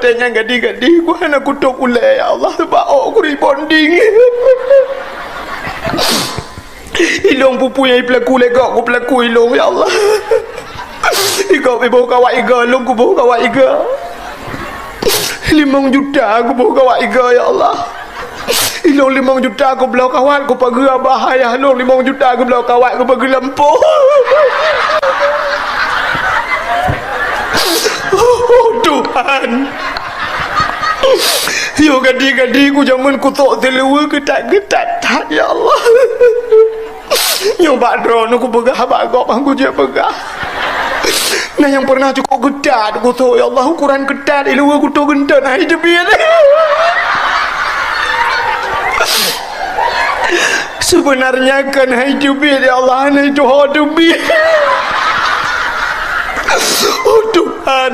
tanya gadi-gadi ku hana kutuk ulai ya Allah sebab aku rebonding. Ilong pupu yang pelaku legak ku pelaku ilong ya Allah. Iga ibu kawak iga long ku bawa kawak iga. 5 juta aku bawa kawak iga ya Allah. Ilong 5 juta aku belau kawat aku pergi bahaya. Long 5 juta aku belau kawat aku pergi lempuh. Oh Tuhan. Yo gadi-gadi ku jangan kutuk telua ketat-ketat ya Allah. Yo badron aku pegah bagok aku je pegah. Nah yang pernah cukup ketat kutuk ya Allah ukuran ketat ilua kutuk gentan hai debian. Sebenarnya kan hai debian ya Allah hai Tuhan debian. Oh Tuhan.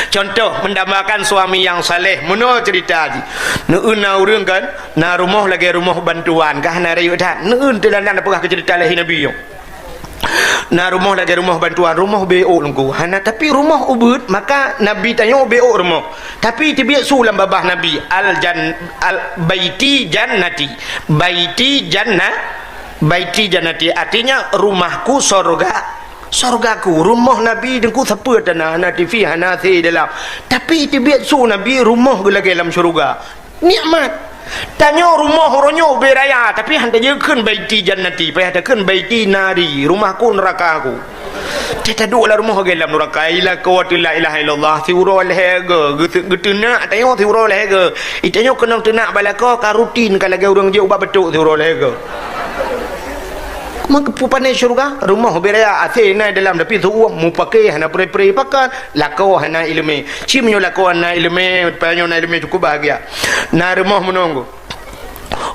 Contoh mendambakan suami yang saleh menurut cerita ni neuna urang kan na rumah lagi rumah bantuan kah na rayu dah neun telan apa kah cerita lahi nabi yo na rumah lagi rumah bantuan rumah BO lungku hana tapi rumah ubud maka nabi tanya BO rumah tapi tibiak sulam babah nabi al baiti jannati baiti jannati artinya rumahku surgaku rumah nabi dengku siapa tanah nanti fi hanasi dalam tapi tibiat su nabi rumah lagi dalam syurga nikmat tanya rumah orangnya beraya tapi hanta je keun baiti jannati payah ada keun baiti nari rumahku neraka aku kita dua lah rumah dalam neraka ila quwwata la ilaha illallah tiura lehega getena tanya tiura lehega itanya kena tenak balaka ka rutin kalau lagi orang je ubat betuk tiura lehega maka pupane syurga rumah beraya athena dalam tapi tu mu pakai hana pre-pre pakan lakau hana ilmu cimnyo lakau hana ilmu panyo hana ilmu cukup bahagia na rumah menunggu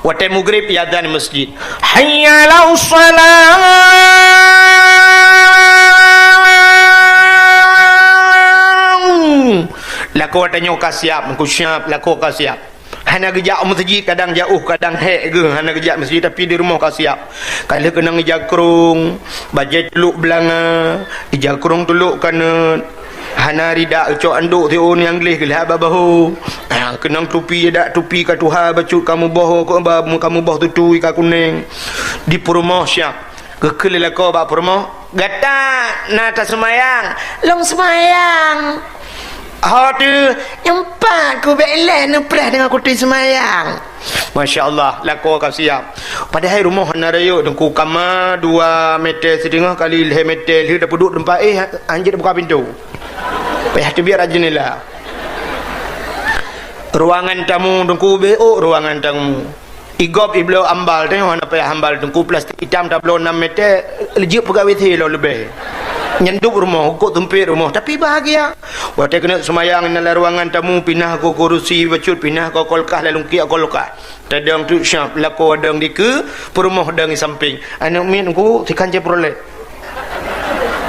waktu maghrib adzan masjid hayya lau salat lakau tanyo kasiap ku siap lakau kasiap hana gejak masjid kadang jauh kadang hek ke hana gejak masjid tapi di rumah kasiap kalau kena ngejakrung bajet teluk belanga dijakrung teluk kana hana ridak cok anduk tiun yang gelih gelih babahu kena tupi dak tupi ka tuha bacut kamu boh ko kamu boh tutui ka kuning di rumah siap kekelila ko ba rumah gata na ta semayang long semayang Hadu empat ku belan nuprah dengan kutu semayang. Masya Allah, laku kau siap. Padahal rumah narayu dengku kama 2 meter setengah kali 1 meter. Dia dah duduk tempat anjir buka pintu. Payah tu biar jendela. Ruangan tamu dengku BO ruangan tamu. Igop iblo ambal tengok mana payah ambal dengku plastik hitam tablo 6 meter lejip pegawai thelo lebih. Nyenduk rumah, kok tempit rumah tapi bahagia. Waktu kena semayang dalam ruangan tamu pindah ke kursi bacut pindah ke kolkah lalu kia kolkah. Tadang tu syap laku adang di ke perumah adang di samping. Anak min ku tikan je peroleh.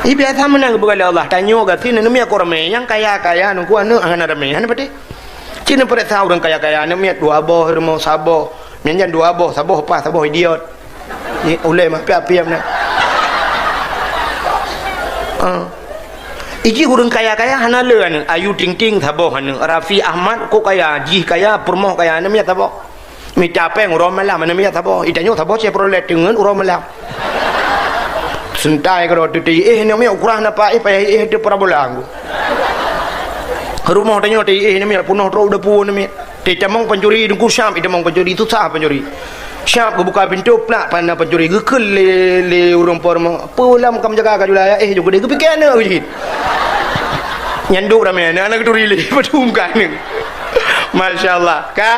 Biasa menang kepada Allah. Tanya ke sini nami aku ramai yang kaya-kaya nunggu anak anak ramai. Anak pati. Cina pada tahu orang kaya-kaya anak miat 2 abah rumah sabah. Nyanyian 2 abah sabah apa sabah idiot. Ni ulai mah piap-piap nak. Iki hurung kaya-kaya hana le Ayu Ting-Ting thabo hana Rafi Ahmad ko kaya ji kaya permoh kaya hana miat thabo mi capeng urom malam hana miat thabo itanyo thabo che prolet dengan urom malam sentai karo titi ni mi ukuran apa payah de parabola rumah tanyo ti ni mi punoh ro depu ni mi ti tamong pencuri dengku syam itamong pencuri tu sah pencuri Syap buka pintu pelak pandang pencuri gekul le urang porma pulam kam jaga kadula juga dia kepikir ana wujud nyanduk ramai anak keturi le padumkan ni masyaallah ka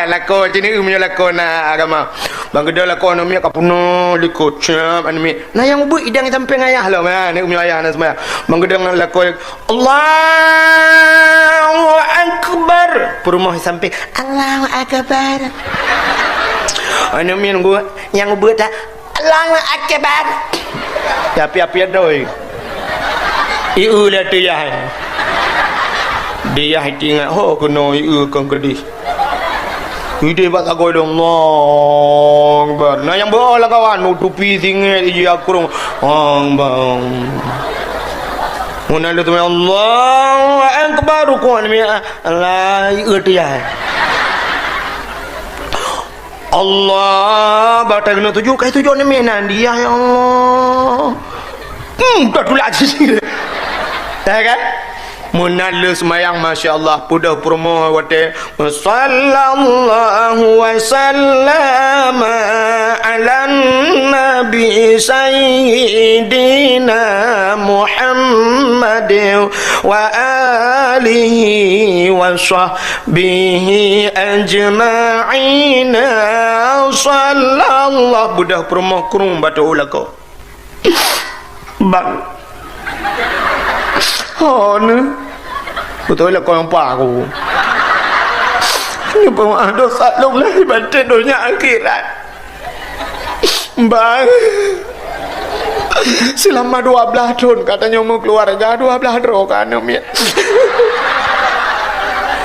lako cini umnya lako na agama bang gede lako no mi kapuno likut syap anmi nah yang ubu idang samping ayah lah ni umnya ayah na semaya bang gede lako Allahu akbar perumah samping Allahu akbar Anu min gua yang buat tak Allahu akbar. Tapi apa doi. Iu lah tu ya. Dia tinggal ho kono iu kong kedis. Ide bat agoi dong long bar. Nah yang bawa lah kawan nutupi singet iji akurung. Bang. Muna lu tu Allahu ke baru kuat ni Allah dia Allah batal kena tujuh kai tujuh ni menan dia ya Allah tak tulak sini dah kan munalla semayang masya-Allah pudah promo wate sallallahu wa sallama ala nabi sayyidina Muhammad wa alihi wa sahbihi ajma'in sallallahu budah promo kurung batu ulako bang oh ni betul lah kau yang pak aku ni pemaaf dosa long lah batin dunia akhirat bang selama 12 tahun katanya mau keluarga 12 tahun kan Umi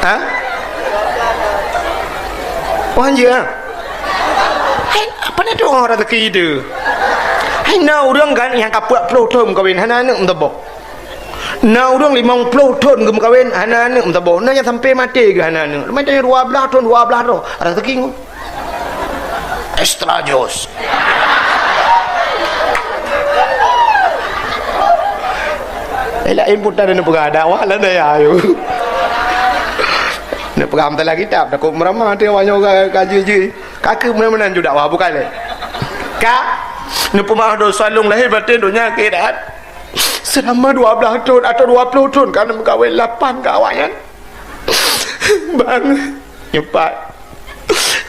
ha? Oh anjir hai apa nak doa orang rezeki dia hai nak orang kan yang kapuk 10 tahun kahwin anak-anak mentabok na orang 50 tahun ke kahwin anak-anak mentabok na yang sampai mati ke anak-anak macam 12 tahun ada rezeki ku extra jos lain pun tak ada nak pegang dakwah lah dah ayo nak pegang mentala kitab takut meramah dia banyak kaji je kakak mana-mana juga dakwah bukan leh kak nak pemaaf dosa long lahir batin dunia akhirat selama 12 tahun atau 20 tahun kan berkahwin 8 kawan bang cepat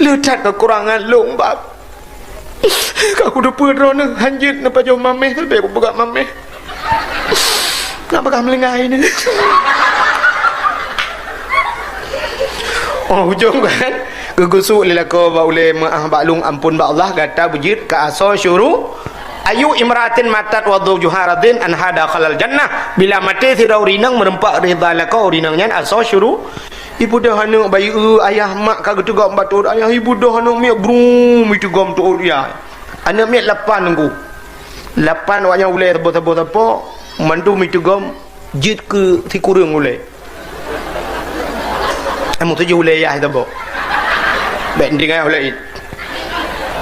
letak kekurangan long bab aku dah pernah nak hanjit nak jauh mameh tapi aku pegang mameh nak pegang melengai ni oh hujung kan kegusuk lelako ba ulai maah baklung ampun ba Allah kata bujit ka aso syuru ayu imratin matat wa dhujuharadin an hada khalal jannah bila mati tidak urinang merempak ridha lako urinangnya aso syuru ibu dah anak bayi ayah mak kagak tegak batu ayah ibu dah anak mi brum itu gom tu dia anak mi 8 nunggu 8 wanya ulai tebo-tebo apa mandu mi tu gom jit ke ti kurang ulai amu tu ulai ya tebo baik dengan ulai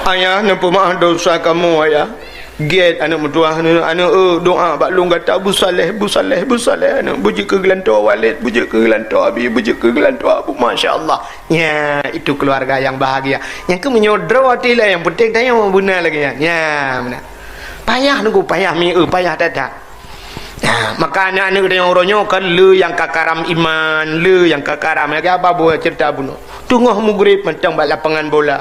ayah nampu maaf dosa kamu ayah get anak mertua anak doa baklung kata bu saleh anak bujuk ke gelantor walid bujuk ke gelantor abi bujuk ke gelantor abu masya-Allah ya itu keluarga yang bahagia yang ke menyodro hati lah yang penting tanya mau benar lagi ya benar payah nunggu payah mi payah dadak ya maka anak-anak dia orangnya kan le yang kakaram iman le yang kakaram lagi apa buat cerita bunuh tunggu mugrib macam bak lapangan bola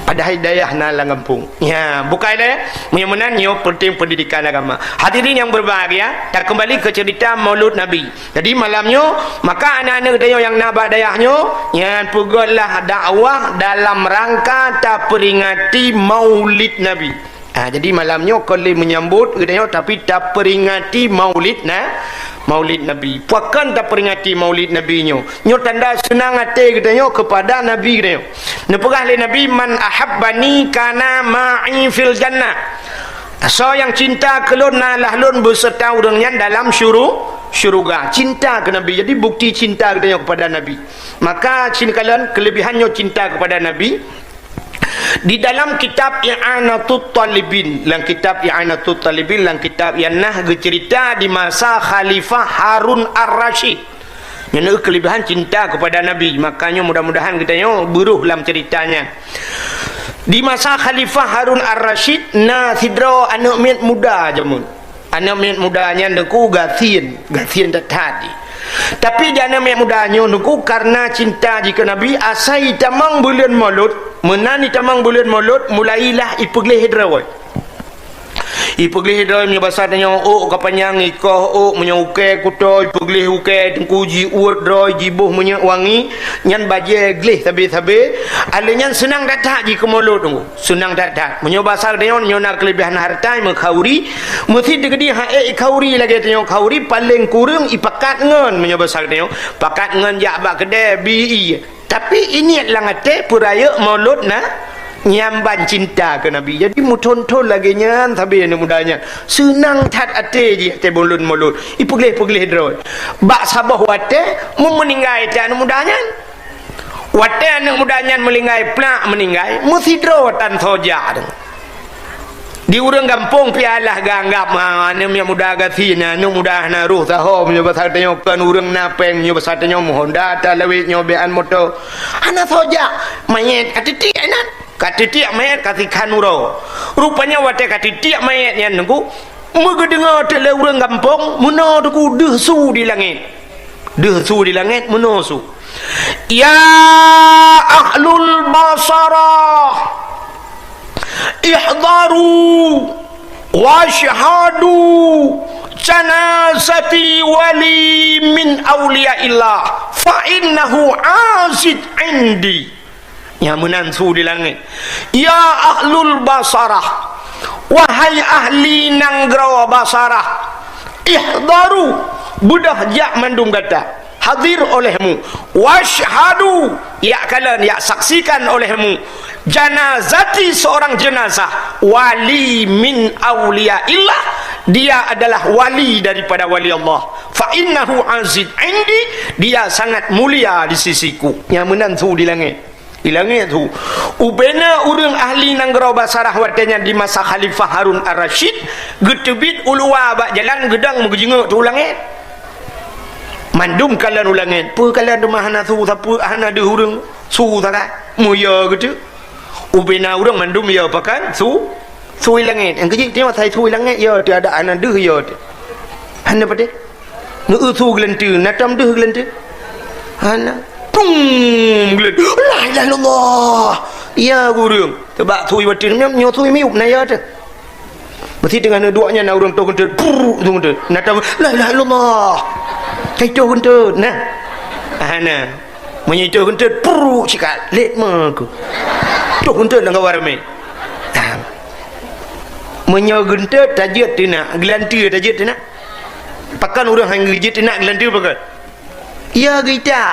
pada hidayah nalang kampung ya bukan dia menyemenannya penting pendidikan agama hadirin yang berbahagia dan kembali ke cerita maulud Nabi jadi malamnya maka anak-anak dia yang nabak dayahnya yang pegotlah dakwah dalam rangka tak peringati maulid Nabi jadi malamnya kalau menyambut dia tapi tak peringati maulid maulid Nabi. Puakan tak peringati maulid Nabi nyo. Nyo tanda senang hati katanya kepada Nabi katanya. Nepegah le Nabi man ahabbani kana ma'i fil jannah. So yang cinta kelun lah lun berserta dengannya dalam syurga. Cinta ke Nabi. Jadi bukti cinta katanya kepada Nabi. Maka kalian kelebihannya cinta kepada Nabi. Di dalam kitab I'anatut Talibin, dalam kitab I'anatut Talibin, dalam kitab yang nah cerita di masa Khalifah Harun Ar-Rasyid. Yang kelebihan cinta kepada Nabi. Makanya mudah-mudahan kita buruh dalam ceritanya. Di masa Khalifah Harun Ar-Rasyid, sidra anak miat muda jamun. Anak miat mudanya deku Gathin tak tadi. Tapi jana miat mudanya deku karena cinta jika Nabi asai tamang bulan Maulud. Menani tamang bulan Maulud mulailah ipegleh hidrawai. Ipegleh hidrawai punya bahasa tanya kapanyang ikoh menyauke kuto ipegleh uke tengkuji uat droi jibuh punya wangi nyan baje gleh tabe-tabe alenyan senang datang ji ke Maulud tunggu. Senang datang. Punya bahasa tanya nyonar kelebihan harta mengkauri mesti digedi hae kauri lagi tanya kauri paling kurang ipakat ngan punya bahasa tanya pakat ngan jak bak kedai bi. Tapi ini adalah ngate puraya maulud nyamban cinta ke Nabi. Jadi mu tonton lagi nyan tapi ni mudanya senang tat ate je te bolon mulut ipugleh droi bak sabah wate mu meninggai tan mudanya wate anak mudanya melinggai plak meninggai mesti dro tan soja di urang kampung pialah ganggap ane nya muda gatinya nu muda na ruh taho nya basatnya kan urang napeng nya basatnya mohonda ta lewi nya bean moto ana soja mayet katiti enan katiti mayet katikan uro rupanya wate katiti mayet nya nunggu mengedengar tele urang kampung muno tu deh su di langit muno su ya ahlul basarah ihdaru washhadu janazati wali min awliyaillah fa innahu azid indi ya menansu di langit ya ahlul basarah wahai ahli nanggro basarah ihdaru budah jak mandung kata hadir olehmu washhadu ya kalian ya saksikan olehmu janazati seorang jenazah wali min awliyaillah dia adalah wali daripada wali Allah fa innahu azid indi dia sangat mulia di sisiku yang menantu di langit tu ubena urang ahli nanggro basarah watanya di masa Khalifah Harun Ar-Rasyid getebit ulua bak jalan gedang mengejenguk tu langit mandum kalian ulangit apa kalian ada mahana su siapa hana ada urang su tak muya gitu ubena urang mandum ya pakan su langit yang kecil tengok saya su langit ya tiada ana deh ya hana pade nu su gelentu natam deh gelentu hana pung gelentu la ilaha illallah ya urang tebak su watin nyo su miup na ya tu mesti dengan doanya na urang tu gentu tu gentu natam la ilaha illallah kaitu kentut nah ana menyitu kentut puru cikat let maku tu kentut dengan warme menyo kentut tajut tina gelantir tajut tina pakan orang hang gejit tina gelantir pakan ya kita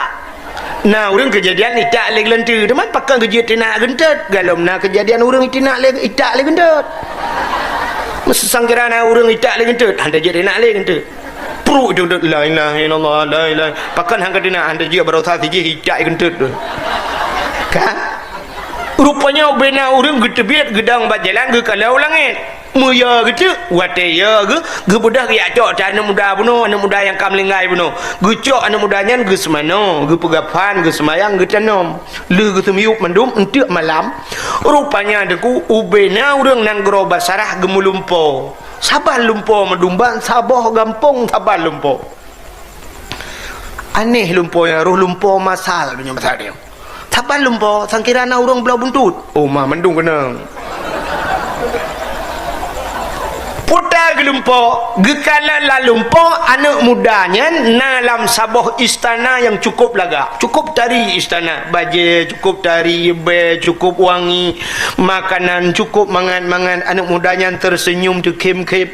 nah orang kejadian itak le gelantir teman pakan gejit tina kentut galom na kejadian orang tina le itak le kentut mesti sangkirana orang itak le kentut anda jadi nak le kentut perut tu la ilaha illallah la ilaha pakan hang kadina anda dia berusaha siji hijak kentut tu kan rupanya bena urang getebiat gedang bajalan ge kalau langit muya gitu wate ya ge budak ya cok anak muda buno anak muda yang kam linggai buno ge cok anak mudanya ge semano ge pegapan ge semayang ge tanom le ge semiup mandum entek malam rupanya deku ubena urang nanggro basarah ge mulumpo sabar lumpo medumban sabah gampung sabar lumpo aneh lumpo yang roh lumpo masal punya masal dia sabar lumpo sangkirana urang belau buntut oh mah mendung kena putar ke lumpo gekala la lumpo anak mudanya dalam sabah istana yang cukup lagak cukup tari istana baje cukup tari be cukup wangi makanan cukup mangan anak mudanya tersenyum terkem-kem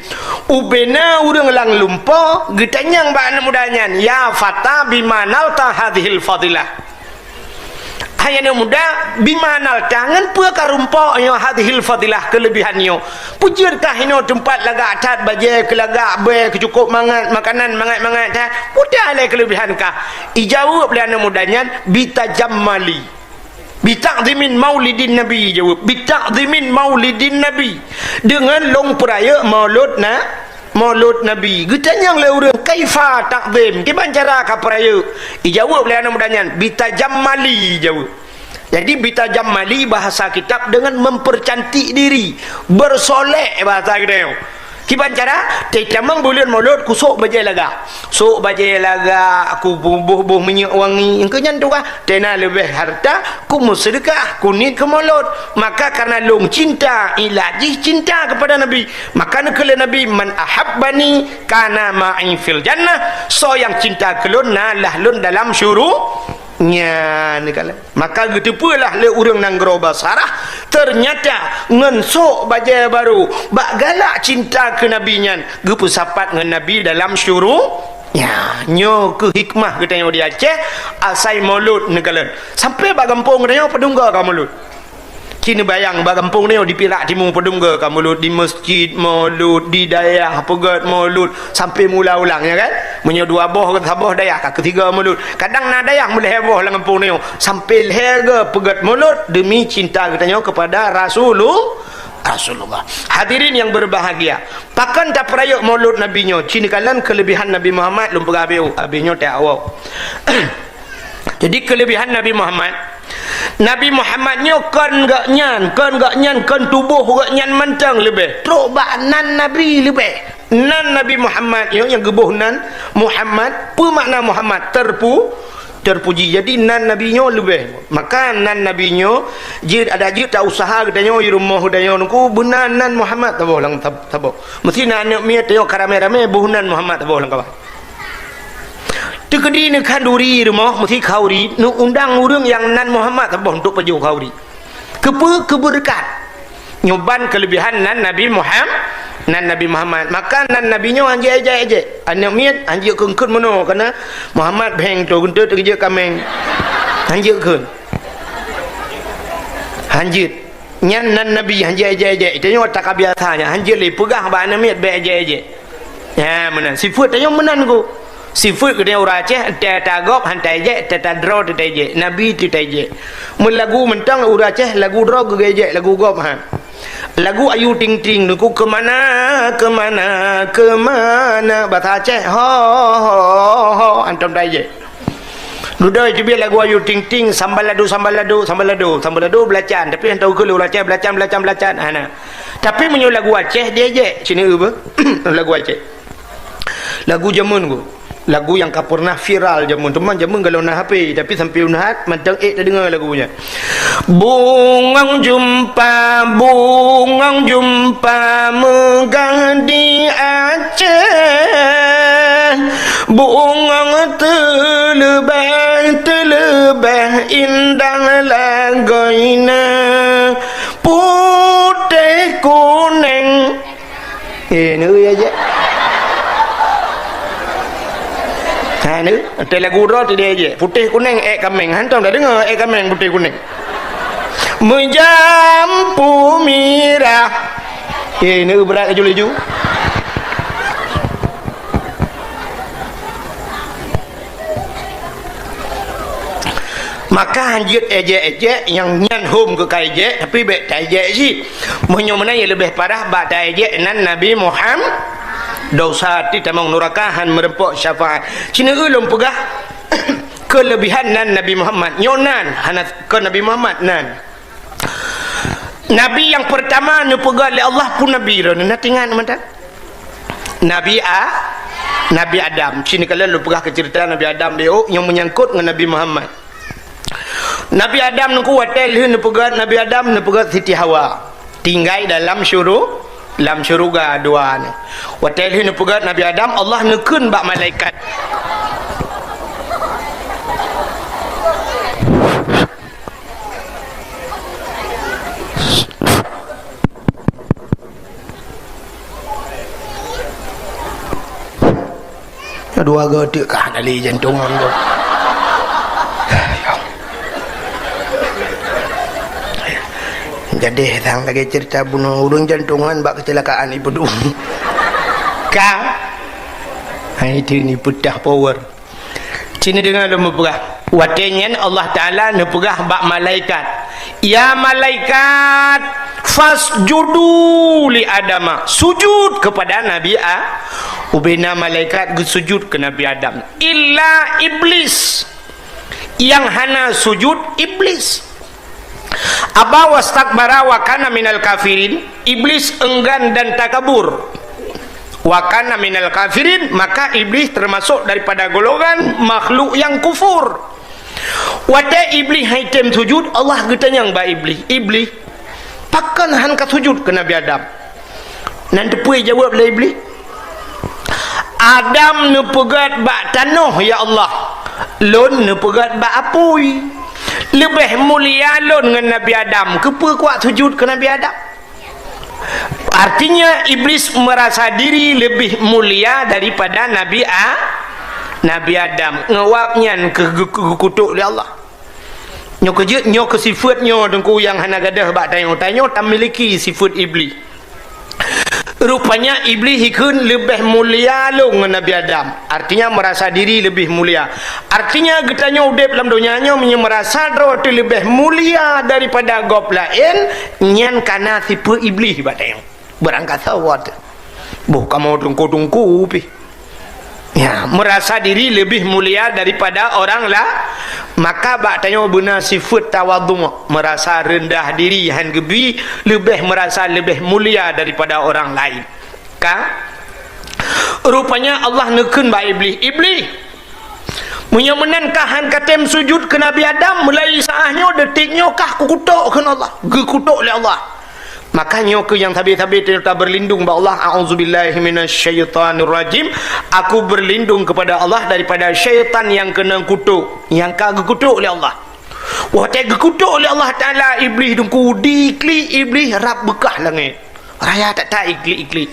ubena urang lang lumpo getanyang ba anak mudanya ya fata bimanalta hadhil fadilah hayana muda bimanal tangan pua karumpo nya hadhil fadilah kelebihannya pujian kahino tempat lagak atat baje kelagak be kecukup makanan mangat ta muda le kelebihan kah ijawab le anak mudanya bitajammali bitaqdimin maulidin nabi jawab bitaqdimin maulidin nabi dengan long peraya maulud nabi getanyang le urang kaifa taqdim gimana cara ka peraya ijawab le anak mudanya bitajammali jawab jadi bitajammali bahasa kitab dengan mempercantik diri bersolek bahasa kita kiban cara tecamang bulan maulud kusuk baje laga sok baje laga aku buh minyak wangi yang kenyan tu kah tena lebih harta ku sedekah ku ni ke maulud maka karena long cinta ilaji cinta kepada nabi maka nekele nabi man ahabbani kana ma'i fil jannah so yang cinta kelun nalah lun dalam syuruknya ni kala maka gitu pula le urang nanggro basarah ternyata ngensok baja baru bak galak cinta ke nabinya gepu sapat ngan nabi dalam syuruknya nyo ke hikmah katanya di Aceh asai maulud negala sampai bak kampung katanya pedungga ka maulud Cina bayang bagampung ni di Perak Timur Pedungga kan mulut di masjid mulut di daerah pegat mulut sampai mula ulangnya kan punya dua boh ke sabah daerah ketiga mulut kadang nak daerah boleh heboh lah kampung ni sampai harga pegat mulut demi cinta katanya kepada Rasulullah. Hadirin yang berbahagia, pakan tak perayuk maulud nabinya cini kalan kelebihan Nabi Muhammad lumpur habisnya tak awal. Jadi kelebihan Nabi Muhammad nyo kan gak nyan kan tubuh gak nyan mantang lebih teruk bak nan Nabi lebih nan Nabi Muhammad yang gebuh nan Muhammad apa makna Muhammad terpuji jadi nan Nabi nyo lebih maka nan Nabi nyo jid ada jid tak usaha katanya di rumah katanya nungku benar nan Muhammad tak boleh mesti nak anak miat tengok rame-rame buhunan Muhammad tak boleh kawan tekedi ni kanduri rumah mesti kauri nu undang urang yang nan Muhammad tak boleh untuk paju kauri keberkat nyoban kelebihan nan Nabi Muhammad maka nan Nabi nyo anjay anak miat anjay kengkun mana kerana Muhammad beng tu guntur kerja kameng anjay kun anjay nyan nan Nabi anjay itu nyo tak biasanya anjay le pegah ba anak miat be anjay ya mana sifat tanya menan ku sifat kena orang Aceh tak hantai je tak draw tak je Nabi tu tak je melagu mentang orang Aceh lagu draw ge lagu gop lagu Ayu Ting Ting nuku kemana bahasa Aceh ho antum tak je Nudah je lagu Ayu Ting Ting sambal ladu belacan tapi yang tahu ke orang Aceh belacan tapi menyo lagu Aceh dia je sini apa lagu Aceh lagu jamun ku lagu yang tak pernah viral jamun kalau nak HP tapi sampai unahat mantang tak dengar lagunya bungang jumpa megah di Aceh bungang terlebah indah lagoina putih kuning ni aja ni ada lagu dah tu dia je putih kuning kameng hantam dah dengar kameng putih kuning menjampu mirah ni berat laju maka hanjit ejek yang nyan home ke kaijek tapi baik tak ejek sih mana yang lebih parah bak tak ejek nan Nabi Muhammad dosa ti tamang nurakahan merempok syafaat cina ulum pegah kelebihan nan Nabi Muhammad nyonan hanat ke Nabi Muhammad nan Nabi yang pertama nu pegah oleh Allah pun Nabi nak tinggal mana Nabi Adam cina kalau lu pegah ke cerita Nabi Adam dia yang menyangkut dengan Nabi Muhammad Nabi Adam nu kuatel nu pegah Nabi Adam nu pegah Siti Hawa tinggal dalam syurga dua ni watel ni pegat Nabi Adam Allah nekun bak malaikat dua gotik kah dari jantungan tu jadi tang lagi cerita bunuh urang jantungan bak kecelakaan ibu dulu kau itu ni pedah power sini dengan lu mepegah watenyen Allah Ta'ala nepegah bak malaikat ya malaikat fasjudu li Adama sujud kepada Nabi ubina malaikat sujud ke Nabi Adam illa iblis yang hana sujud iblis Aba wastakbara wa kana minal kafirin iblis enggan dan takabur wa kana minal kafirin maka iblis termasuk daripada golongan makhluk yang kufur wata iblis haitem sujud Allah getanyang ba iblis pakan han ka sujud ke Nabi Adam nanti puai jawab lah iblis Adam nu pegat ba tanah ya Allah lon nu pegat ba apui lebih mulia lon dengan Nabi Adam kepa kuat sujud ke Nabi Adam artinya iblis merasa diri lebih mulia daripada Nabi Adam ngewapnya ke kutuk oleh Allah Nyo kerja nyo ke sifatnya dengku yang hana gadah bak tanya tak miliki sifat iblis. Rupanya iblis ikun lebih mulia long Nabi Adam. Artinya merasa diri lebih mulia. Artinya getanya udep dalam dunianya merasa roti lebih mulia daripada gop lain nyan kana sifat iblis bak tanya. Berangkat sawat. Boh kamu tungku pi. Ya, merasa diri lebih mulia daripada orang lah. Maka bak tanya benar sifat tawadhu, merasa rendah diri han gebi, lebih merasa lebih mulia daripada orang lain. Kan? Rupanya Allah neken bak iblis. Menyemenan kahan katem sujud ke Nabi Adam mulai saahnya detiknya kah kukutuk ke Allah. Gekutuk oleh Allah. Makanya ke yang tabir-tabir kita berlindung kepada Allah. A'udzubillahi minasyaitonirrajim. Aku berlindung kepada Allah daripada syaitan yang kena kutuk, yang kagak kutuk oleh Allah. Wah, tak kutuk oleh Allah Taala iblis dengku diklik iblis rap bekah langit. Raya tak iklik.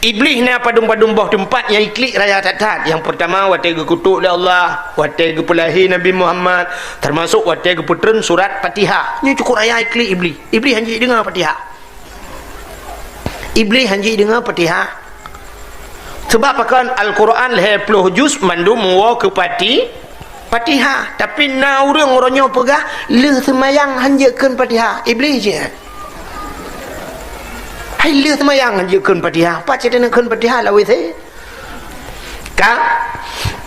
Iblis ni padung-padung bawah tempat yang iklik raya tak. Yang pertama watai kutuk oleh Allah, watai pelahi Nabi Muhammad, termasuk watai putren surat Fatihah. Ni cukup raya iklik iblis. Iblis hanya dengar Fatihah. Iblis hanji dengar Fatihah. Sebab akan Al-Quran 20 juz mandum muwa ke Fatihah. Tapi na orang-orangnya pegah le semayang hanjakan Fatihah. Iblis je. Hai le semayang hanjakan Fatihah. Apa cerita nak Fatihah lah weh. Kah?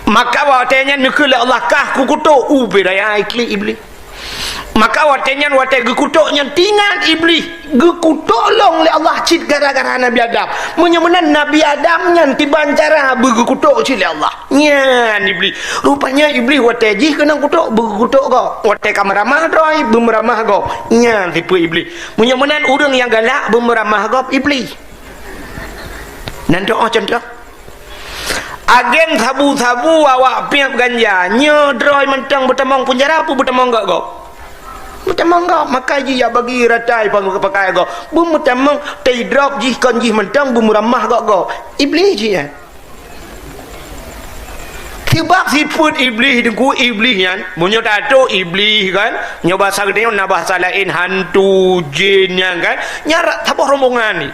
Maka watanya nekala Allah kah kukutuk ubiraya ikli iblis. Maka watenya watai gekutuknya tingan iblis gekutuk long oleh Allah cit gara-gara Nabi Adam. Menyemenan Nabi Adam nyan tiban cara bergekutuk cit oleh Allah. Nyan iblis. Rupanya iblis watai jih kena kutuk bergekutuk kau. Watai kameramah doi bermeramah kau. Nyan tipe iblis. Menyemenan orang yang galak bermeramah kau iblis. Nanti contoh. Agen sabu-sabu awak piap ganja nyodroi mentang bertemong penjara apa bertemong gak kau? Bertemong gak maka dia bagi ratai pakai kau. Bertemong tai drop jih kon jih mentang bermeramah gak kau. Iblis je ya. Sebab sifat iblis dengku iblis kan. Bunyo tato iblis kan. Nyo bahasa gede na bahasa lain hantu jin yang kan. Nyarak tabah rombongan ni.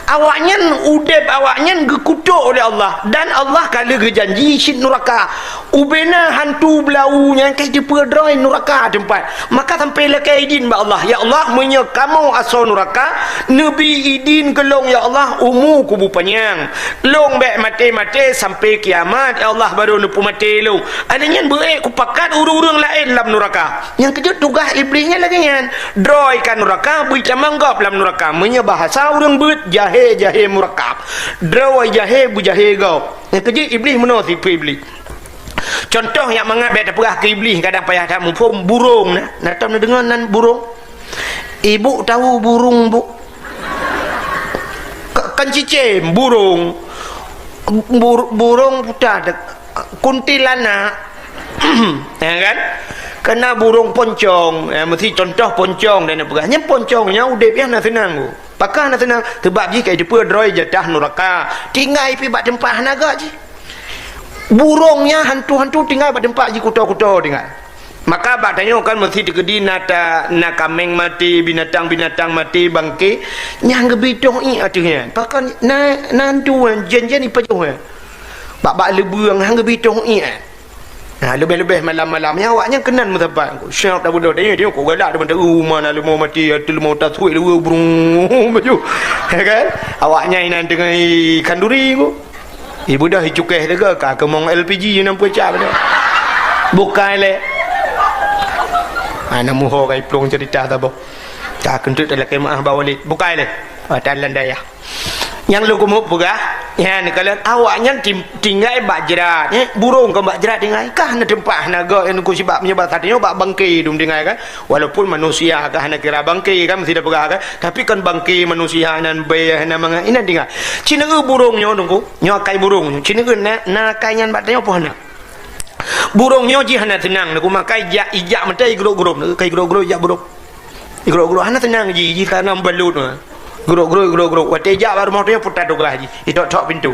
Awaknya udep awaknya gekutuk oleh Allah dan Allah kala gejanji sit neraka ubena hantu belaunya kai diperdroi neraka tempat maka sampai lekai idin ba Allah ya Allah menyo kamu asal neraka nabi idin kelong ya Allah umur kubu panjang long bek mati-mati sampai kiamat ya Allah baru nepu mati long adanya beek ku pakat urang-urang lain dalam neraka yang kejut tugas iblisnya lagi kan droi kan neraka bui camanggap dalam neraka menyo bahasa urang jahe murakab drawai jahe bu jahe gau yang kerja iblis mana tipu iblis contoh yang mengat perah ke iblis kadang payah tak mumpung burung nak tahu nak dengar nan burung ibu tahu burung bu kan cicim burung putar kuntilanak ya kan kena burung poncong mesti contoh poncong dan perahnya poncongnya udep yang nak senang bu pakah nak senang sebab jika dia droi jatah neraka tinggal pi bak tempat naga je burungnya hantu-hantu tinggal bak tempat je kuto-kuto tinggal maka bak tanya kan mesti digedi nata na kameng mati binatang-binatang mati bangke nyang gebidong i artinya pakah na nantu jen-jen ipa jauh bak lebuang hang gebidong i lebih-lebih malam-malamnya awaknya kenan mutabat syap dah budak tengok kau galak depan rumah nak lemau mati atau lemau tak suai lu burung baju ya kan awaknya ini dengan ikan duri ku ibu dah cukeh lega ka kemong LPG yang nampak cap dah bukan le ana muho kai plong cerita ta bo tak kentut dalam kemah bawa le bukan le dalam daya yang lu kumuk pegah ya ni kalau awaknya tinggal bak jerat burung ke bak jerat tinggal kah na tempat naga yang ku sebab menyebab tadinya bak bangkai dum tinggal kan walaupun manusia kah na kira bangkai kan mesti dah pegah kan tapi kan bangkai manusia nan bayah na manga ina tinggal cina burungnya dongku nyo kai burung cina na kaian bak tanya apa nak burungnya ji hana tenang aku makai ijak mentai grup-grup kai grup-grup ijak burung grup-grup hana tenang ji karena balut Guruk watejak baru motornya putar doglah haji itu tok pintu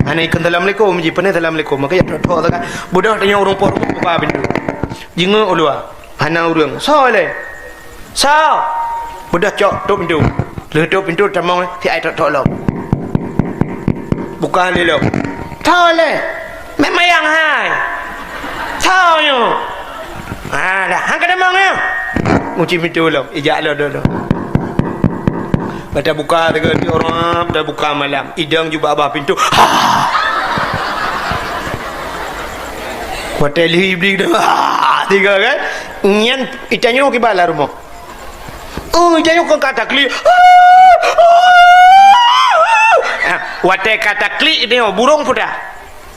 ana ikan Assalamualaikum ji pernah Assalamualaikum maka ya tok tak budak tanya orang por buka pintu jenguk luar hana urang sao le sao budak cok tutup pintu tutup pintu tamang si ai tok lo buka le lo sao le memang yang hai sao yo dah hang kada mang yo kunci pintu lo ijak lo dulu pada buka dengan orang dah buka malam idang juga abah pintu hotel hibli dah tiga kan nyan itanyo ke bala rumah itanyo kan kata kli wate kata kli ni burung puda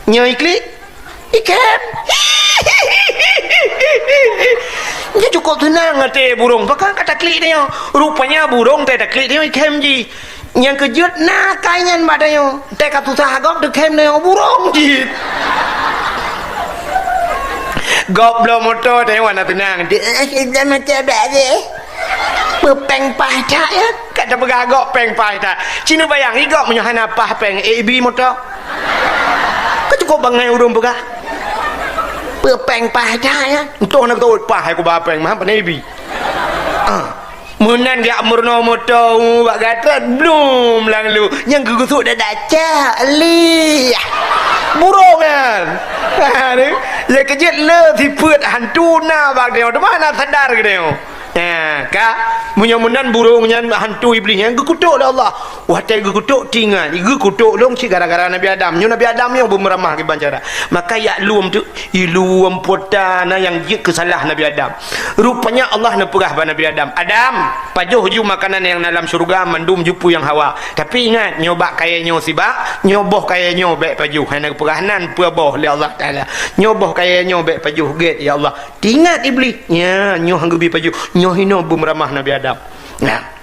nyai kli ikan dia cukup tenang ngate burung bahkan kata kli ni rupanya burung tak kli ni ikan ji yang kejut nak kaingan badayo tak katu sahagok dekem ni burung ji gop belum motor tengok nak tenang dia macam biasa peng pah tak ya kata beragak peng pah tak cina bayang igok menyahana pah peng AB motor kau cukup bangai urung pegah peng pah tak ya untuk nak tahu pah aku bapeng mah pan AB munan dia murno motor bak gatrat belum lalu yang gugusuk dah daca li burung kan ya kejut le thì phượt hantu na bak dia de mana sadar ke dia ka munyan burung nyan hantu iblis yang gekutuk dah Allah wah tai gekutuk tinggal gekutuk long si gara-gara Nabi Adam Nabi Adam yang bermeramah ke bancara maka ya luam tu iluam potana yang je kesalah Nabi Adam rupanya Allah nak perah Nabi Adam pajuh ju makanan yang dalam syurga mandum jupu yang Hawa tapi ingat nyoba kayanya sibak nyoboh kayanya baik pajuh hana perahanan puaboh li Allah Taala nyoboh kayanya baik pajuh get ya Allah ingat iblis nya nyoh hanggubi pajuh nyoh hino bermeramah Nabi Adam nah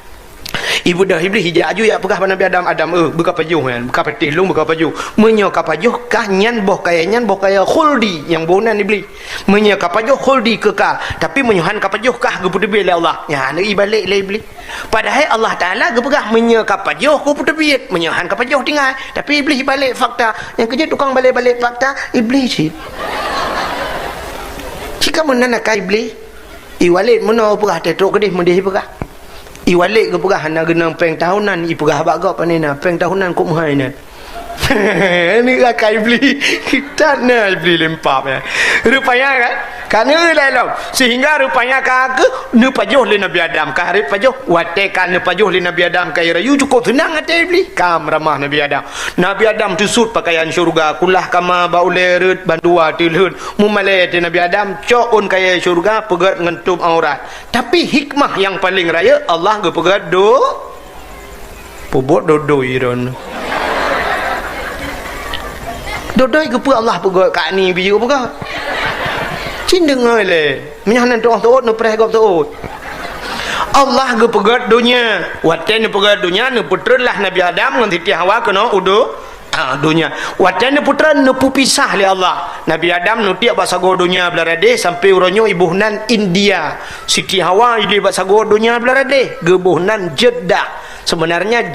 ibu dah iblis hijak aju ya pegah Nabi Adam buka pajuh kan buka petih long buka pajuh menyo kapajuh kah nyan boh kaya khuldi yang bonan iblis menyo kapajuh khuldi kekal tapi menyohan kapajuh kah geputebih oleh Allah ya nak balik le iblis padahal Allah Taala gepegah menyo kapajuh geputebih menyohan kapajuh tinggal tapi iblis balik fakta yang kerja tukang balik-balik fakta iblis sih jika menana ka iblis iwalik meno pegah tetok kedih mendih pegah iwalik ke pegah hana genang peng tahunan i pegah bagak panena peng tahunan kok mahainan ni rakai beli kita nak beli lempap ya rupanya kan kerana lalu sehingga rupanya kagak ne pajuh le Nabi Adam karep pajuh watekan ne pajuh le Nabi Adam kai rayu cukup tenang ate beli kam ramah Nabi Adam tusut pakaian syurga kulah kama bauleret bandua tilhun mumale te Nabi Adam coon kaya syurga pegat ngentup aurat tapi hikmah yang paling raya Allah ge pegat pobot dodoi ron dodoi ke Allah pegat kat ni biji ke pegat cindeng le menyahanan doa tuut no preh gop tuut Allah ge pegat dunia waten ne pegat dunia ne putralah Nabi Adam ngan Siti Hawa kena udo dunia waten ne putra ne pupisah li Allah Nabi Adam nu tiap basago dunia belarade sampai uronyo ibuhnan India Siti Hawa idi basago dunia belarade gebuhnan Jeddah sebenarnya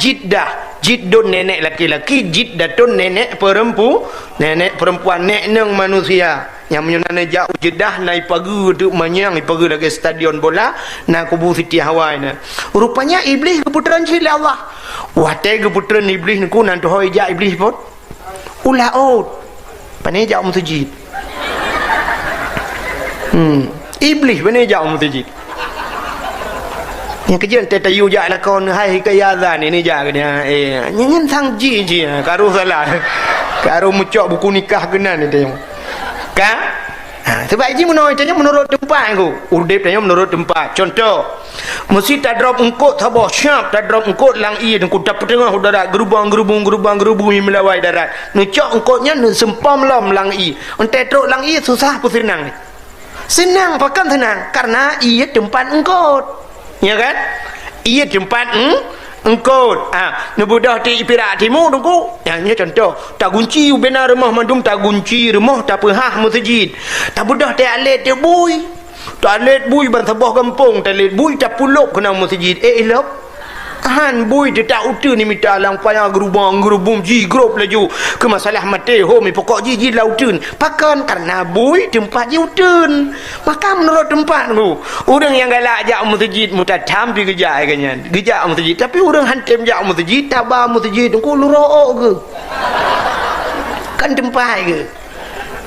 jiddun nenek laki-laki jiddatun nenek perempuan neneng manusia yang menyunana jauh Jeddah naik pagi tu manyang pagi lagi stadion bola na kubu Siti Hawa ni rupanya iblis keputaran sila Allah watai keputaran iblis ni ku nanti hoi jak iblis pun ulah panai jak masjid iblis panai jak masjid yang kerja teta yu jak lakon hai kaya azan ni jak dia nyen sang ji karo salah karo mucok buku nikah genan ni tengok kan sebab ji menurut tempat aku udip tanya menurut tempat contoh mesti tak drop engkau tabah syap tak drop engkau lang i dan ku dapat tengah darat gerubang melawai darat nucok engkaunya sempam lam lang i entai truk lang i susah pun senang pakan senang karena ia tempat engkau ya kan ia tempat engkau nebudah di Perak Timur tunggu yang ni contoh tak kunci benar rumah mandum tak kunci rumah tak pehah masjid tak budah tak alet tak bui ban sabah kampung tak alet bui tak puluk kena masjid elok Han bui dia tak utu ni minta lang payah gerubung ji grup laju ke masalah mati ho mi pokok ji lautun pakan karena bui tempat ji utun maka menurut tempat tu orang yang galak jak masjid mutatam pi gejak kanyan gejak masjid tapi orang hantem jak masjid tabah masjid ku lurok ke kan tempat ke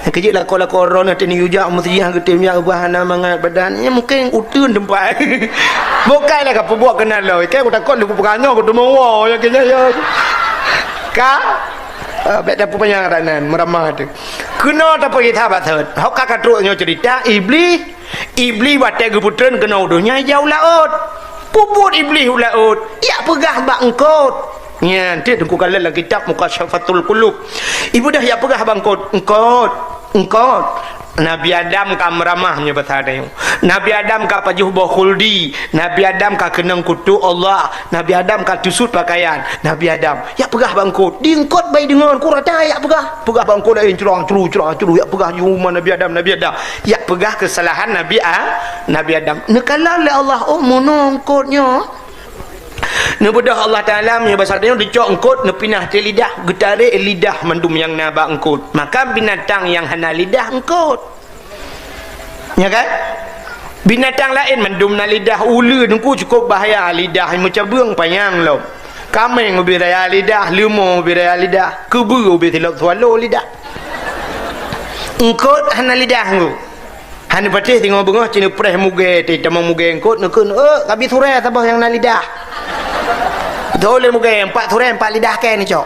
kejik lah kalau korona tani ujak masjid ke tim yang bahana mangat badannya mungkin utun tempat bukanlah apa buat kenal lah kan aku takut lu perangai aku tu mau ya kena ya ka bet dah punya ranan meramah tu kena tak pergi thabat thot hok kakak truknya cerita iblis batai geputren kena uduhnya jauh laut puput iblis laut ya pegah bak engkot ya nanti aku kalau lagi kitab Mukasyafatul Qulub ibu dah ya pegah bangkot engkot Nabi Adam ka meramahnya bertanya Nabi Adam ka pajuh khuldi Nabi Adam ka kenang kutu Allah Nabi Adam ka tusut pakaian Nabi Adam ya pegah bangkot diengkot baik dengan kurata ya pegah bangkot lain curang ya pegah juma Nabi Adam ya pegah kesalahan Nabi Adam nekala oleh Allah monongkotnya nebedah Allah Ta'ala punya bahasa dia dicok engkot nepinah te lidah getarik lidah mandum yang nabak engkot maka binatang yang hana lidah engkot ya kan binatang lain mandum na lidah ulu engkau cukup bahaya lidah macam beung payang lo kambing lebih raya lidah lemur lebih raya lidah kebu lebih telok swallow lidah engkot hana lidah engkau hana patih tengok bengah cina preh muge te tamang muge engkot nekun kabi surai tabah yang na lidah boleh mungkin 4 turai 4 lidah kan ni cok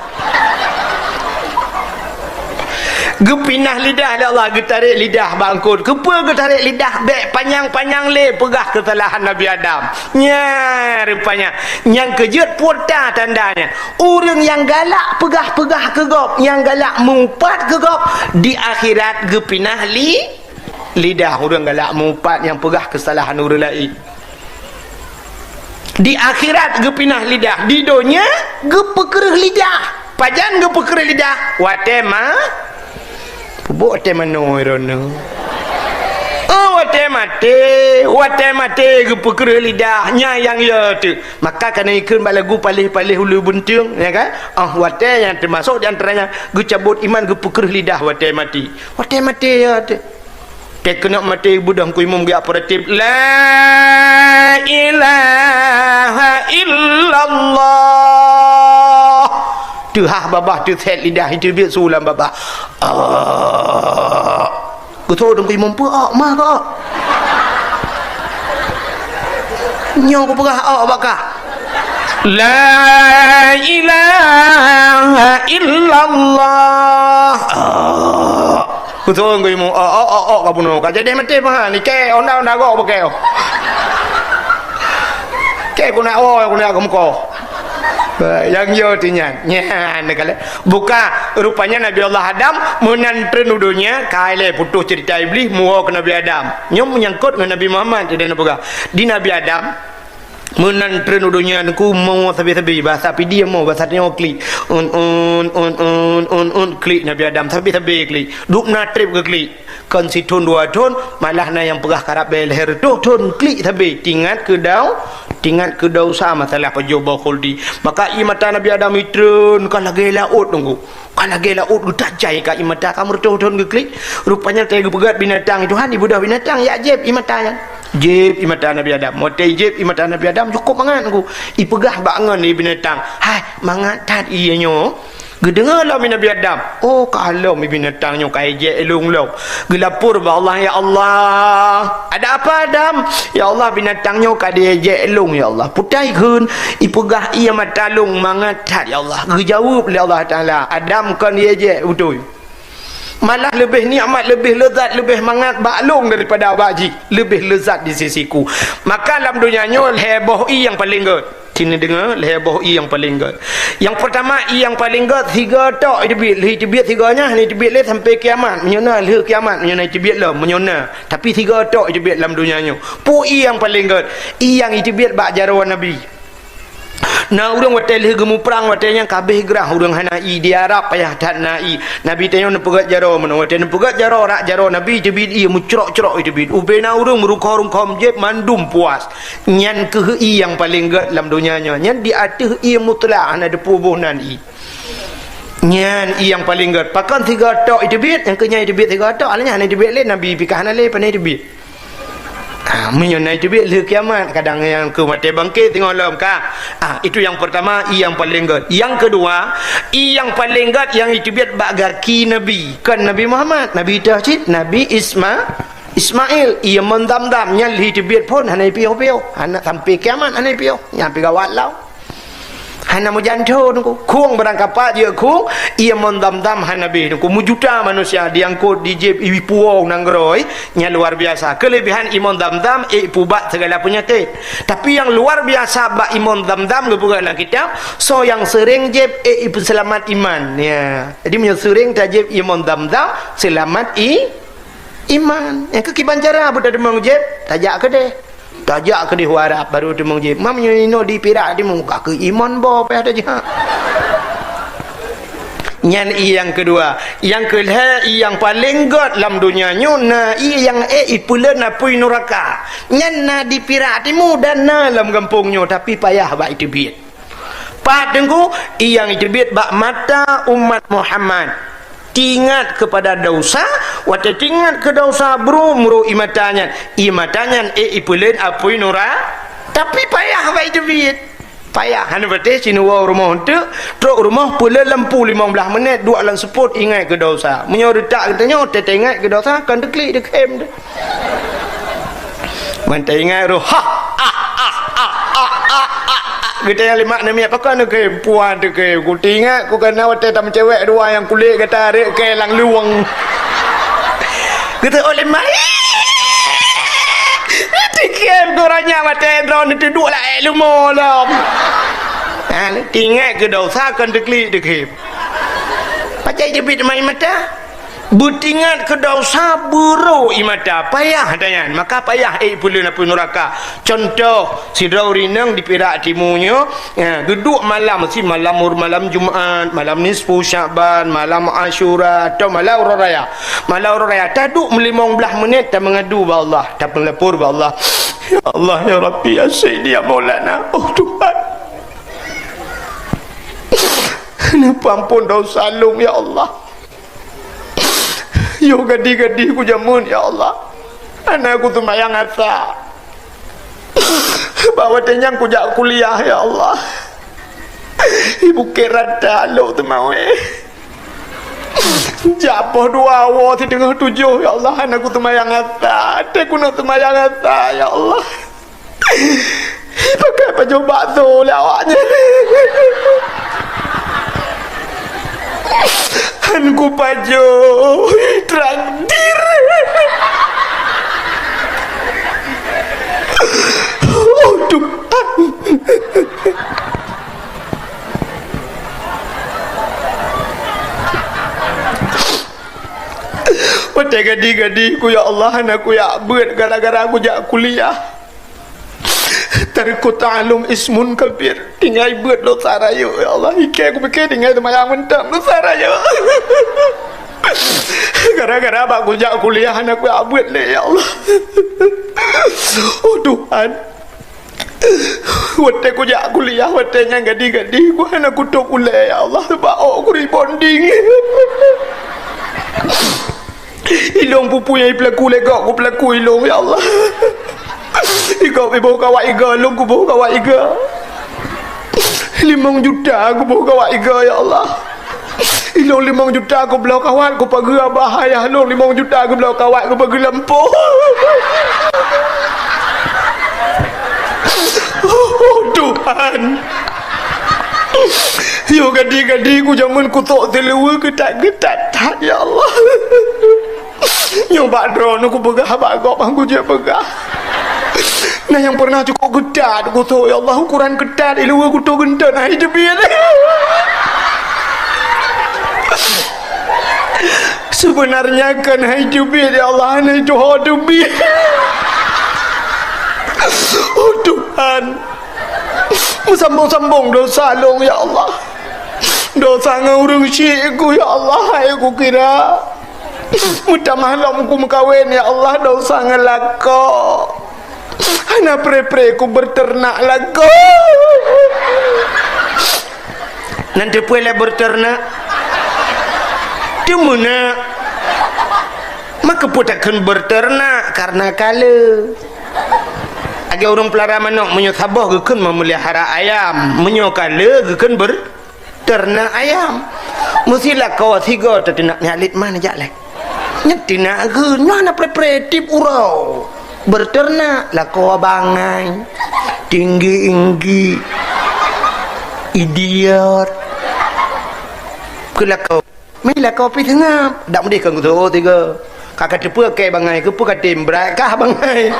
gepinah lidah ya Allah getarik lidah bangkut kepa getarik lidah bek panjang le pegah kesalahan Nabi Adam nya rupanya yang kejut pota tandanya orang yang galak pegah kegop yang galak mumpat kegop di akhirat gepinah lidah orang galak mumpat yang pegah kesalahan orang lain di akhirat gepinah lidah di dunia gepekereh lidah pajan gepekereh lidah watema bubuk temano irono mate gepekereh lidahnya yang ya tu maka kena ikut balagu palih hulu buntung ya kan wate yang termasuk di antaranya gecabut iman gepekereh lidah wate mati ya tu kena mati budang ku imam ge operatif la ilaha illallah tu babah tu set lidah itu biar sulam babah ku tahu dong ku imam pu mah ka nyong ku pegah bakah la ilaha illallah betul ngui mu kabuno ka jadi mati mah ni ke onda go bakeo ke kuna kamu ko yang yo tinya nya negala buka rupanya Nabi Allah Adam menantren udunya kaile putus cerita iblis muo ke Nabi Adam nyom menyangkut dengan Nabi Muhammad tidak nabuga di Nabi Adam menantren udunya aku mau sabi bahasa pi dia mau bahasa dia klik klik Nabi Adam sabi klik duk na trip ke klik kan si tun 2 tun malah na yang pegah karab leher tu tun klik sabi tingkat ke dau sama masalah pajoba khuldi maka imata Nabi Adam itrun kan lagi laut tunggu kan lagi laut getak jai ka imata kamu tun ke klik rupanya tega pegat binatang itu han ibu dah binatang ya jeb imatanya jeb imata Nabi Adam mote jeb imata Nabi Adam cukup mangan aku ipegah bangan ni binatang hai mangat tat ianyo gedengar lah Nabi Adam kalau binatangnya kai je elung lo gelapur ba Allah ya Allah ada apa Adam ya Allah binatangnya ka dia je elung ya Allah putai keun ipegah ia matalung mangat tat ya Allah gejawab oleh Allah Taala Adam kan dia je betul malah lebih nikmat, lebih lezat, lebih mangat baklung daripada baji, lebih lezat di sisiku. Maka dalam dunianya heboh yang paling good. Sini dengar heboh yang paling good. Yang pertama yang paling good 3 tok tebit 3-nya ni tebit le sampai kiamat. Menyona le kiamat menyona tebit le menyona. Tapi 3 tok tebit dalam dunianya. Pu yang paling good. Yang tebit bak jarawan Nabi. na urang watel gemu perang watel yang kabeh gerah urang hanai di Arab payah tak nai nabi tanya na pegat jaro mana watel pegat jaro rak jaro nabi jebid ia mucrok-crok jebid ubena urang merukam jeb mandum puas nyan ke yang paling gat dalam dunianya nyan di atas ia mutlak ana de pubuhnan nyan yang paling gat pakan 3 tok jebid yang kenyai jebid 3 tok alanya ana jebid le nabi pikah ana le panai jebid menyonai jebid le kiamat kadang yang ke mati bangkit tengok lam ka itu yang pertama yang paling gat yang kedua yang paling gat yang jebid bak gaki nabi kan nabi Muhammad nabi Tauhid nabi Ismail ia mendam-dam nyal hi jebid pun hanai piau-piau anak sampai kiamat hanai piau nyampe gawat lau hana mujanto nungku kung berangkapat dia kung ia mendam-dam hanabi nungku mujuta manusia diangkut di jeb iwi puong nanggroi nya luar biasa kelebihan iman dam-dam pubat segala penyakit tapi yang luar biasa bak iman dam-dam bukan kita so yang sering jeb selamat iman ya jadi punya sering tajib iman dam-dam selamat iman yang kekiban cara budak demang jeb tajak ke deh tajak ke di huarap baru dia menguji mamnya ino di pirak di muka ke iman bo apa ada je nyan yang kedua yang kedua yang paling god dalam dunia na yang pula na pui neraka nyan na di pirak di dan na dalam kampungnya tapi payah bak itu biat pak tengku yang itu biat bak mata umat Muhammad ingat kepada dosa wata ingat ke dosa bro imatanya ipulen apui nura tapi payah baik duit payah hanya berarti sini rumah untuk truk rumah pula lampu 15 minit 2 lang seput ingat ke dosa menyorot tak katanya ingat ke dosa kan deklik dekem mantap ingat roh kita yang lima nama apa kan ke puan tu ke ku ingat ku kena hotel tam cewek dua yang kulit kata rek ke lang luang kita oleh mai tikem goranya mate drone itu dua lah lumo lom ingat ke dosa kan dekli dekem pacai jebit mai mata butingat ke dosa buru imata payah dayan maka payah pula nak neraka contoh si Raurinang di Perak Timunya duduk malam si malam Jumaat malam nisfu Syaban malam Ashura atau malam Raya taduk 15 minit tak mengadu ba Allah tak melapor ba Allah ya Allah ya Rabbi ya Sayyidi ya Maulana oh Tuhan kenapa ampun dosa lum ya Allah yo gadi-gadi ku jamun ya Allah anakku tu mayang asa bawa tenyang ku jak kuliah ya Allah ibu kerata lo tu mau japoh dua awo di tengah 7 ya Allah anakku tu mayang asa teku nak tu mayang asa ya Allah pakai baju bakso lawaknya anku pajo traktir oh Tuhan wate gadi-gadi ku ya Allah anakku ya beut gara-gara aku jak kuliah Tariku ta'alum ismun kabir tinggal buat lo sarayo ya Allah ike aku pikir tinggal temayang mentam lo sarayo gara-gara abang kujak kuliah anak aku abut le ya Allah oh Tuhan waktu kujak kuliah waktunya gadi-gadi ku anak aku tok kuliah ya Allah sebab aku rebonding ilong pupu yang pelaku legak aku pelaku ilong ya Allah Ika ibu kawat iga long ku bawa kawat iga 5 juta aku bawa kawat iga ya Allah ilong 5 juta aku belau kawat aku pagi abah ayah long 5 juta aku belau kawat aku pagi lampu oh Tuhan yo gadi-gadi ku jangan ku tok telewa getat-getat ya Allah yo badron aku begah bagok aku je begah nah yang pernah cukup gedat aku tahu ya Allah ukuran gedat ilu aku tahu gentan hai jebir sebenarnya kan hai jebir ya Allah hai Tuhan jebir oh Tuhan Sambung-sambung dosa long ya Allah. Dosa ngurung syikku ya Allah. Aku kira mudah malam ku mengkawin ya Allah. Dosa ngelako. Hana pre-pre ku berternak lagu. Nanti boleh berternak. Dia mana? Maka pun takkan berternak karena kala. Agar orang pelara manok menyusabah gekan memelihara ayam, menyokala gekan berternak ayam. Mestilah kau tiga tu nak nyalit mana jak leh. Nyati nak ke, mana pre-pre urau. Berternak lah kau bangai, tinggi-tinggi, idiot. Kelak kau, mila kau pergi tengah. Tak boleh kau tu tiga. Kakak cepu ke bangai ke pun kata berat kah bangai.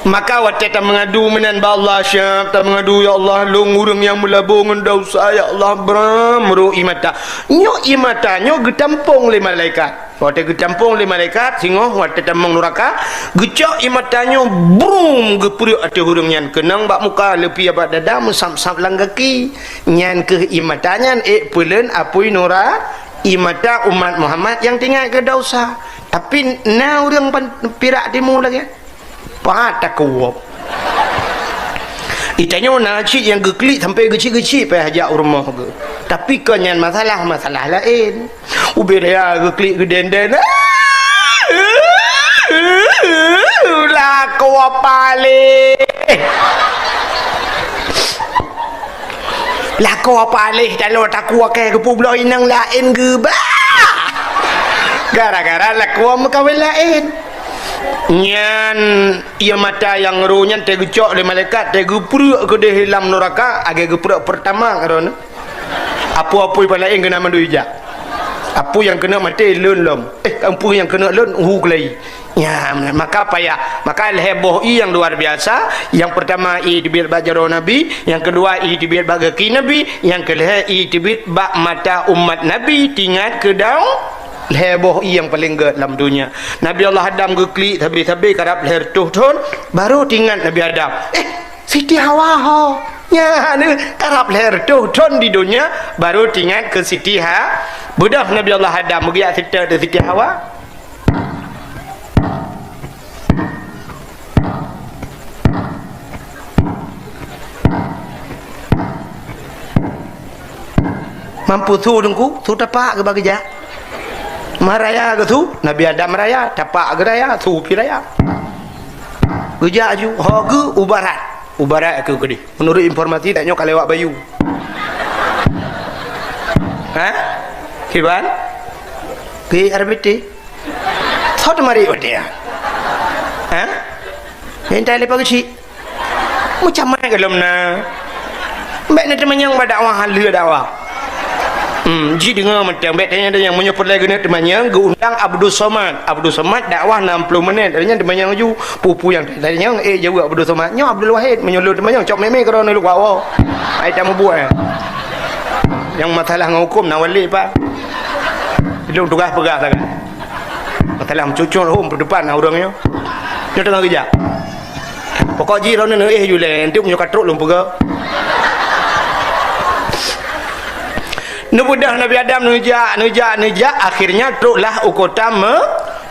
Maka waktu tak mengadu menan ba Allah syab tak mengadu ya Allah long urang yang melabung dosa ya Allah bramru imata nyo imata nyo getampung le malaikat waktu getampung le malaikat singoh waktu tamang neraka gecak imata nyo brum gepuri ate urang yang kenang bak muka lepi abad dada musam-sam langgaki nyan ke imata nyan pulen apui nora imata umat Muhammad yang tinggal ke dosa tapi na urang pirak timu lagi tak kuat. Itanya nak cik yang geklik sampai gecik-gecik pergi hajak rumah ke. Tapi kenyan masalah lain. Ubi dia geklik gedenden. Lah kau apa leh? Lah kau apa leh? Kalau tak kuat ke pula inang lain ke bah? Gara-gara lah kau mengkawin lain. Nyan ia mata yang runya tegecok oleh malaikat tegepuruk ke di dalam neraka agak gepuruk pertama kerana apa-apa yang lain kena mandu ijak apa yang kena mati lun apa yang kena lun kelai ya maka payah maka heboh yang luar biasa yang pertama dibir bajaro nabi yang kedua dibir bagaki nabi yang ketiga dibir bak mata umat nabi tingkat ke daun heboh yang paling gede dalam dunia. Nabi Allah Adam geklik tabi-tabi karap leher tuhun baru tinggal Nabi Adam. Siti Hawa ho. Ya ni karap leher tuhun di dunia baru tinggal ke Siti Ha. Budak Nabi Allah Adam begitu cerita dari Siti Hawa. Mampu tu dengku, tu tapak ke bagi jak. Maraya ke tu Nabi Adam raya tapak ke raya tu pi raya gejak ju hoge ubarat ke gede menurut informasi tak nyok lewat bayu ha kiban ke RBT thot mari odia ha hentai lepas kecil macam mana kalau na mbak nak teman berdakwah halu dakwah ji dengar macam betanya ada yang menyebut lagi ni temannya geundang Abdul Somad dakwah 60 minit adanya temannya ju pupu yang tadinya jauh Abdul Somad nyo Abdul Wahid menyulut temannya cok meme kerana lu bawa ai tak membuat yang masalah dengan hukum nak wali pak belum tugas pegang sangat masalah mencucuk hukum depan orangnya dia tengah kerja pokok ji rona jule nanti punya katruk lum pega Nubudah Nabi Adam nujak akhirnya truklah ukota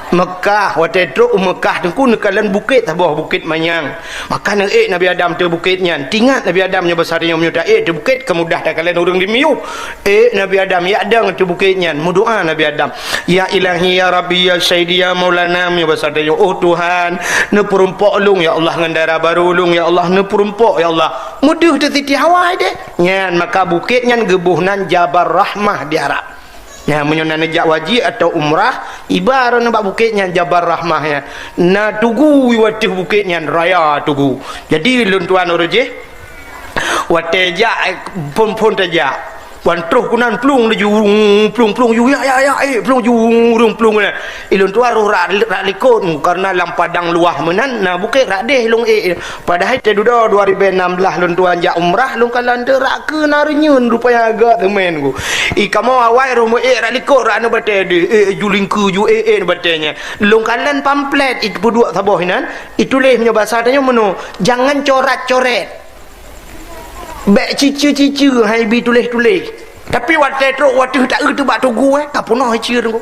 Mekah waktu truk Mekah tengku nekalan bukit bawah bukit manyang maka Nabi Adam tu bukitnya tinggal Nabi Adam nya besarnya menyudah tu bukit kemudah dah kalian orang dimiu Nabi Adam ya ada tu bukitnya mudoa Nabi Adam ya ilahi ya rabbi ya sayyidi ya maulana nya besarnya oh Tuhan ne perumpok lung ya Allah ngandara baru lung ya Allah ne perumpok ya Allah mudah tu Siti Hawa deh nyan maka bukitnya gebuhnan Jabal Rahmah di Arab ya menyona nejak wajib atau umrah ibarat nampak bukitnya Jabal Rahmah ya na tugu watih bukitnya raya tugu jadi luntuan uruje watih jak pun tajak wan terus kunan plung de plung yu ya plung yu rung plung na ilun tu aru rak likon karena lam padang luah menan na buke rak deh long padahal te duda 2016 lun tuan ja umrah lun kalan de rak ke narenyun rupanya agak temen ku ikamo awai romo rak likon rak na bate de juling ku ju batenya lun kalan pamflet itu pudua saboh hinan itulah punya bahasa tanya meno jangan coret-coret bek cici hai bi tulis tapi waktu tak tu bak tugu tak punah cici tu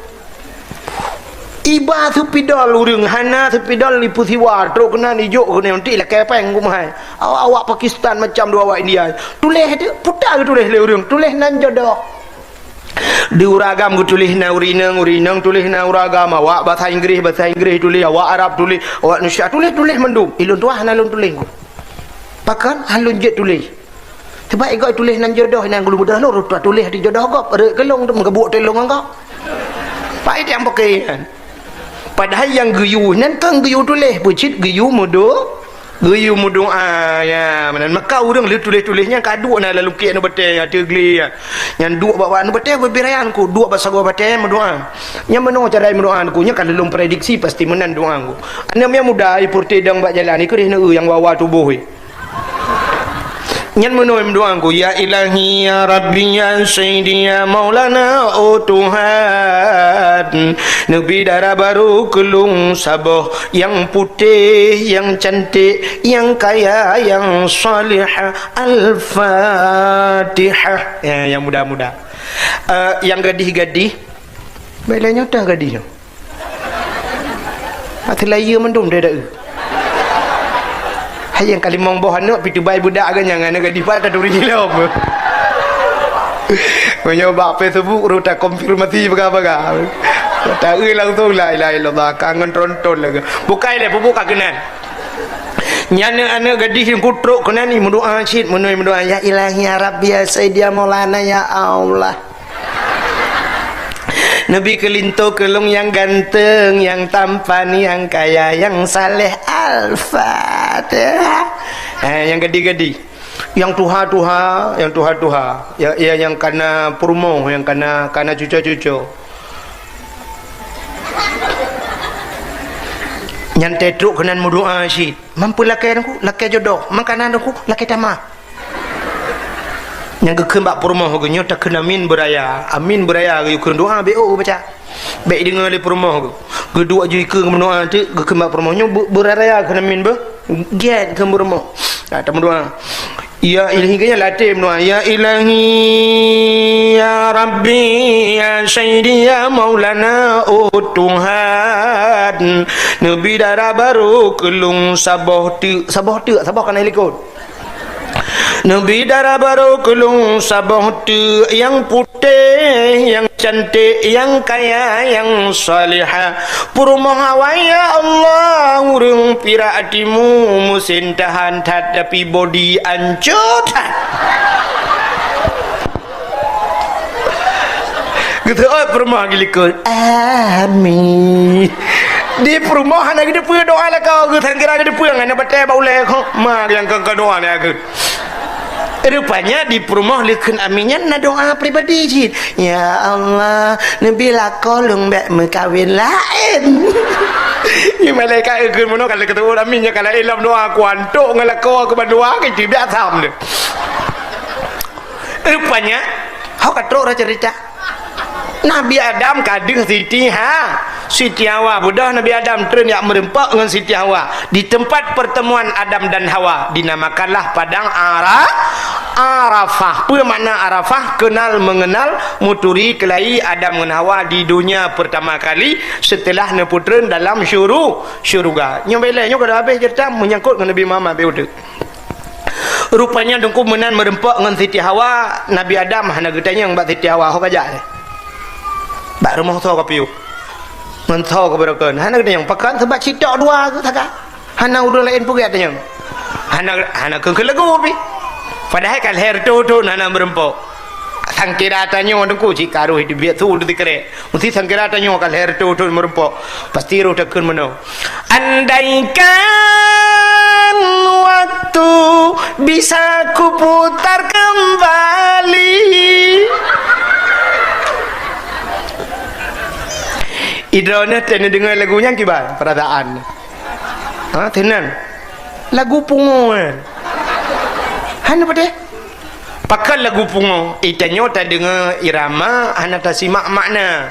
iba tu pidal urang hana tu pidal ni pusiwa truk kena ni jok kena nanti lah kepeng ku mahai awak Pakistan macam dua awak India tulis tu putar tulis le urang tulis nan jodoh di uragam ku tulis na urinang tulis na uragam awak bahasa Inggeris tulis awak Arab tulis awak Nusia tulis mendung ilun tu hana lun tulis ku pakan halun jet tulis sebab ikut tulis nan jodoh nan gulu mudah lu tulis di jodoh kau ada kelong tu mengebuk telong kau pak itu yang pakai kan padahal yang geyu nan kan geyu tulis bucit geyu mudu ya mana makau orang lu tulisnya kadu na lalu ke no bete ya tegli yang dua bawa no bete berbirayan ku dua bahasa gua bete mendoa nya meno cara mendoa ku nya kan belum prediksi pasti menan doa ku anda yang muda ipurte dang bak jalan iku deh yang wawa tubuh nyan menuim doangku ya ilahi ya rabbi ya sayyidi ya maulana oh Tuhan Nabi darah baru kelung saboh yang putih yang cantik yang kaya yang salihah al-fatihah yang muda-muda yang gadih-gadih belanya dah gadih hati laya mendung dia dah hai yang kali mong bohan nak pitu bai budak kan jangan nak dipat tak duri lah apa menyoba Facebook ruta konfirmasi baga-baga tak langsung la ilaha illallah kangen tronton lagi bukai le buka kenan nyana anak gadis yang kutruk kenan ni mendoa syid mendoa ya ilahi ya rabbi ya sayyidi ya maulana ya Allah Nabi kelinto kelung yang ganteng, yang tampan, yang kaya, yang saleh al-fatihah. Yang gedi-gedi, yang tuha-tuha, yang kana purmo, yang kana cucu-cucu. Yang tetruk kenan mudoa syid. Mampu lakai aku, lakai jodoh, makanan aku, lakai tamah. Yang kekembak perumah aku nyota kena amin beraya aku kena doa BO baca baik dengar le perumah aku kedua je ke mendoa tu kekembak perumahnya beraya kena amin ber get ke perumah tak doa ya ilahi kaya latih mendoa ya ilahi ya rabbi ya sayyidi ya maulana oh Tuhan Nabi darah baru kelung saboh kan helikot Nabi darah baru kelung saboh tu yang putih, yang cantik, yang kaya, yang salihah. Purumah ya Allah, urung piratimu musin tahan tapi body ancut. Gitu purumah gilikul. Amin. Di perumahan lagi depa doa lah kau ke tangkira ke depa ngana batai baulai kau mak yang kau doa ni aku rupanya di perumahan lekun aminnya na doa pribadi je ya Allah nabi lakolung bek mekawin lain ni malaikat ke mono kalau ketemu aminnya kalau ilam doa aku antuk ngalako aku berdoa ke tidak sam dia rupanya kau katrok cerita Nabi Adam kadang Siti Hawa budak Nabi Adam tren yang merempak dengan Siti Hawa di tempat pertemuan Adam dan Hawa dinamakanlah padang Arafah. Apa makna Arafah? Kenal mengenal muturi kelahi Adam dengan Hawa di dunia pertama kali setelah neputren dalam syurga. Nyobelanya kalau habis cerita menyangkut dengan Nabi Muhammad begitu. Rupanya dengku menan merempak dengan Siti Hawa Nabi Adam hana getanya mbak Siti Hawa kau kajak ni bak rumah tau kapiu mentau ke berakan hana kena yang pakan sebab citak dua ke tak hana udah lain pun katanya hana ke lagu pi padahal kan her tu nana merempok sangkira tanya orang ku cik karuh itu biar tu udah dikerek mesti sangkira tanya kan her tu merempok pasti roh takkan mana andaikan waktu waktu bisa kuputar kembali. Idrona tena dengar lagunya kibar perasaan. Ha tenan. Lagu pungo. Han apa deh? Pakai lagu pungo. Itanyo tak dengar irama, hana tak simak makna.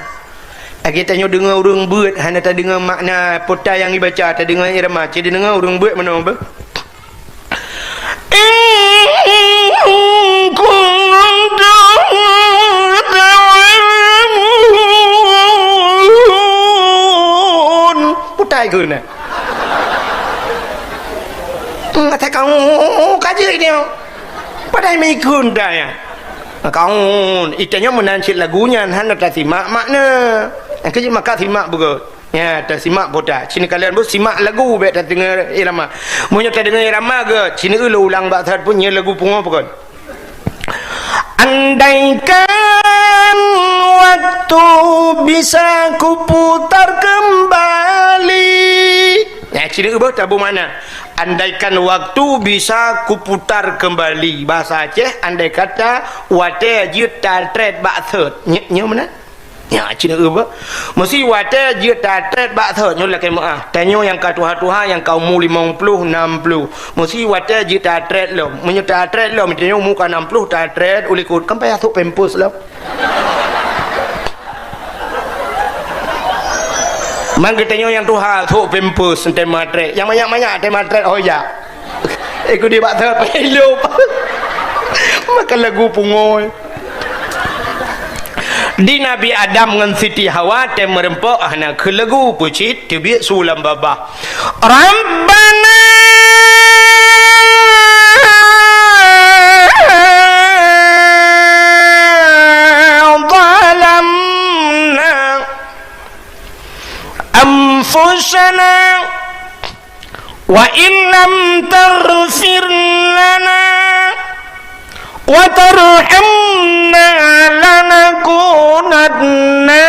Lagi tanyo dengar urang beut, hana tak dengar makna pota yang dibaca, tak dengar irama. Jadi dengar urang beut mana apa? Putai ke na? Kata kau kaji dia. Padai mikun dah ya. Kau itanya menancit lagunya hana tak simak makna. Kerja maka simak bukan. Ya, tak simak botak. Sini kalian pun simak lagu baik tak dengar irama. Munyo tak dengar irama ke? Sini ulang baksat punya lagu pungo bukan. Andaikan waktu bisa kuputar kembali. Ya, sini ubah tabu mana? Andaikan waktu bisa kuputar kembali. Bahasa Aceh, andai kata wate juta tret baksat. Nya mana? Ya, cina ubah. Mesti wate juta tret baksat. Nyolah kemah. Tanyo yang katuha-tuha yang kaum 50 60. Mesti wate juta tret lo. Menyuta tret lo, tanyo muka 60 ta tret uli kut kan payah tu pempus lo. Mangga tanyo yang tuha tu pempus ente matre. Yang banyak-banyak ente matre oh ya. Ikut di baksat payah. Makan lagu pungoy. Di Nabi Adam dengan Siti Hawa tem merempok hana ke lagu pucit tibi sulam babah. Rabbana zalamna anfusana wa in lam taghfir lana wa tarhamna lanakunanna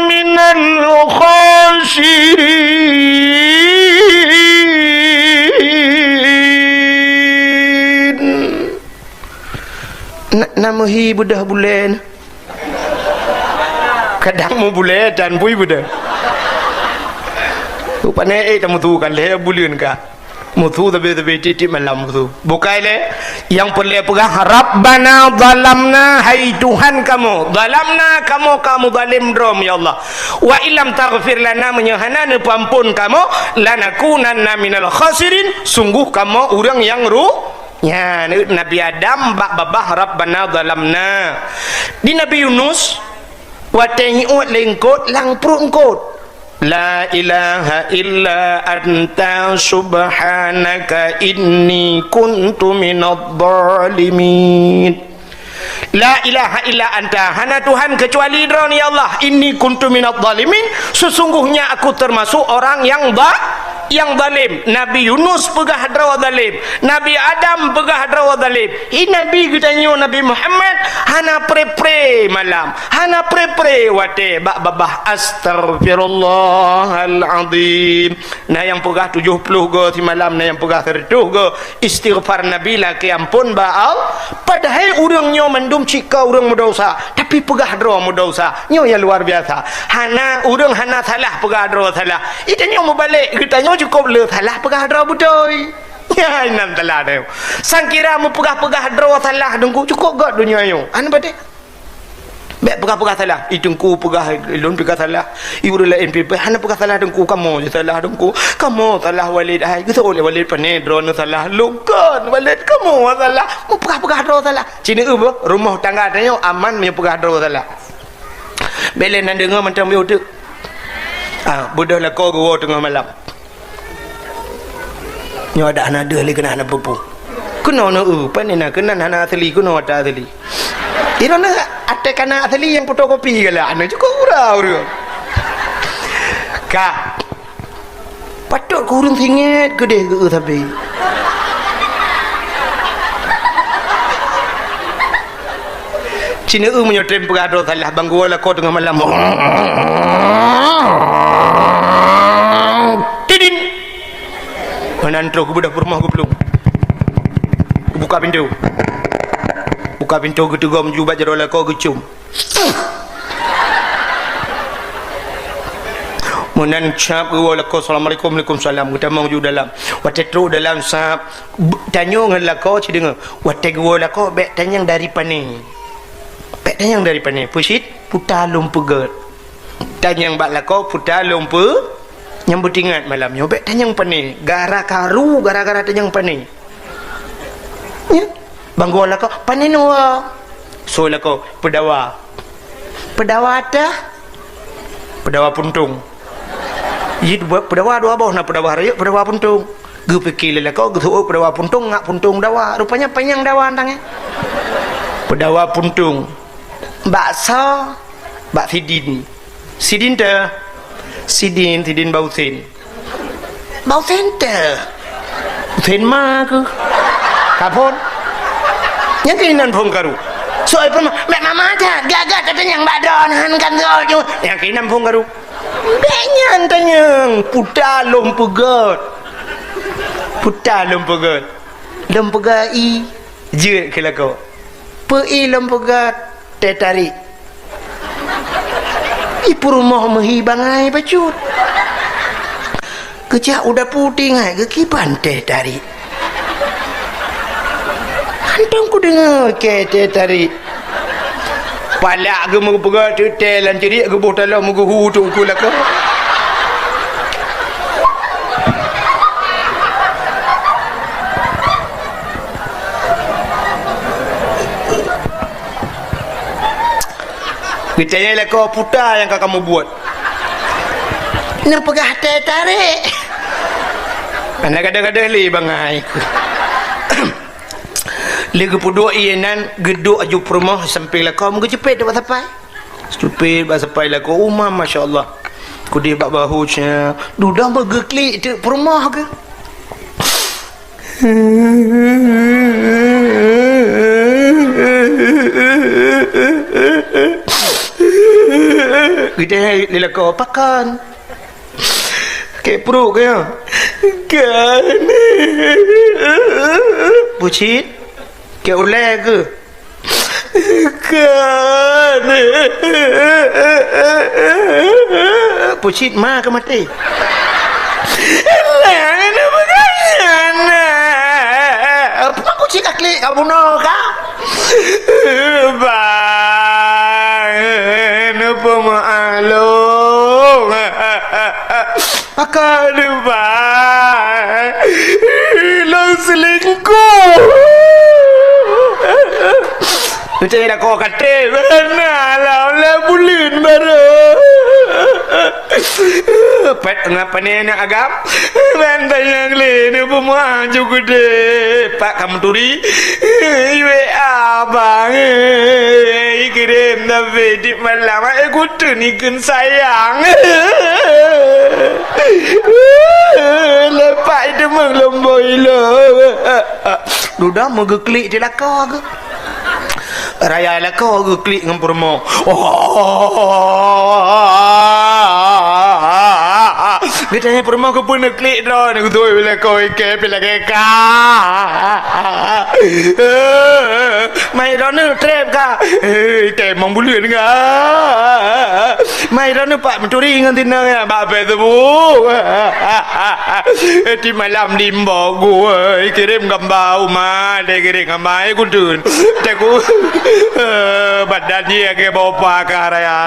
minal khasirin. Namahi budah bulan. Kadang mu bulan dan bui budah. Rupanya tamu tu kan leh bulan ka. Mutu tapi titik malam tu. Bukai le yang perlu pegang Rabbana zalamna hai Tuhan kamu. Zalamna kamu zalim drom ya Allah. Wa illam taghfir lana menyahana pampun kamu lanakunanna minal khasirin. Sungguh kamu orang yang ya Nabi Adam bak babah Rabbana zalamna. Di Nabi Yunus watengi ut lengkot lang prungkot. La ilaha illa anta subhanaka inni kuntu minadh dhalimin. La ilaha illa anta, hana Tuhan kecuali Dron ya Allah. Inni kuntu minadh dhalimin, sesungguhnya aku termasuk orang yang zalim. Nabi Yunus pegah hadrawa zalim, Nabi Adam pegah hadrawa zalim. Ini Nabi kitanya Nabi Muhammad hana pre malam, hana pre wate bak babah astaghfirullahalazim. Nah yang pegah 70 go di malam, nah yang pegah 30 go istighfar Nabi lah ke ampun baal. Padahal urangnya mendum cika urang mudosa, tapi pegah hadrawa mudosa. Nyo yang luar biasa. Hana urang hana salah pegah hadrawa salah. Itanya mau balik kitanya cukup le salah pegah hadrawa budoy. Ya inam salah dah. Sangkira mu pegah-pegah hadrawa salah dengku cukup gak dunia yo. An bade. Bek pegah-pegah salah, itungku pegah lon pegah salah. Ibu la NPP hana pegah salah dengku kamu je salah dengku. Kamu salah walid ai gitu oleh walid pane drone salah. Lukan walid kamu salah. Mu pegah-pegah hadrawa salah. Cina rumah tangga tanya aman punya pegah hadrawa salah. Belen nan dengar macam yo tu. Bodoh lah kau gua tengah malam. Nyo ada anak dia lagi kena anak pupu. Kena na panina kena anak asli kena ada asli. Irana ada kana asli yang fotokopi gala anak cukup urang. Ka. Patut kurang singit gede ke tapi. Cina menyotem pegado salah banggu la kau tengah malam. Tidin. Menantro ku budak rumah ku belum. buka pintu. Buka pintu ketuga menjubat jero lako gecum. Munan cap waalaikum assalamualaikum waalaikumsalam kita mau ju dalam watetro dalam sap tanyo ngan lako ci dengar wategwo lako bek tanyang dari pane bek tanyang dari pane pusit puta lumpeget tanyang bak lako puta lumpe nyambut ingat malam nyobek tanyang pane gara karu gara-gara tanyang pane ya banggo lako pane noa so lako pedawa ada pedawa puntung Yid pedawa dua bawah na pedawa raya pedawa puntung. Gue pikir lah kau gue pedawa puntung ngak puntung dawa. Rupanya panjang dawa antangnya. Pedawa puntung. Bakso, bak sidin. Sidin dah. Sidin bautin. Bautin dah. Bautin mah ke. Kapon. Yang keinan pun karu. Soal pun mak mama aja gagal katanya yang badon kan tu. Yang keinan pun karu. Benyan tanyang puta lompegat lompegai je ke lagu pi lompegat teh tarik ipu rumah mehi bangai pacut kejak udah putih ngai ke kipan teh tarik kantong ku dengar ke teh tarik palak ke mau pegat tetel lan cerik ke boh dalam mau hudung ku lah ke kita ni lah kau putar yang kamu buat nak pegah teh tarik anak kadang-kadang li bangai lagi puduk ianan geduk aju perumah sampai lah kau muka cepet dapat sampai cepet dapat sampai lah kau umam Masya Allah ku dia bak bahunya dudah bergeklik tu perumah ke kita ni kau pakan kayak perut ke ya kan bucit kayak ulai ke kan bucit mah ke mati apa bucit kaklik kau bunuh kau apa maalung akan depan hilang selingkuh macam ni kau kata mana lah bulan baru pet ngapa ni nak agam bantai yang lain pemah juga deh pak kamu turi iwe abang kirim nabi di malam aku tu ni kan sayang lepas itu mengelomboi lo dudah mau geklik je lah kau ke raya lah kau geklik dengan permo kita ni permo ke pun klik dah ni tu bila kau ikat bila keka mai dah ni trap ka ikat mang bulan ka mai dah ni pak menturi dengan tina ya bapak tu di malam limbo gue kirim gambar rumah dia kirim gambar aku tu aku badan dia ke bawa pakar ya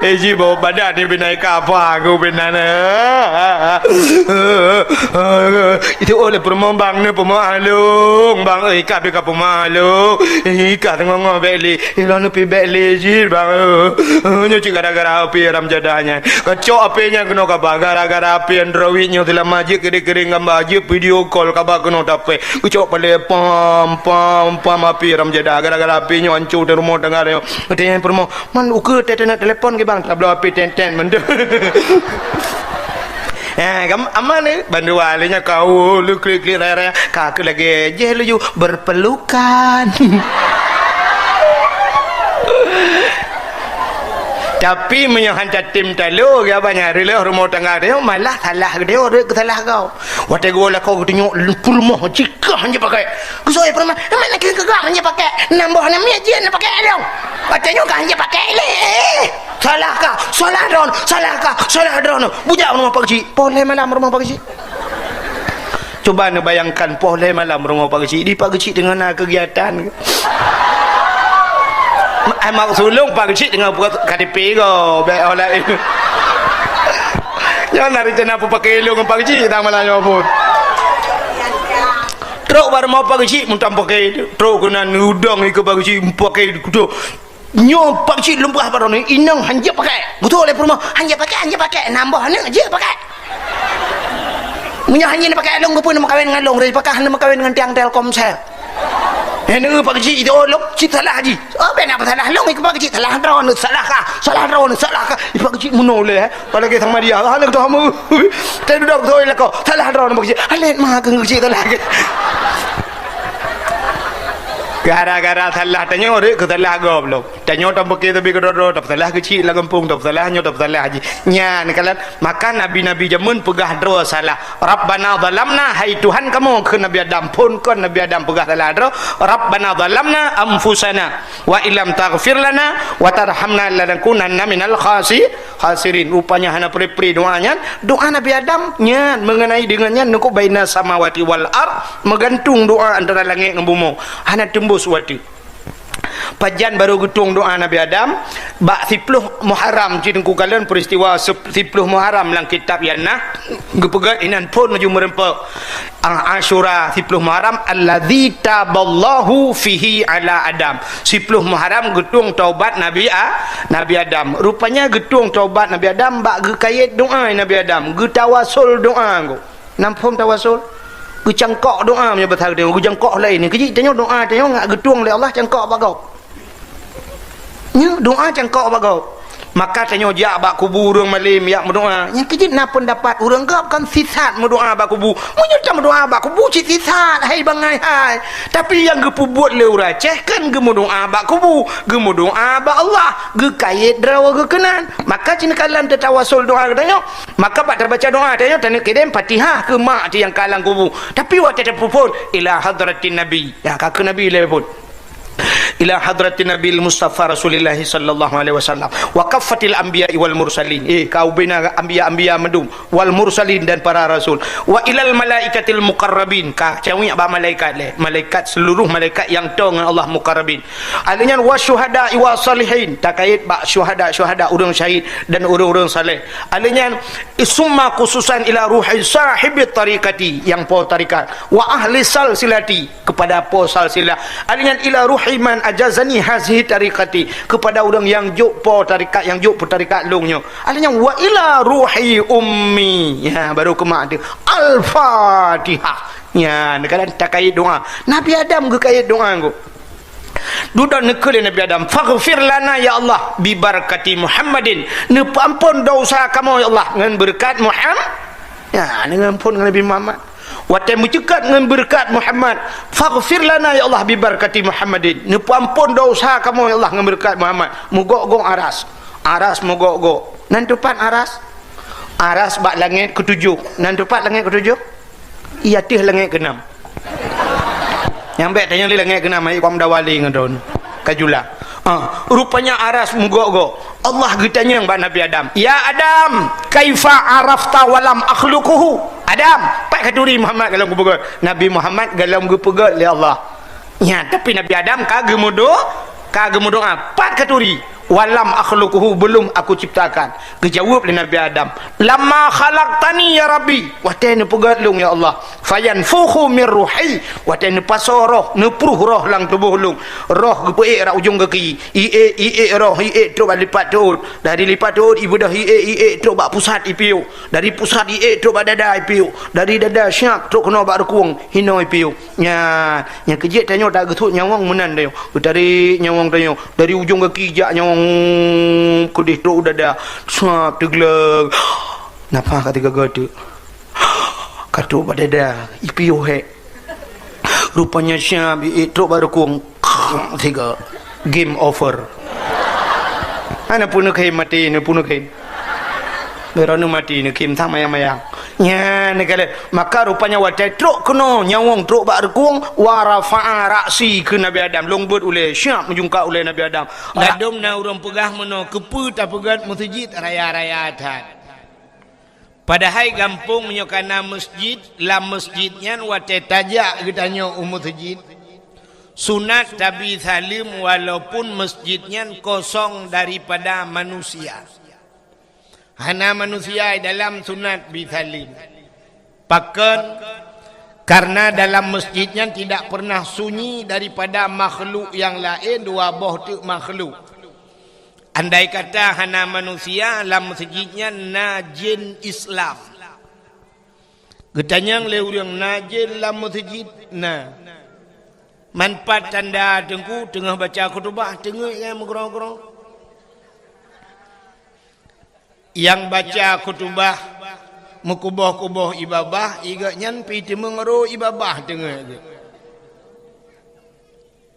eji bawa badan ni binai kapal aku binana itu oleh permombang ni pemalung bang ikat dekat pemalung ikat tengok beli ilan pi beli ji bang nyuci gara-gara api ram jadahnya kacau apinya kena kabar gara-gara api androidnya telah maju kering-kering gambar je video call kabar kena dapat kacau pada pam api ram jadah gara-gara apinya hancur di rumah tengah dia katanya permo man uke tetenak telefon ke bang tak belum api ten benda kamu aman ni bandu alinya kau lu klik raya kaki lagi je lu berpelukan Tapi menyahantar tim talu ke abang nyari lah rumah tangga dia malah salah dia orang salah kau. Waktu gua lah kau tengok pulmoh jika hanya pakai. Kusoi pernah mana kagak hanya pakai. Nambah namanya je nak pakai dong. Katanya kan hanya pakai le. Salah kau, salah don, salah kau, salah don. Bujak rumah Pak Cik. Boleh malam rumah Pak Cik. Cuba anda bayangkan boleh malam rumah Pak Cik. Di Pak Cik dengan kegiatan. Mak sulung Pak Cik dengan KDP kau. Baik orang lain. Jangan nak rencana apa pakai elok dengan Pak Cik. Tak malah nyobot. Teruk baru mau Pak Cik. Muntah pakai. Teruk kena udang ke Pak Cik. Pakai kudu. Nyo Pak Cik lembah baru ni. Inang hanya pakai. Betul oleh rumah. Hanya pakai. Nambah ni je pakai. Punya hanya nak pakai long pun nak kahwin dengan long. Dari pakai nak kahwin dengan tiang Telkomsel. Yang Pak Cik itu long cik salah haji. Apa nak salah long ikut Pak Cik salah drone salah kah? Salah drone salah kah? Pak Cik menoleh pada kita sama dia. Hang tu kamu. Tak duduk betul lah kau. Salah drone Pak Cik. Alet mah ke Cik salah. Gara-gara salah tanya orang ke salah kau belum. Tanya tak pakai tapi kedua tak salah kecil lah kampung tak salahnya tak salah haji. Nya nikalan makan nabi-nabi jamun pegah dro salah. Rabbana zalamna hai Tuhan kamu ke Nabi Adam pun kon Nabi Adam pegah salah dro. Rabbana zalamna anfusana wa illam taghfir lana wa tarhamna lanakunanna minal khasirin. Rupanya hana pri doanya doa Nabi Adam nya mengenai dengannya nuku baina samawati wal ard menggantung doa antara langit dan bumi. Hana tembus waktu pajan baru getung doa Nabi Adam bak 10 Muharram cingku kalian peristiwa 10 Muharram dalam kitab yang nak gepegat inan pun maju merempak Ashura 10 Muharram alladzi taballahu fihi ala Adam 10 Muharram getung taubat Nabi Adam rupanya getung taubat Nabi Adam bak gekait doa Nabi Adam getawasul doa ko nampun tawasul gecangkok doa punya betul dia gecangkok lain ni kecik tanya doa tanya ngak getung oleh Allah cangkok bagau nya doa cangkok bagau maka tanya jak bak kubur urang malim yak berdoa nya kecik na pendapat urang gap kan sisat berdoa bak kubur menyutam berdoa bak kubur cik sisat hai bangai hai tapi yang gepu buat le urang ceh kan gemu doa bak kubur gemu doa bak Allah ge kait drawa ge kenan maka cina kalan tertawasul doa tanya maka bak terbaca doa tanya tanya kedem Fatihah ke mak ti yang kalang kubur tapi waktu terpupul ila hadratin nabi ya kak nabi le pun ila hadratin nabil mustafa rasulillah sallallahu alaihi wasallam wa kaffatil anbiya wal mursalin kau bina anbiya medum wal mursalin dan para rasul wa ilal malaikatil muqarrabin ka cawi ba malaikat le malaikat seluruh malaikat yang tong dengan Allah muqarrabin alanya wa syuhada wa salihin takait ba syuhada urang syahid dan urang saleh alanya summa khususan ila ruhi sahibit tariqati yang po tarikat wa ahli salsilati kepada po salsilah alanya ila ruhi man ajazani hazihi tariqati kepada orang yang juk po tarikat yang juk po tarikat lungnya alanya wa ila ruhi ummi ya baru kemak dia al-fatihah ya nekalan takait doa Nabi Adam ke kait doa ko duda nekele Nabi Adam faghfir lana ya Allah bi barakati Muhammadin ne ampun dosa kamu ya Allah dengan berkat Muhammad ya dengan ampun Nabi Muhammad watai mucekat dengan berkat Muhammad faghfir lana ya Allah bi barakati Muhammadin ne ampun dosa kamu ya Allah dengan berkat Muhammad mogok-gok aras mogok-gok nan tepat aras bak langit ketujuh nan tepat langit ketujuh iya tih langit keenam yang baik tanya langit keenam ai kaum dawali ngadon kajula rupanya aras mogok-gok Allah getanya yang Nabi Adam ya Adam kaifa arafta walam akhluquhu Adam pak katuri Muhammad galam gupegat Nabi Muhammad galam gupegat li Allah ya tapi Nabi Adam kagem doa pat katuri walam akhluquhu belum aku ciptakan kejawab oleh Nabi Adam lamma khalaqtani ya Rabbi watene pegat lung ya Allah fayanfukhu min ruhi watene pasoroh nepruh roh lang tubuh lung roh gepe ra ujung kaki ie roh ie terus lipat tur dari lipat tur ibu dah ie terus bak pusat ipiu dari pusat ie terus bak dada ipiu dari dada syak terus kena bak rekuang hino ipiu nya kejit tanya tak getut nyawang menan dia dari nyawang tanya dari ujung kaki jak nyawang kudih tu dada suap tegelang napa ketika gede katu pada dada ipiu he rupanya syab itu baru kung tiga game over Ana pun nak mati ni pun nak beranu mati ni kim sama yang nya ni kala maka rupanya watai truk kena nyawang truk bak rekung warafa'a ra'si ke Nabi Adam longbut oleh syap menjungka oleh Nabi Adam ladom na urang pegah meno kepu ta pegat masjid raya-raya adat padahal gampung menyokana masjid lam masjidnya watai tajak getanya masjid sunat Nabi Salim walaupun masjidnya kosong daripada manusia. Hana manusia dalam sunat bisalim. Pakan karena dalam masjidnya tidak pernah sunyi daripada makhluk yang lain dua boh tu makhluk. Andai kata hana manusia dalam masjidnya najin Islam. Getanyang le urang najin dalam masjid na. Manfaat tanda tengku tengah baca khutbah tengah yang mengerong-gerong. Yang baca khutbah mukubah-kubah ibabah igaknya piti mengeru ibabah tengah je.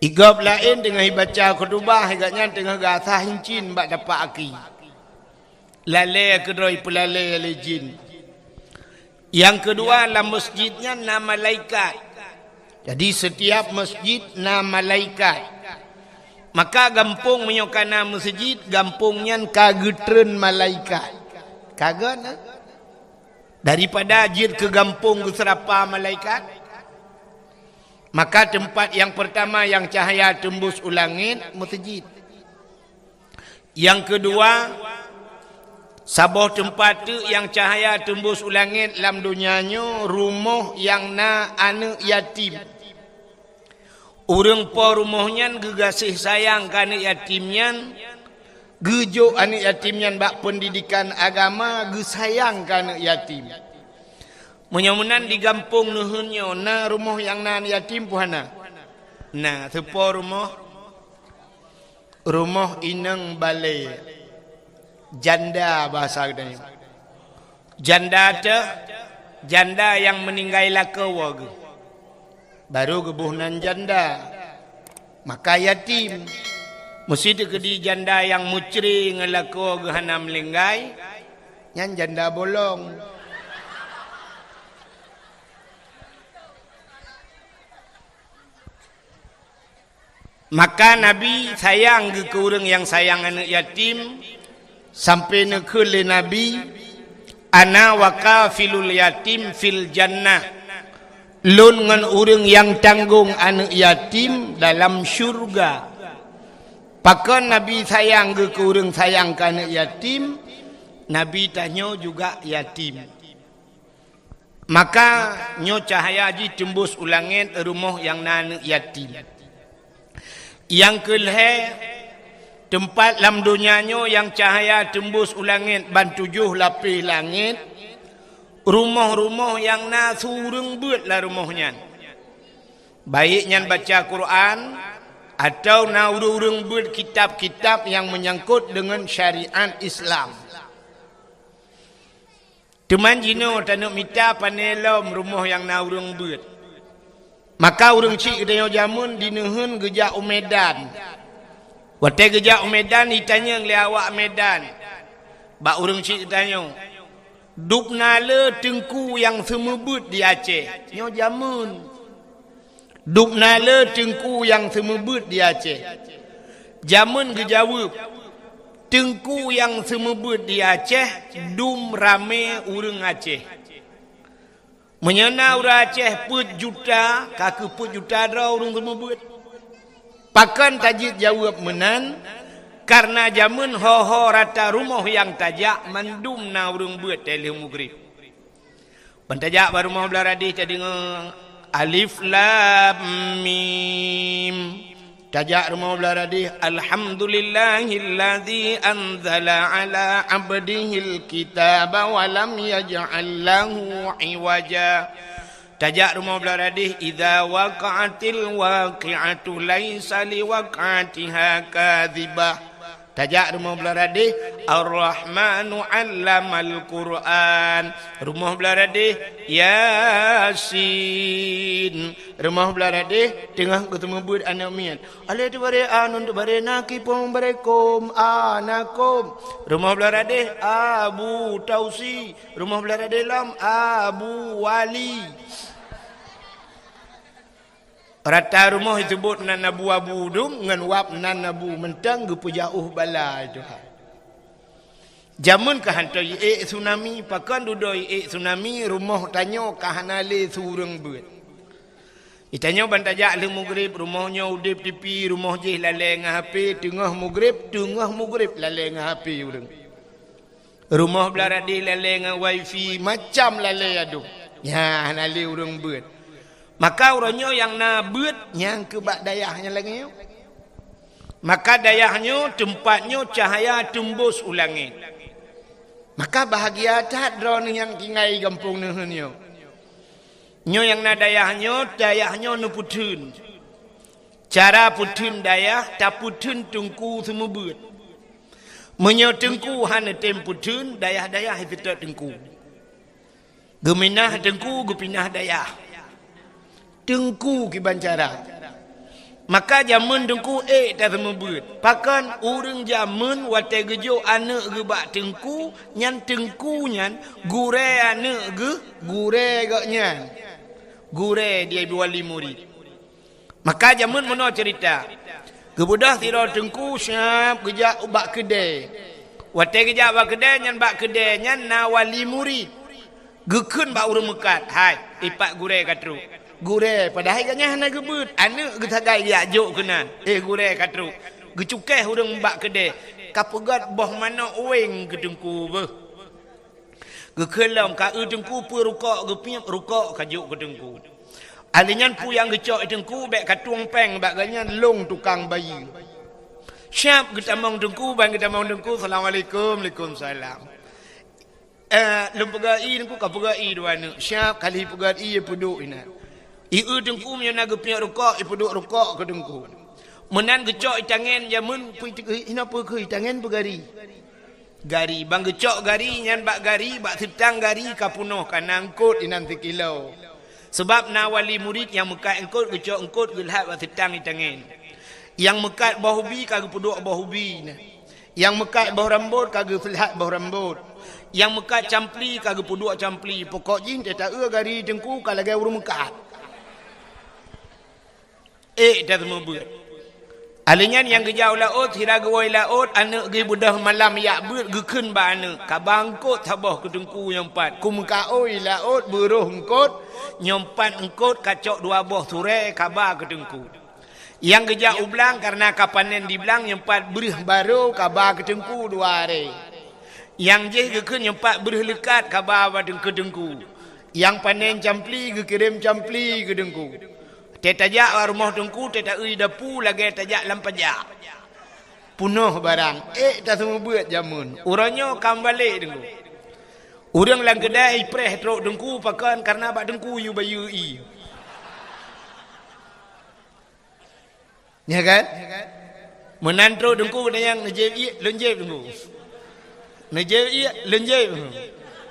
Igab lain tengah baca khutbah igaknya tengah gasah hincin bak dapat aki. Lalai kedoi pelalai oleh jin. Yang kedua dalam masjidnya nama malaikat. Jadi setiap masjid nama malaikat. Maka gampung menyokana masjid gampungnya kagetren malaikat. Kaget daripada jid ke gampung ke serapa malaikat. Maka tempat yang pertama yang cahaya tembus ulangit masjid. Yang kedua sabah tempat tu yang cahaya tembus ulangit dalam dunianya rumah yang na anak yatim. Urang po rumahnya gegasih sayang ke anak yatimnya, gejo anak yatimnya bak pendidikan agama, gesayang ke anak yatim. Menyamunan di gampung nuhunnya, na rumah yang na anak yatim puhana. Nah, sepo rumah inang balai, janda bahasa katanya. Janda tu, janda yang meninggal lakawa. Baru kebunan janda. Maka yatim. Mesti kedi janda yang mucri ngelako gehana melinggai. Yang janda bolong. Maka Nabi sayang ke orang yang sayang anak yatim. Sampai nekele Nabi. Ana wakafilul yatim fil jannah. Lun dengan orang yang tanggung anak yatim dalam syurga. Pakan Nabi sayang ke orang sayang ke anak yatim, Nabi tanya juga yatim. Maka nyo cahaya ji tembus ulangin rumah yang anak yatim. Yang kelhe tempat dalam dunianya yang cahaya tembus ulangin ban 7 lapis langit. Rumah-rumah yang nasurung buatlah rumahnya. Baiknya baca Quran atau naurung buat kitab-kitab yang menyangkut dengan syariat Islam. Teman jino tanuk mita panelom rumah yang naurung buat. Maka urang cik kedaya jamun dinuhun gejak Medan. Watai gejak Medan ditanya oleh awak Medan. Bak urang cik tanya. Dupnala tengku yang semebut di Aceh. Nyo jamun. Dupnala tengku yang semebut di Aceh. Jamun dijawab. Tengku yang semebut di Aceh. Dum rame urang Aceh. Menyena urang Aceh put juta. Kaki put juta dah urang semebut. Pakan tajid jawab menan. Karena jamun ho-ho rata rumah yang tajak mandum na urung buat telih mugrib. Pentajak baru rumah belah radih tadi alif lam mim. Tajak rumah belah radih alhamdulillahilladzi anzala ala abdihil kitaba wa lam yaj'al lahu iwaja. Tajak rumah belah radih idza waqa'atil waqi'atu laisa liwaqa'atiha kadzibah. Tajak rumah belah radih Ar-Rahmanu 'allamal Qur'an. Rumah belah radih Yasin. Rumah belah radih tengah ketemu bud anak mian. Ale tu bare anun tu bare nakipum barekum anakum. Rumah belah radih Abu Tausi. Rumah belah radih lam Abu Wali. Rata rumah itu sebut nan Abu Abu dum ngan wap nan Abu mentang gepu jauh bala itu. Jamun ka hantoi tsunami pakan dudoi tsunami rumah tanyo ka hanale sureng beut. Itanyo bantajak le maghrib rumahnya udip tipi rumah je lale ngah HP tengah maghrib lale ngah HP urang. Rumah belah radih lale ngah wifi macam lale adu. Ya hanale urang beut. Maka orangnya yang nabut yang kebak dayahnya lagi. Maka dayahnya tempatnya cahaya tembus ulangit. Maka bahagia tak drone yang kingai kampung nehnya. Nyo yang na dayahnya nu putun. Cara putun dayah tak putun tungku semua beut. Menyo tengku hana tem putun dayah-dayah itu tak tengku. Geminah tengku gepinah dayah. Tengku ki bancara. Maka jamun tengku tak semebut. Pakan urang jamun wate gejo anak ge bak tengku nyan tengku nyan gure anak ge gure gak nyan. Gure dia wali murid. Maka jamun meno cerita. Gebudah tiro tengku syap gejak bak kedai. Wate gejak bak kedai nyan bak kedai nyan na wali murid. Gekun bak urang mekat. Hai ipak gure katru. Gure padahal ganya hana gebut anak getagai dia jok kenan gure katru gecukeh urang mbak kedai kapegat boh mana ueng ke tengku beh gekelam ka tengku pu rukok gepiap rukok kajuk ke tengku alinyan pu yang gecok tengku bek katuang peng bak ganyan long tukang bayi syap getamong tengku bang getamong tengku assalamualaikum waalaikumsalam lumpegai tengku kapegai dua anak syap kali pegai puduk ina iu tengku menyana gepiak rukok ipuduk rukok ke tengku menan gecok itangen jamun ina pu ke itangen pegari gari bang gecok gari nyan bak gari bak setang gari kapunoh kanangkut inan sekilo sebab na wali murid yang mekat engkut gecok engkut gelhat bak setang itangen yang mekat bahubi kagak puduk bahubi yang mekat bau rambut kagak selhat bau rambut yang mekat campli kagak puduk campli pokok jin tak gari tengku kalau gaya urung mekat dah semua beut. Alinyan yang gejau laut, hira gewoi laut, anak ge budah malam yak beut gekun ba anak. Ka bangkot tabah ke tengku yang empat. Kum ka oi laut beruh engkot, nyompat engkot kacok dua boh sure kabar ke tengku. Yang gejak ublang karena kapanen di belang nyempat berih baru kabar ke tengku dua hari. Yang je gekun nyempat berih lekat kabar ke tengku. Yang panen campli gekirim campli ke tengku. Tetajak rumah tengku tetak dapu lagi tajak lampajak. Punuh barang. Tak semua buat jamun. Orangnya kam balik tengku. Orang lang kedai preh trok tengku pakan karena bak tengku you bayu i. Ya kan? Menantro tengku yang nejeb i lenjeb tengku. Nejeb i lenjeb.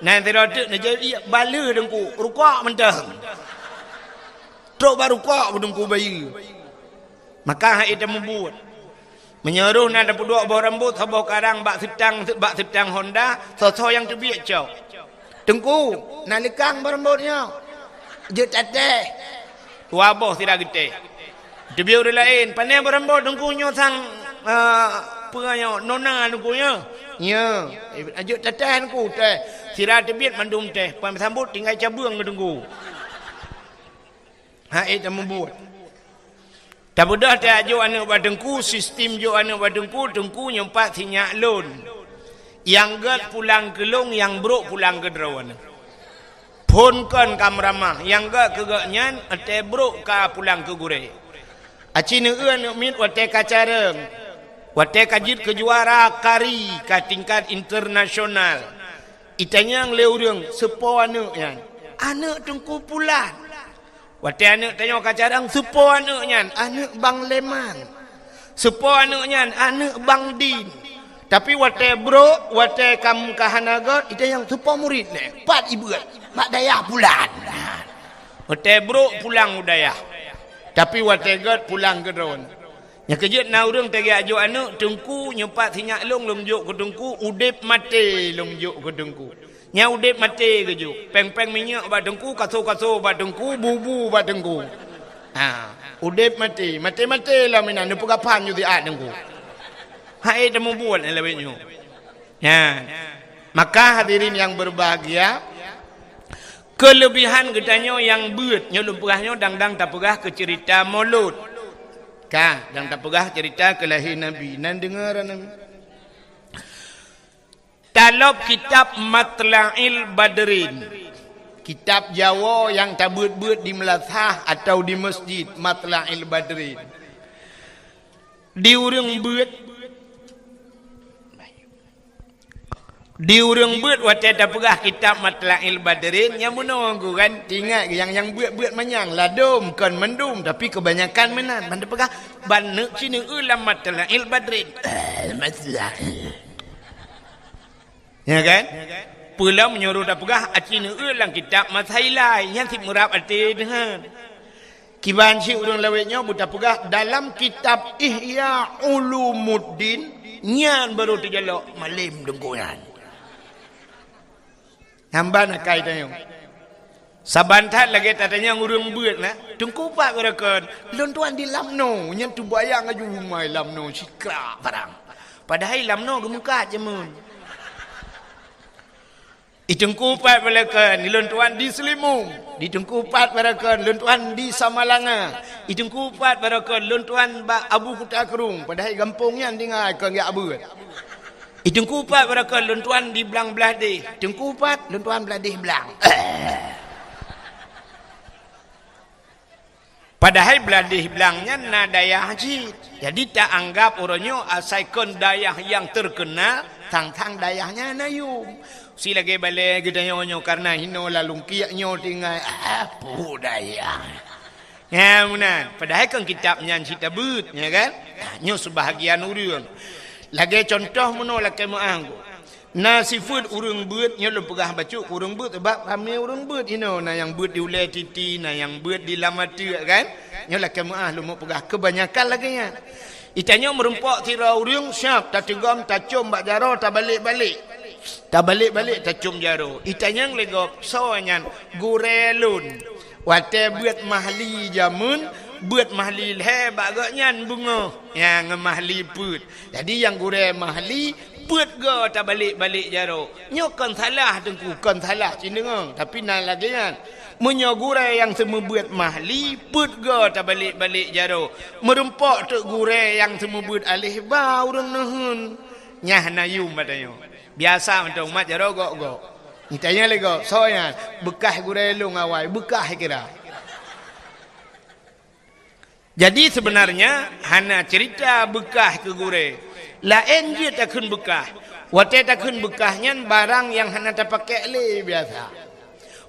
Nanti rotek nejeb i bala tengku. Rukak mentah. Trok baru kok bedungku bayi. Maka hak itu membuat. Menyeruh nada puduk bawah rambut sabah karang bak setang Honda so yang terbiak cau. Tengku nalikang berambutnya. Je tateh. Wabah tidak gede. Terbiak orang lain pandai berambut tengkunya sang penganyo nona tengkunya. Ya, ajuk tateh tengku teh. Sira terbiak mandum teh. Pan sambut tinggal cabung ke tengku. Haid membuat. Tak mudah tak ajuk anak badengku sistem jo anak badengku tengku nyempat sinyak lon. Yang gat pulang ke long yang brok pulang ke drawan. Pun kan kamramah yang gat ke gatnyan ate brok ka pulang ke gure. Acina anak mit wate kacareng. Wate kajit kejuara kari ka tingkat internasional. Itanya leurang sepo anaknya. Anak tengku pulang. Wate anak tanya kacarang sepo anaknya anak bang Leman. Sepo anaknya anak bang Din. Tapi wate bro, wate kam kahanaga itu yang tupa murid ni. Pat ibu mak dayah pulang. Wate bro pulang udayah. Tapi wate god pulang ke drone. Nya kejut na urang tagi ajo anu tungku nyepat sinyak long juk ke tungku udip mati long juk ke tungku. Nya udip mati ke juk. Peng-peng minyak ba tungku kaso-kaso ba tungku bubu ba tungku. Ha, udip mati, mati-mati lah minan nu pegapan yu di at tungku. Hai temu buat elewetnya. Ya. Maka hadirin yang berbahagia, kelebihan katanya yang beut nya lumpurahnya dang-dang tak pegah ke cerita Maulud. Ka, dang tak pegah cerita kelahiran Nabi. Nan dengar Nabi. Talab kitab Matla'il Badrin. Kitab Jawa yang tak beut-beut di Melazah atau di masjid Matla'il Badrin. Di urang beut di urang beut wate tak pegah kitab Matla'il Badrin yang menunggu kan tinggal yang beut-beut manyang ladum kan mendum tapi kebanyakan menan banda pegah ban neuk sini ulam Matla'il Badrin ya kan pula menyuruh tak pegah acina ulang kitab Masailai yang si murab arti dengan kiban si urang lawetnya buta pegah dalam kitab Ihya Ulumuddin nyan baru terjalok malim dengkunan hamba nak kai tanya. Sabantat lagi tatanya ngurung beut na. Tungku pak gerakan. Lon tuan di lamno, nyen tu bayang aju mai lamno sikra barang. Padahal lamno gemuka je mun. Itungku pat balakan, lon tuan di Selimung. Di tungku pat balakan, lon tuan di Samalanga. Itungku pat balakan, lon tuan ba Abu Kutakrung. Padahal gampungnya tinggal ke ngak beut. Itungku pat beraka luntuan di belang beladih. Itungku pat luntuan beladih belang. Padahal beladih belangnya na dayah haji. Jadi tak anggap orangnya asalkan dayah yang terkenal, tang-tang dayahnya nayum. Si lagi balik gedanya karena hino lalu kiaknya tinggal apa dayah. Ya benar. Padahal kan kitabnya cerita beut, ya kan? Nyo sebahagian urang. Lagi contoh menolak kemuang. Nasi food urang beut nya lu pegah bacuk urang beut sebab kami urang beut ino na yang beut di ulai titi na yang beut di lamatu kan. Nya lah kemuang lu mau pegah kebanyakan lagi nya. Itanya merempok tira urang siap tak tegam tak cum bak jaro tak balik-balik. Tak balik-balik tak cum jaro. Itanya legop soanyan gurelun. Wate beut mahli jamun buat mahli hebat agaknya bunga yang mahli put. Jadi yang gure mahli put go tak balik-balik jaro. Nyo kan salah tengku kan salah cindengang tapi nan lagi kan. Menyo gure yang semua buat mahli put go tak balik-balik jaro. Merempok tok gure yang semua buat alih ba urang nahun. Nyah nayum katanya. Biasa mentong mat jaro gok-gok. Ni tanya lego soalnya bekah gure lu ngawai bekah kira. Jadi sebenarnya hana cerita bekah ke gure. Lain je takun bekah. Wate takun bekahnya barang yang hana tak pakai le biasa.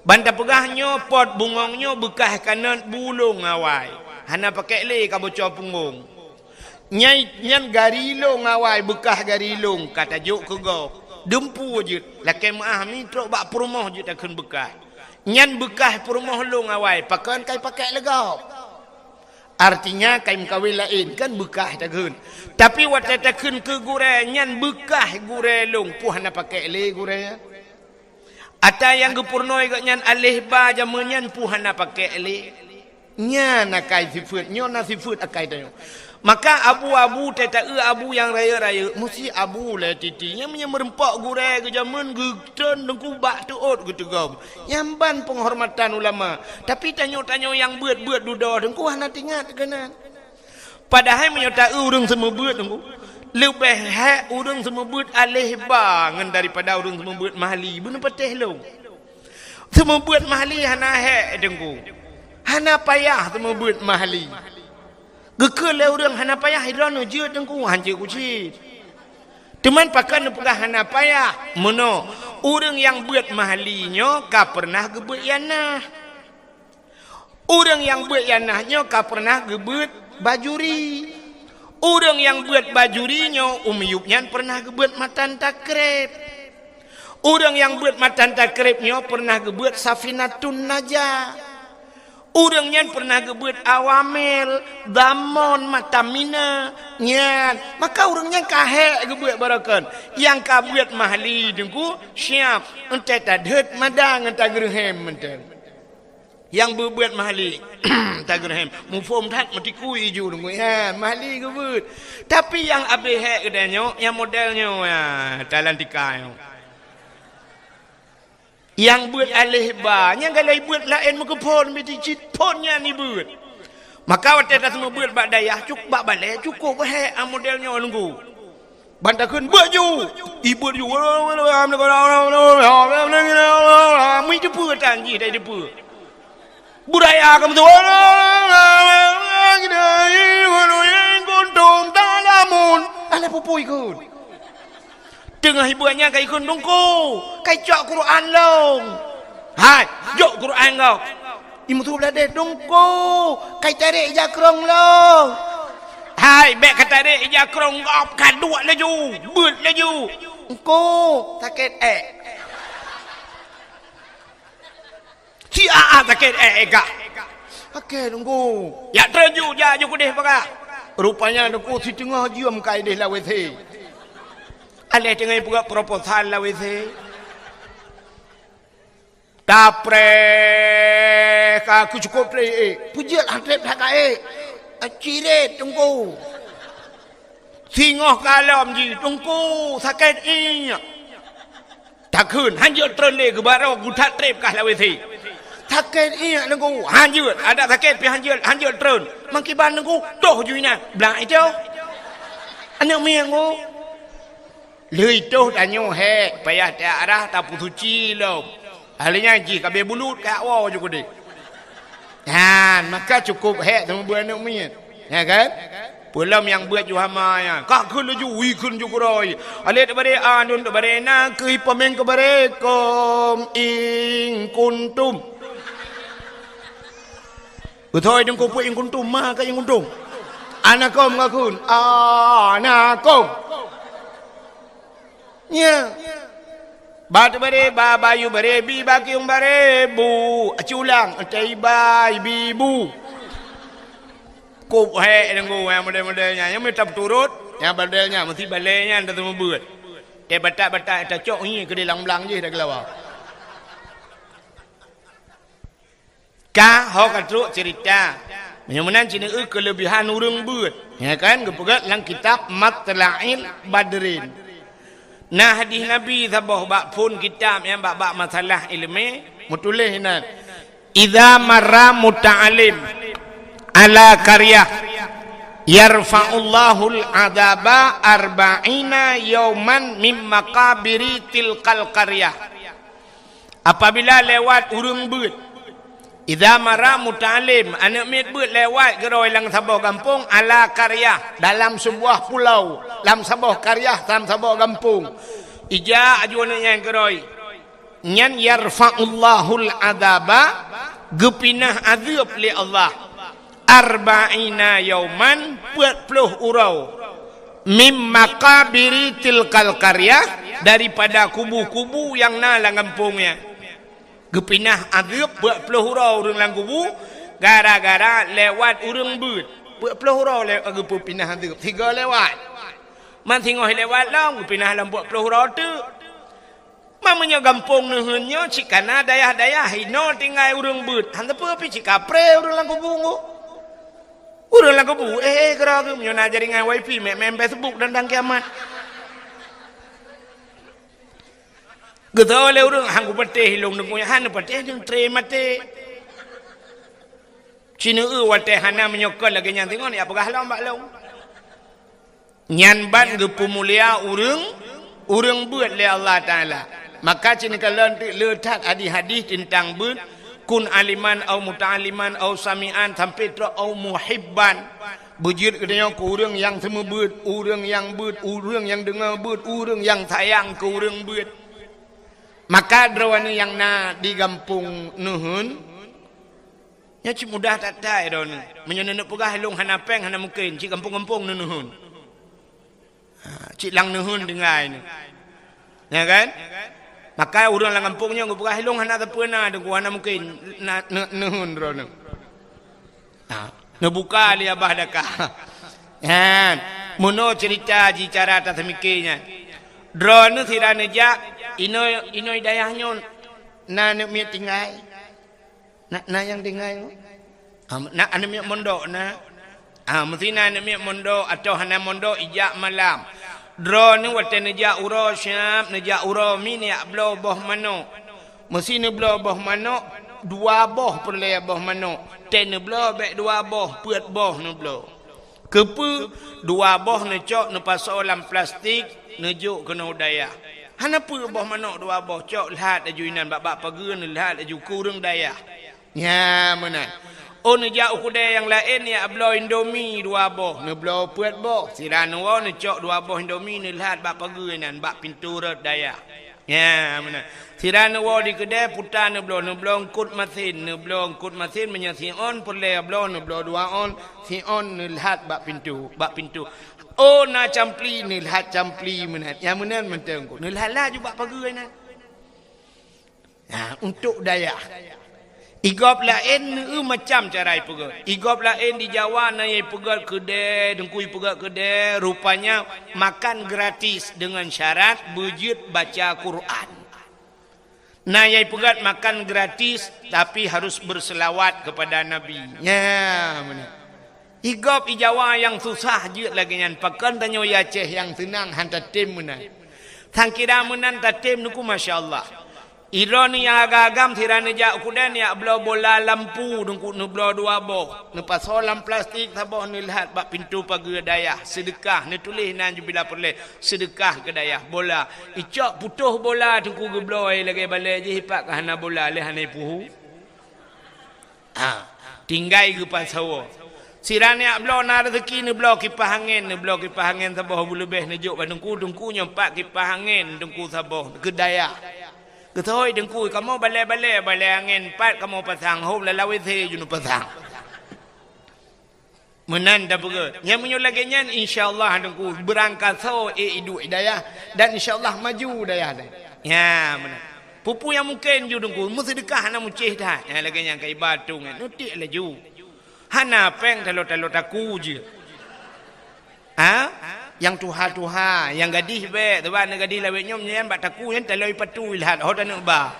Banta pegahnya pot bungongnya bekah kanan bulung awai. Hana pakai le ka bocor punggung. Nyan garilong awai bekah garilong kata juk ke go. Dempu je. Laki maah ni trok bak perumah je takun bekah. Nyan bekah perumah long awai pakan kai pakai legau. Artinya kain kawin lain kan bekah takun. Tapi waktu takun ke gure nyan bekah gure long puh na pakai le gure ya. Ata yang gepurnoi gak nyan alih ba jaman nyan puh na pakai le. Nyan akai sifut nyon na sifut akai tayo. Maka abu-abu teta abu yang raya-raya mesti abu le titinya punya merempak gure ke jaman geton dengku bak tuot gitu gom. Nyamban penghormatan ulama. Tapi tanyo-tanyo yang beut-beut duda dengku hana tingat kena. Padahal menyota urang semua beut dengku. Lebih hak urang semua beut alih bangan daripada urang semua beut mahli. Benar patih lo. Semua beut mahli hana hak dengku. Hana payah semua beut mahli. Gekele urang hana payah hidran je dengku hanje kucit. Teman pakan pegah hana payah. Mono urang yang beut mahlinya ka pernah gebeut yanah. Urang yang beut yanahnya ka pernah gebeut bajuri. Orang yang buat baju rinyo umiyupnya pernah buat matan takrib. Orang yang buat matan takribnya pernah buat safinatun najah. Orang yang pernah buat awamil, damon, matamina, nyan. Maka orangnya kahek buat barakan. Yang kabuat mahli dengku siap entet tadhet madang entet gerhem entet. Yang berbuat mahli tak gerhem mufum tat matiku iju dengku ya mahli buat. Tapi yang abeh kedanya yang modelnya ya talantika. Yang buat alih ba, yang kalau buat lain muka pon mesti cit ponnya ni buat. Maka waktu dah semua buat bak dayah cukup bak balai cukup he modelnya nunggu. Bantakan baju, ibu ju. Mui depu tangi dah depu. Budaya kamu tu. Kuntum talamun. Alai pupui kun. Tengah hibuannya kai kun dongko, kai cak Quran long. Hai, jok Quran kau. Imu tu belade dongko, kai tarik jakrong long. Hai, bek kata tarik jakrong kau kaduk laju, beut laju. Engko sakit Si sakit kak. Okey dongko. Ya terju ja ju kudih pakak. Rupanya dongko si tengah jiam kai deh lawe the. Alih dengan buat proposal lah wese. Tapre aku cukup le. Pujat hantrep hakai. Acire tunggu. Singoh kalam ji tunggu sakit inya. Takun hanjut trende ke barang gutat trep kah lah wese. Sakit inya tunggu hanjut ada sakit pi hanjut tren. Mangkiban tunggu doh juina. Belang itu. Anak miang Lui tu tanyo he payah tak arah tak putuci lo. Halinya ji kabe bulut kat awak je kode. Han maka cukup he sama buat anak mian. Ya kan? Pulam yang buat juhama ya. Kak kun ju wi kun ju kuroi. Ale bare anun bare na ke pemeng ke bare kom ing kuntum. Betul deng ko pu ing kuntum ma ka ing kuntum. Anakom ngakun. Anakom. Ya. Batu bare bayu bare bi bakiung bare bu aculang tai bai bibu. Kup he nunggu yang model-modelnya yang minta turut, yang modelnya mesti baliknya anda semua buat. Dia batak-batak tak cok ni ke belang-belang je dah kelawar. Ka ho katruk cerita. Menyemenan cina kelebihan urang buat. Ya kan kepegat dalam kitab Matla'il Badrin. Nah hadis Nabi sabah bak pun kitab yang bak masalah ilmu mutulih hinan. Idza marra muta'alim ala qaryah yarfa'ullahu al-'adaba arba'ina yawman min maqabiri tilkal qaryah. Apabila lewat urang beut. Idza marra muta'alim anak mit beut lewat geroi lang sabah kampung ala qaryah dalam sebuah pulau. Dalam sebuah karyah, dalam sebuah kampung. Ija ajuan yang keroi. Nyan yarfa'ullahul adaba. Gepinah azab li Allah. Arba'ina yauman. 40 urau. Mim maqabiri tilkal karyah. Daripada kubu-kubu yang nalang kampungnya. Gepinah azab 40 urau dalam kubu. Gara-gara lewat urang beut. 40 urau lewat gepinah azab. 3 lewat. Man tengok lewat long pindah dalam buat puluh roda. Mamanya gampung nuhunnya cikana dayah-dayah hino tinggal urang beut. Hang apa pi cikapre urang lang kubungu. Urang lang kubu gerak ke menyona jaringan wifi mem Facebook dan kiamat. Getole urang hang kupeteh hilung nunggu han peteh jeung tre mate. Cina wate hana menyokol lagi yang tengok ni apakah long bak long. Nyan ban gepu mulia urang buat oleh Allah Ta'ala. Maka cina kalau letak hadis-hadis tentang buat kun aliman au muta'aliman au sami'an sampai teruk au muhibban. Bujur katanya ke urang yang semua buat, urang yang buat, urang yang dengar buat, urang yang sayang ke urang buat. Maka drawana yang na di kampung nuhun nya cik mudah tak tai dah ni menyenek pegah long hana peng hana mungkin cik kampung-kampung nuhun cik lang nuhun dengai ni ya kan maka orang lang kampungnya ngu pegah long hana tapena dengku hana mungkin nuhun ro ni ngebuka li abah dakah kan muno cerita ji cara tak semikirnya drone sirane jak ino dayahnya na nek mi tinggal na yang tinggal na ane mi mondok na mesti na ane mi mondok atau hana mondok ijak malam drone ni wate nejak uro syam nejak uro mi ni ablo boh mano mesti ni blo boh mano dua boh perle boh mano ten ni blo bek dua boh puat boh ni blo kepu dua boh ni cok ni pasal dalam plastik nejuk kena daya hana pu boh manok dua boh cok lihat aju inan bak pageun lihat aju kurang daya nya menan oh ni jau kudai yang lain ni ablo indomie dua boh ni blo puat boh siran wo ni cok dua boh indomie ni lihat bak pageun nan bak pintu red daya nya menan siran wo di kedai putan ni blo ngkut mesin ni blo ngkut mesin menyasi on perle blo ni blo dua on si on ni lihat bak pintu oh na campli ni lihat campli menat yang menan mentengku ni lihat juga pageun nan untuk daya igop lain macam cara pegat igop lain di Jawa na ye pegat kedai dengkui pegat kedai rupanya makan gratis dengan syarat bujut baca Quran na ye pegat makan gratis tapi harus berselawat kepada Nabi ya benar igop Jawa yang susah je lagi nyan pakan tanyo Aceh yang senang hantar tim menan tang kira menan tatim nuku masyaallah ironi yang agam tirane jak kudan ya blo bola lampu dengku nu blo dua boh nu pasolam plastik taboh ni lihat bak pintu pagar dayah sedekah ni tulis nan bila perle sedekah ke dayah bola icok putuh bola dengku geblo lagi balik je hipak hana bola le hana puhu tinggai ke pasawo sirane ablo na rezeki ni blo kipas angin taboh lebih nejuk dengku nyempak kipas angin dengku taboh ke dayah ketoi dengku kamu balai angin pat kamu pasang hom lalawi the junu pasang menan dah begut yang menyo lagi nyan insyaallah dengku berangkat so hidup hidayah dan insyaallah maju dayah ya menan pupu yang mungkin ju dengku mesti sedekah na mucih dah ya lagi yang kai batu ngan nutik laju hana peng talo taku je yang tuha yang gadis be tuan gadis lawet nyom nyen bak taku nyen taloi patu lihat hodan ba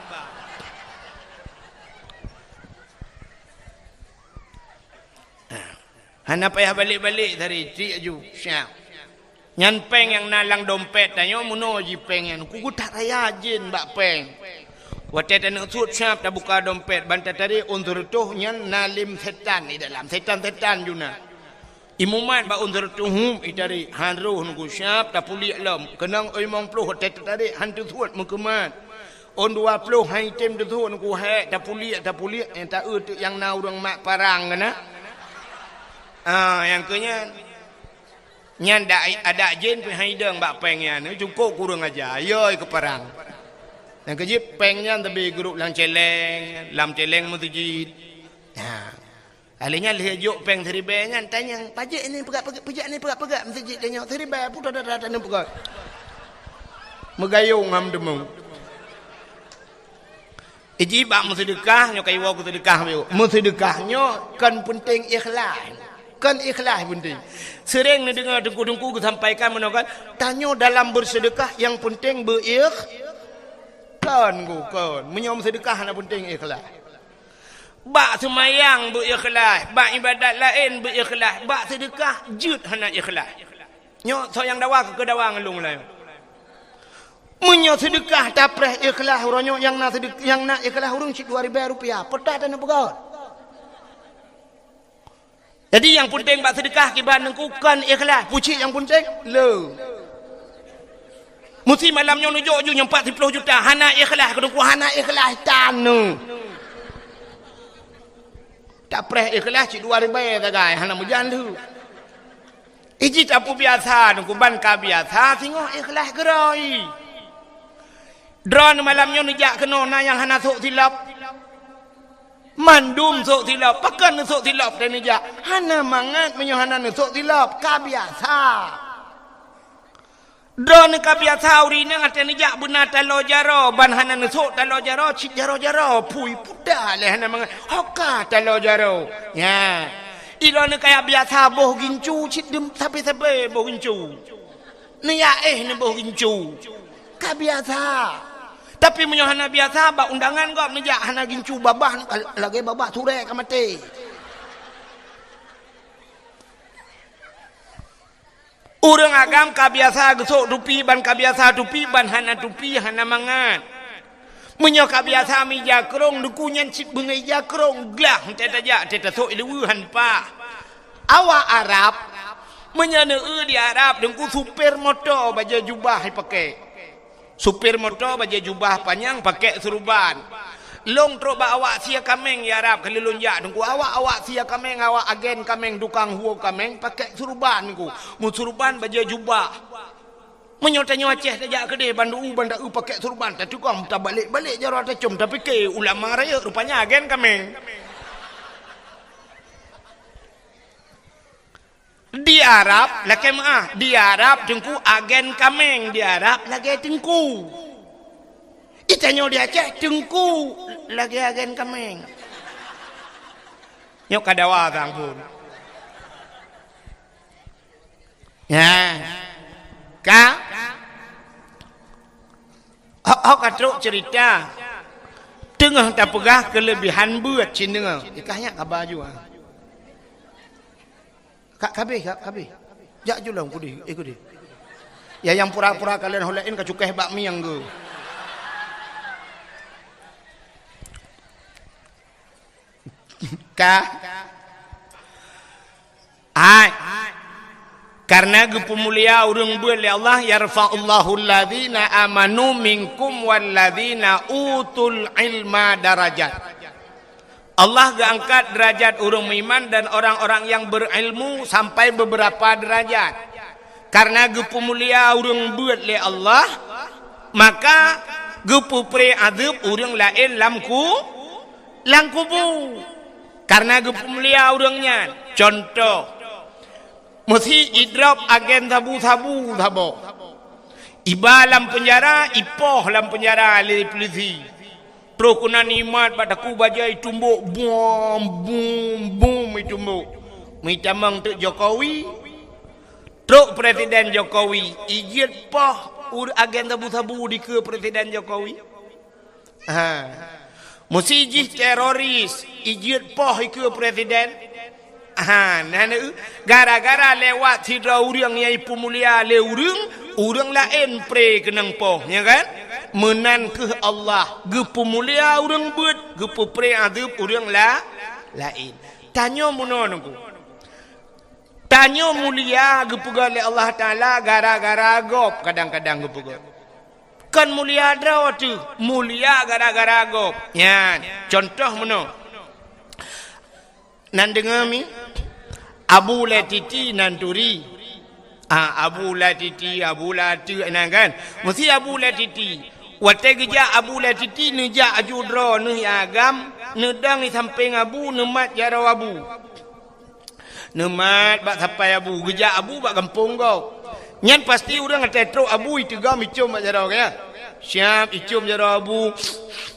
hana payah balik dari cik aju syam nyan peng yang nalang dompet tanyo muno ji peng yang ku tak raya jin bak peng wate tan sut syap ta buka dompet bantat tadi undur tuh nyan nalim setan di dalam setan juna imuman ba undur tuhum itari hanruh nunggu syap ta pulik lam kenang oi mong ploh tet tadi hantu suat mengkemat on 20 hai tem tu nunggu he ta pulik yang ta yang na urang mak parang kana yang kenya nyan ada jin pe hai deng bak pengnya ni cukup kurang aja yoi ke parang yang kejip pengnya tapi grup lang celeng lam celeng mutujid alinya lihat peng seribe nyan tanya pajak ni pegak ni pegak masjid tanya seribe putar dah ni pegak megayung ngam demu iji bak sedekah nyo kai wo sedekah yo sedekahnya kan penting ikhlas penting sering ni dengar dengku sampaikan menokan tanya dalam bersedekah yang penting kan menyom sedekah na penting ikhlas bak semayang berikhlas, bak ibadat lain berikhlas, bak sedekah jut hana ikhlas. Nyo so yang dawa ke dawa ngelung lah. Menyo sedekah tapreh ikhlas uronyo yang na sedekah yang nak ikhlas urung cik 2000 rupiah. Petat dan pegot. Jadi yang penting bak sedekah kiban nengkukan ikhlas. Pucik yang penting le. Mesti malamnya nujuk ju 40 juta hana ikhlas kedengku hana ikhlas tanu. Tak preh ikhlas cik 2000 tagai hana mujan tu iji tapu biasa nungku ban ka biasa tengok ikhlas gerai drone malamnya nijak kena na yang hana sok silap mandum sok tilap pakan sok tilap dan ja hana mangat menyohana sok tilap kabiasa don kabiasa urina ngaten ja benar talo jaro ban hana sok talo jaro cik jaro pui puda le hana mangat hoka talo jaro ya ilone kaya biasa boh gincu cik dem sabe boh gincu ni ya ni boh gincu kabiasa. Tapi menyohana biasa ba undangan gop ni ja hana gincu babah lagi babah ture ka mati. Urang agam ka biasa gesok tupi ban ka biasa tupi ban hana tupi hana mangat. Menyo ka biasa mi jakrong dukunyan cip bengai jakrong glah teta ja teta sok ilu han pa. Awa Arab menyana di Arab dengku super motor baja jubah pakai. Supir motor baju jubah panjang pakai serban. Long truk ba awak sia kameng ya Arab kalau lonjak dengku awak sia kameng awak agen kameng dukang huo kameng pakai serban ku. Mu serban baju jubah. Menyotanya Aceh tajak kedai bandu pakai serban tapi kau tak balik jaro ta cum tapi ke ulama raya rupanya agen kameng. Di Arab lagi di Arab dengku agen kameng di Arab lagi dengku itanyo di Aceh dengku lagi agen kameng nyok kadawa tang pun ya ka hok katruk cerita tengah tak pegah kelebihan buat cina ikahnya kabar juga Kabeh. Jak julang kudi, ikut dia. Ya yang pura-pura kalian holain ke cukai bakmi yang ge. Karena gepemulia urang beul ya Allah yarfa'ullahu alladhina amanu minkum walladhina utul ilma darajat. Allah angkat derajat orang iman dan orang-orang yang berilmu sampai beberapa derajat. Karena gepu mulia orang buat le Allah, maka gepu pre adab orang lain langkubu. Karena gepu mulia orangnya. Contoh, mesti idrap agen sabu-sabu sabo. Iba lam penjara, ipoh lam penjara le polisi. Terus kuna nikmat padaku bajai tumbuk boom tumbuk. Mitamang tu Jokowi. Terus Presiden Jokowi ijit pah agen sabu-sabu di ke Presiden Jokowi. Mesti ijit teroris ijit pah ke Presiden. Gara-gara lewat sidra urang yang pemulia le urang lain pre kenang poh, ya kan? Menan ke Allah, gepu mulia urang buat, gepu pre adab urang lain. Tanya munonku. Tanya mulia gepu gale Allah Taala gara-gara gop kadang-kadang gepu gop. Kan mulia draw tu, mulia gara-gara gop. Ya, contoh muno. Nan dengar mi Abu Latiti Nanturi Abu Latiti nan kan mesti Abu Latiti wate geja Abu Latiti neja ajudro ne agam nedang di samping Abu nemat jaro Abu nemat bak sampai Abu geja Abu bak kampung kau nyan pasti urang ngetro Abu itu gam icum bak jaro kaya siap icum jaro Abu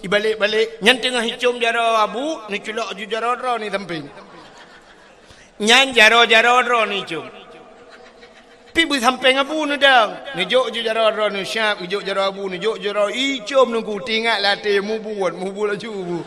ibalik-balik nyan tengah icum jaro Abu ni culak ju jaro ni samping nyan jaro-jaro ni cum. Pi bu samping Abu ni dang. Ni jok ju jaro ni syap, jok jaro Abu ni jok jaro icum nunggu tinggal latih mu buat laju bu.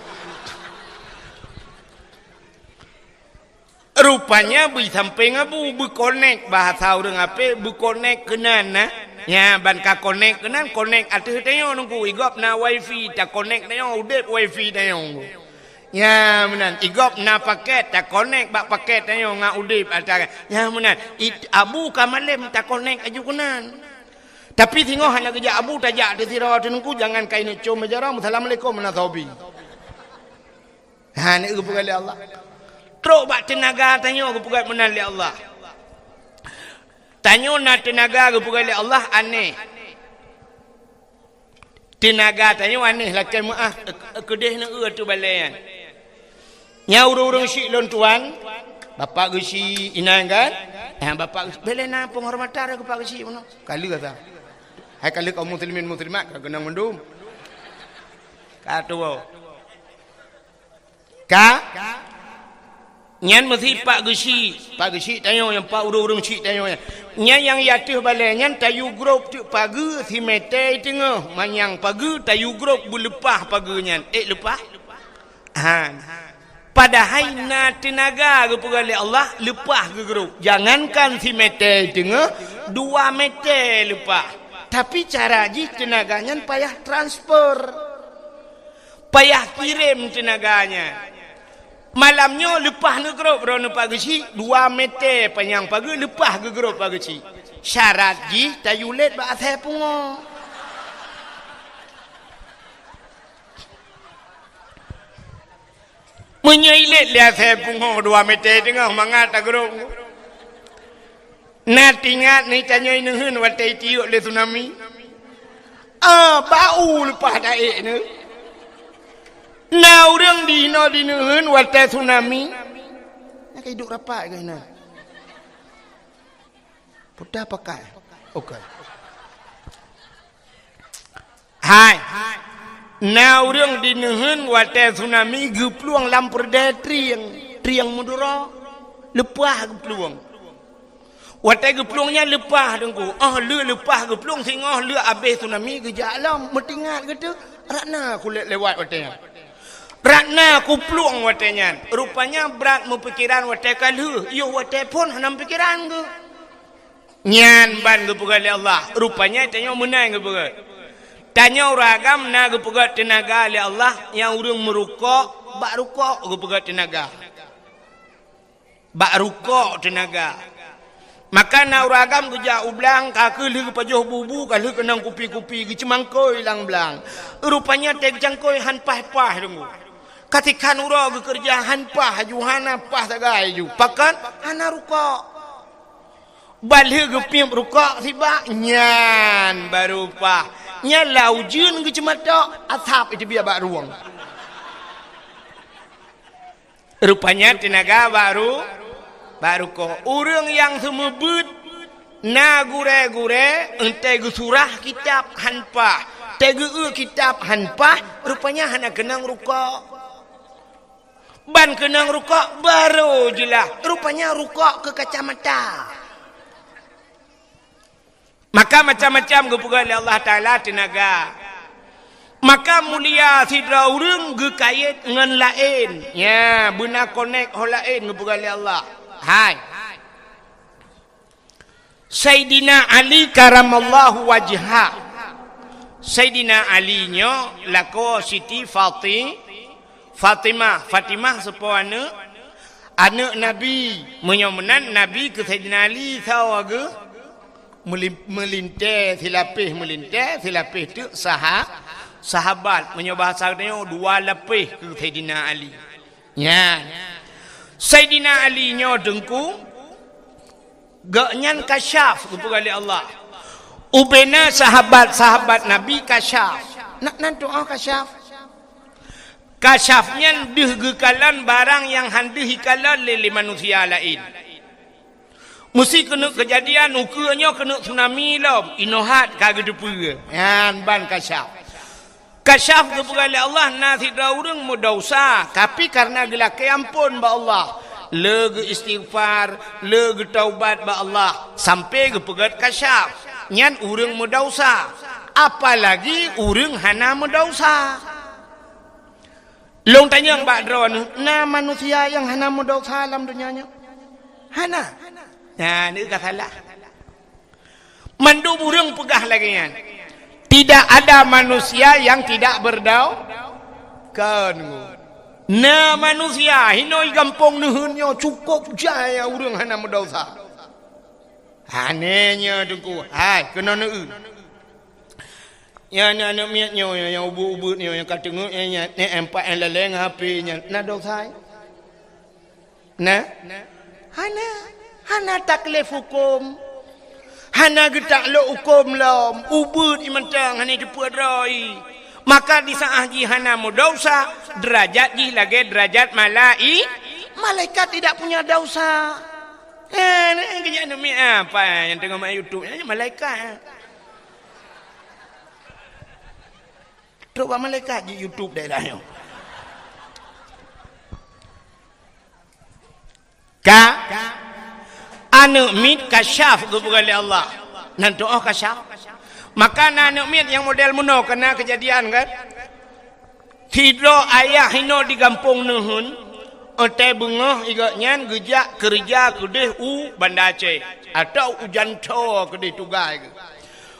Rupanya bu samping Abu bu connect bahasa urang ape bu connect kenan nah. Ya ban ka connect kenan connect atuh tanya nunggu igop na wifi ta connect tanya udet wifi tanya. Ya menan igop na paket tak connect bak paket tanya ngak udip atara ya menan Abu kamalem tak connect aju kunan tapi tengok hanya kerja Abu tajak di sirah tenku jangan kain cum majara assalamualaikum nasabi ha ni gepugai Allah truk bak tenaga tanya gepugai menan li Allah tanya na tenaga gepugai Allah aneh tenaga tanya aneh lakai maaf kedeh na tu balayan nya urang syik lon tuan bapak gesi inang kan bapak belena penghormatan ke pak gesi mana kali kata hai kali kaum muslimin muslimat kena mendum kata ka nyan mesti pak gesi tanya yang pak urang syik tanya nya yang yatuh balai nyan tayu grup tu pagi si mete tengah manyang pagi tayu grup bulepah pagi nyan lepah padahal na tenaga ke pegawai Allah lepah ke grup jangankan si mete tengah 2 meter lepah tapi cara ji tenaganya payah transfer payah kirim tenaganya malamnya lepah ke grup berapa pagi 2 meter panjang pagi lepah ke grup pagi syarat ji tayulet ba asal pungo menyailit lihat saya pungo 2 meter tengah mangat agrong nak ingat ni tanya inehun watai tiuk le tsunami bau lepas daik ni na urang dino dinehun watai tsunami nak hidup rapat ke na pudah pakai okey hai na urang dinehun watai tsunami gepluang lampur de triang mudura lepah gepluang watai gepluangnya lepah dengku lepah gepluang singoh le habis tsunami gejalam metingat gitu ratna kulit lewat watai ratna ku pluang watainya rupanya berat mempikiran watai kalu yo watai pun hanam pikiran ke nyan ban ke pegawai Allah rupanya tanya menang ke pegawai tanya uragam na gepegat tenaga oleh Allah yang urang merukuk bak rukuk gepegat tenaga bak rukuk tenaga maka na uragam geja ublang kaki li pajoh bubu kali kenang kupi-kupi ge cemangkoi lang blang rupanya teg jangkoi han pah-pah dengu katikan ura ge kerja han pah juhana pah sagai ju pakan hana rukuk balih ge pim rukuk tiba nyan baru pah nya laujun ke cemata atap itu biar bak ruang rupanya tenaga baru kok urang yang semebut na gure-gure ente surah kitab hanpa tege kitab hanpa rupanya hana kenang rukuk ban kenang rukuk baru jelah rupanya rukuk ke kacamata maka macam-macam gepegawai Allah Ta'ala tenaga maka mulia sidra urang ge kait ngan lain ya beuna connect ho lain gepegawai Allah hai Sayyidina Ali karamallahu wajha Sayyidina Ali nyo lako Siti Fatimah sepuana anak Nabi menyomenan Nabi ke Sayyidina Ali sawaga melintas silapih tu sahabat menyebahasanya 2 lapih ke Sayyidina Ali ya Sayyidina Ali nyo dengku gaknyan kasyaf kepada Allah ubena sahabat Nabi kasyaf nak doa kasyafnya dihgekalan barang yang handih hikalan lili manusia lain mesti kena kejadian ukurnya kena tsunami lah inohat kagak depu yan ban kasyaf kepada Allah nasi daurang mudosa tapi karena gelake ampun ba Allah leg istighfar leg taubat ba Allah sampai kepada kasyaf nyan urang mudosa apalagi urang hana mudosa long tanya mbak drone na manusia yang hana mudosa dalam dunianya hana nah, ini salah. Mandu burung pegah lagi kan. Tidak ada manusia yang tidak kan. Nah manusia hinoi gampong nuhunnya cukup jaya urang hana mendosa. Hanenya dengku. Hai kena neu. Ya anak miatnya yang ubut-ubut ni yang kata ngutnya ni empat yang leleng HP-nya. Nah dosa. Nah. Hana taklif hukum hana getak lo hukum lam ubud imantang hana jeput rai Maka di saah jihana dosa, derajat jih lagi derajat malaikat tidak punya dosa. Kerja demi apa yang tengok main YouTube ni malaikat. Coba malaikat di YouTube dah dah. Anu mit kasyaf kepada Allah. Nan doa kasyaf. Maka anu mit yang model muno kena kejadian kan. Tidro ayah hino di kampung nuhun. Ote bengah igaknya gejak kerja kedih Banda Aceh atau ujan to kedih tugai.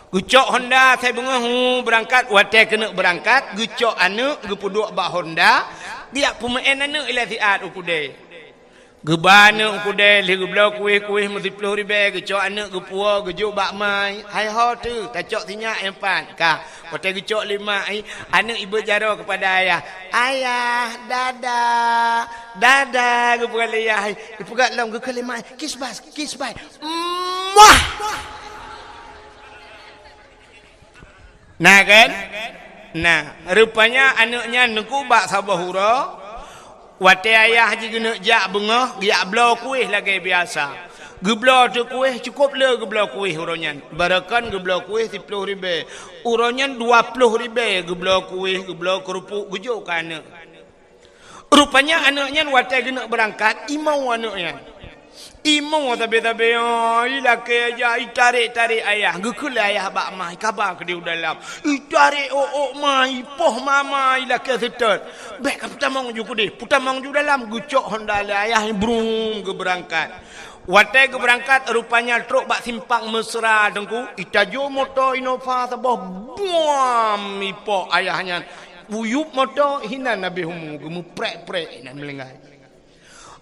Gucok Honda saya bengah berangkat wate kena berangkat gucok anu gepuduk bak Honda dia pemain anu ila tiat ukude. Gebana ukude li geblau kuih mesti 10,000 gucok anu gepua gejuk bak mai. Hai ho tu tacok tinyak empan ka. Wate gucok 5 anu ibu jaro kepada ayah. Ayah dadah gepua ayah. Gepua long ge kelima kiss bye. Muah. Nah kan? Nah, rupanya anaknya nengku bak sabahura. Wate ayah je kena jak bengah, giak belau kuih lagi biasa. Geblau tu kuih cukup le geblau kuih uronyan. Barakan geblau kuih 10,000. Uronyan 20,000 geblau kuih, geblau kerupuk gejuk ke anak. Rupanya anaknya wate kena berangkat, imau anaknya. Imau tabe-tabe ilake aja tarik ayah gekul ayah bak mai kabar ke dia dalam tarik mai poh mama ilake setot baik putamang ju kudih putamang ju dalam gucok Honda ayah brung ke berangkat wate ke berangkat rupanya truk bak simpang mesra dengku itaju motor Innova sabah buam ipo ayahnya buyup motor hina nabi humu gemu prek nan melengai.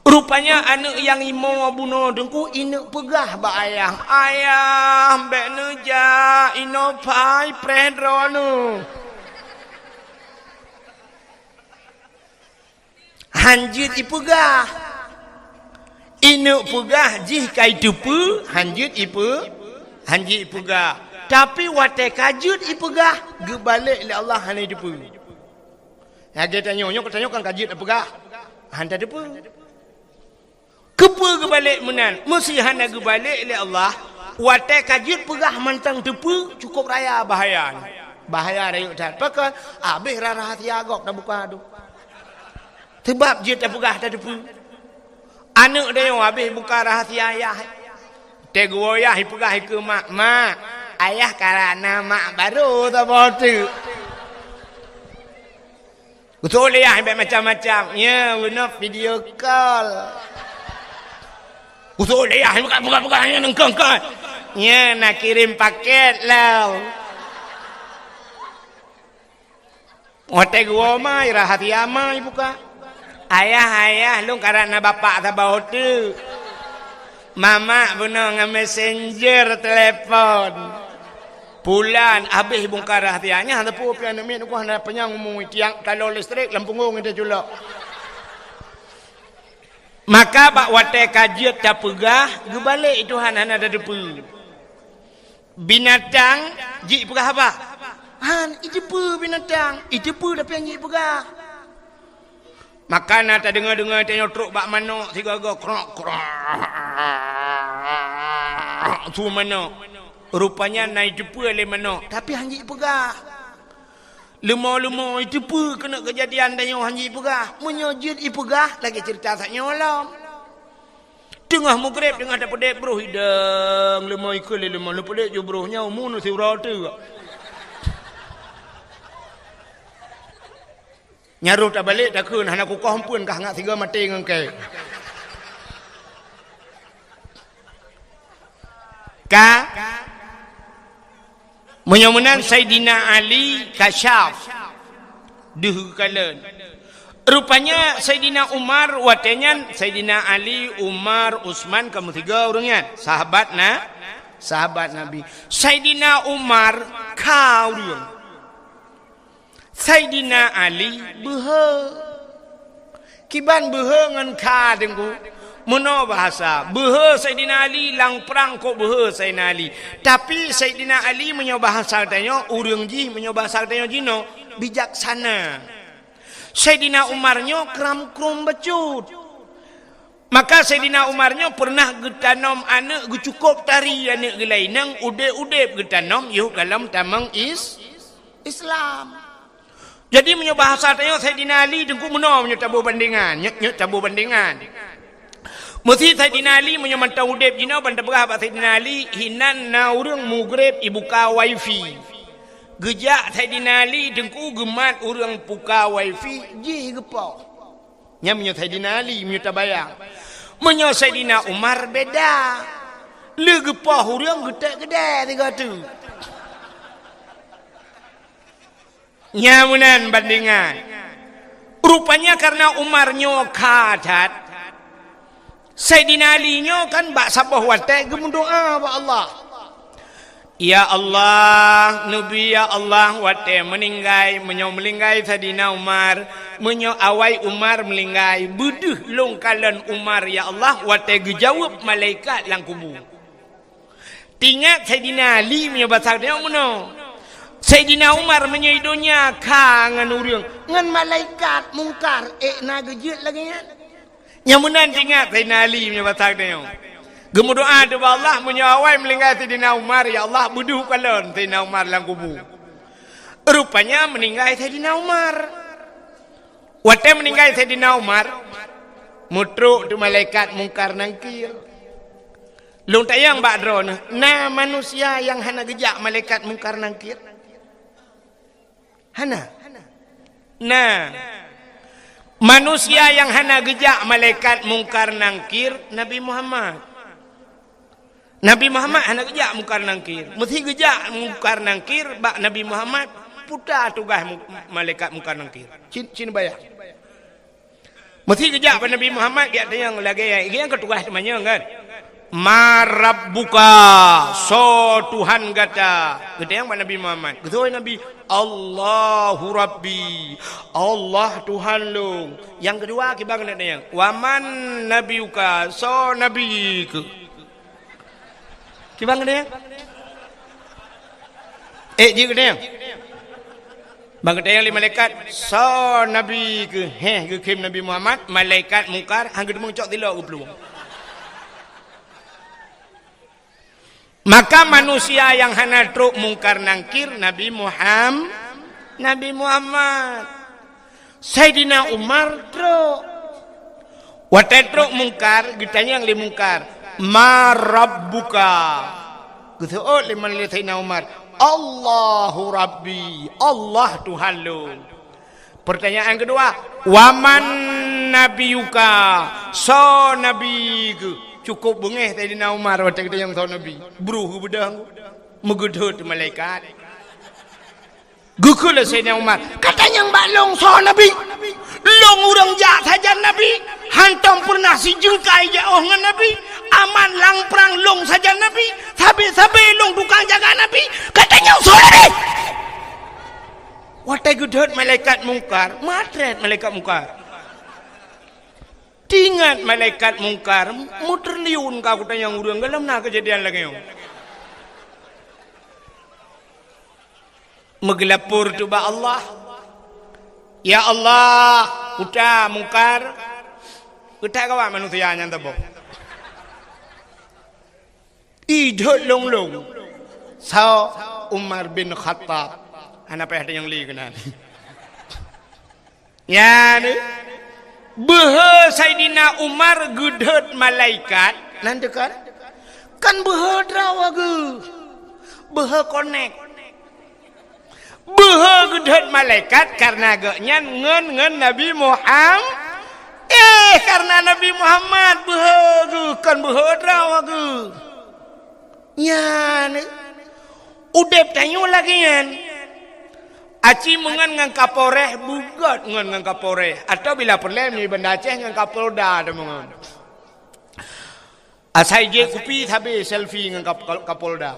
Rupanya anak yang imau abuno dengku inak pegah ba ayah mbak neja inopai predrono hanjit ipegah inak pegah jih kai tupu hanjit ipegah tapi wate kajut ipegah gebalik le Allah hanai tupu ya kita tanya kan kajut ipegah hanta tupu kepa kebalik menan mesti hana kebalik oleh Allah wate kajut pegah mantang tepu cukup raya bahaya rayuk dah pakai habis rahati agak dah buka tu sebab je tak pegah dah tepu anak dia yang habis buka rahsia ayah tegu ayah pegah ke mak ayah karena mak baru tak botu betul ya macam-macam ya guna video call usul dia buka hanya nengkong kan. Ya nak kirim paket lah. Wate gua mai rahati amai buka. Ayah lu karena bapak tak bawa tu. Mama benar messenger telefon. Pulan habis bongkar rahatianya ada pu pian min ku hendak penyang ngomong tiang kalau listrik lampunggung itu julak. Maka bak wate kajiat tak pegah gebalik Tuhan hana ada depu binatang ji pegah apa han ijepu binatang ijepu tapi yang ji pegah maka nak dengar tengok truk bak manok tiga krok tu manok rupanya naik jepu oleh manok tapi hanji pegah lemah itu pun kena kejadian dan yang hanji pegah menyojud ipegah lagi cerita tak nyolam tengah maghrib tengah dapat dek bro hidang lemah ikut lemah lupa dek jo bro nya umun si rata nyaruh tak balik tak kun hana ku kompun kah ngak tiga mati ngengke menyamunan Sayyidina Ali kasyaf duh kalen rupanya Sayyidina Umar watenya Sayyidina Ali Umar Utsman kamu tiga orangnya sahabat Nabi Sayyidina Umar kau dia Sayyidina Ali behe kiban behe ngan ka dengku Meno bahasa behe Sayyidina Ali lang perang kok behe Sayyidina Ali tapi Sayyidina Ali menyo bahasa tanya urang ji menyo bahasa tanya jino bijaksana. Sayyidina Umarnya kram-krum becut. Maka Sayyidina Umarnya pernah getanom anak cukup tari anak gelainang udep-udep getanom yuh dalam tamang Islam. Jadi menyo bahasa tanya Sayyidina Ali dengku meno menyo tabu bandingan, nyek tabu bandingan. Mesti Sayyidina Ali menyo mantau udep jina banda berah Sayyidina Ali hinan na urang mugreb ibuka wifi. Gejak Sayyidina Ali dengku gemat urang buka wifi ji gepau. Nya menyo Sayyidina Ali menyo tabayang. Menyo Sayyidina Umar beda. Le gepau urang gede-gede tiga tu. Nyamunan bandingan. Rupanya karena Umarnya kadat, Sayyidina Ali-nya kan bak sabah watai gemundoa ba Allah. Ya Allah, Nabi ya Allah watai meninggai, menyo melinggai Sayyidina Umar, menyo awai Umar melinggai, buduh longkalan Umar ya Allah watai gejawab malaikat lang kubu. Tingat Sayyidina Ali menyo basak dia meno. Sayyidina Umar menyaidonya kangen urang ngan malaikat mungkar na gejut lagi nya. Nyamunan ingat Sayyidina Ali punya batak dia. Gemu doa doa Allah menyawai melingkai Sayyidina Umar ya Allah buduh kalon Sayyidina Umar lang kubu. Rupanya meninggal Sayyidina Umar. Waktu meninggal Sayyidina Umar mutruk tu malaikat mungkar nangkir. Long tayang bakdro na manusia yang hana gejak malaikat mungkar nangkir. Hana. Nah, manusia yang hana gejak malaikat mungkar nangkir Nabi Muhammad. Nabi Muhammad hana gejak mungkar nangkir. Mesti gejak mungkar nangkir bak Nabi Muhammad putar tugas malaikat mungkar nangkir. Cina bayar. Mesti gejak pada Nabi Muhammad dia yang lagi yang ketugas temannya kan. Marabbuka so Tuhan kata gede yang Nabi Muhammad gede Nabi Allahu Rabbi Allah Tuhan lu yang kedua kibang kena yang waman nabiuka so nabi ke kibang kena yang ji kena yang bang kena yang lima malaikat so nabi ke ke kim Nabi Muhammad malaikat mungkar hang gede mengcok tilak ke peluang. Maka manusia yang hana truk mungkar nangkir Nabi Muhammad. Sayyidina Umar truk. Watai truk mungkar gitanya yang li mungkar. Ma rabbuka. Gitu liman li Sayyidina Umar. Allahu Rabbi. Allah Tuhan lu. Pertanyaan kedua. Waman nabiyuka. So nabiku. Cukup bengeh Sayyidina Umar waktu kita yang tahu Nabi beruh bedang megedut malaikat gukul Sayyidina Umar katanya mbak long so Nabi long urang jak saja Nabi hantam pernah si jengkai jauh dengan Nabi aman lang perang long saja Nabi sabi long tukang jaga Nabi katanya so Nabi waktu gedut malaikat mungkar matret malaikat mungkar tingat malaikat mungkar muter liun kau tanya urang dalam na kejadian lagi yo megelapur tu ba Allah ya Allah uta mungkar uta kawa manusia nya tabo idot long sao Umar bin Khattab ana pa ada yang li kenan ya ni behe Sayyidina Umar gudhet malaikat nanti kan behe drawa ge behe connect behe gudhet malaikat karena gaknya ngen Nabi Muhammad karena Nabi Muhammad behe ge kan behe drawa ge nyan udep tanyo lagi nyan aci mengan ngan Kapolres bugat ngan Kapolres atau bila perlem ni benda Aceh ngan Kapolda ada mengan asai je kupi tapi selfie ngan Kapolda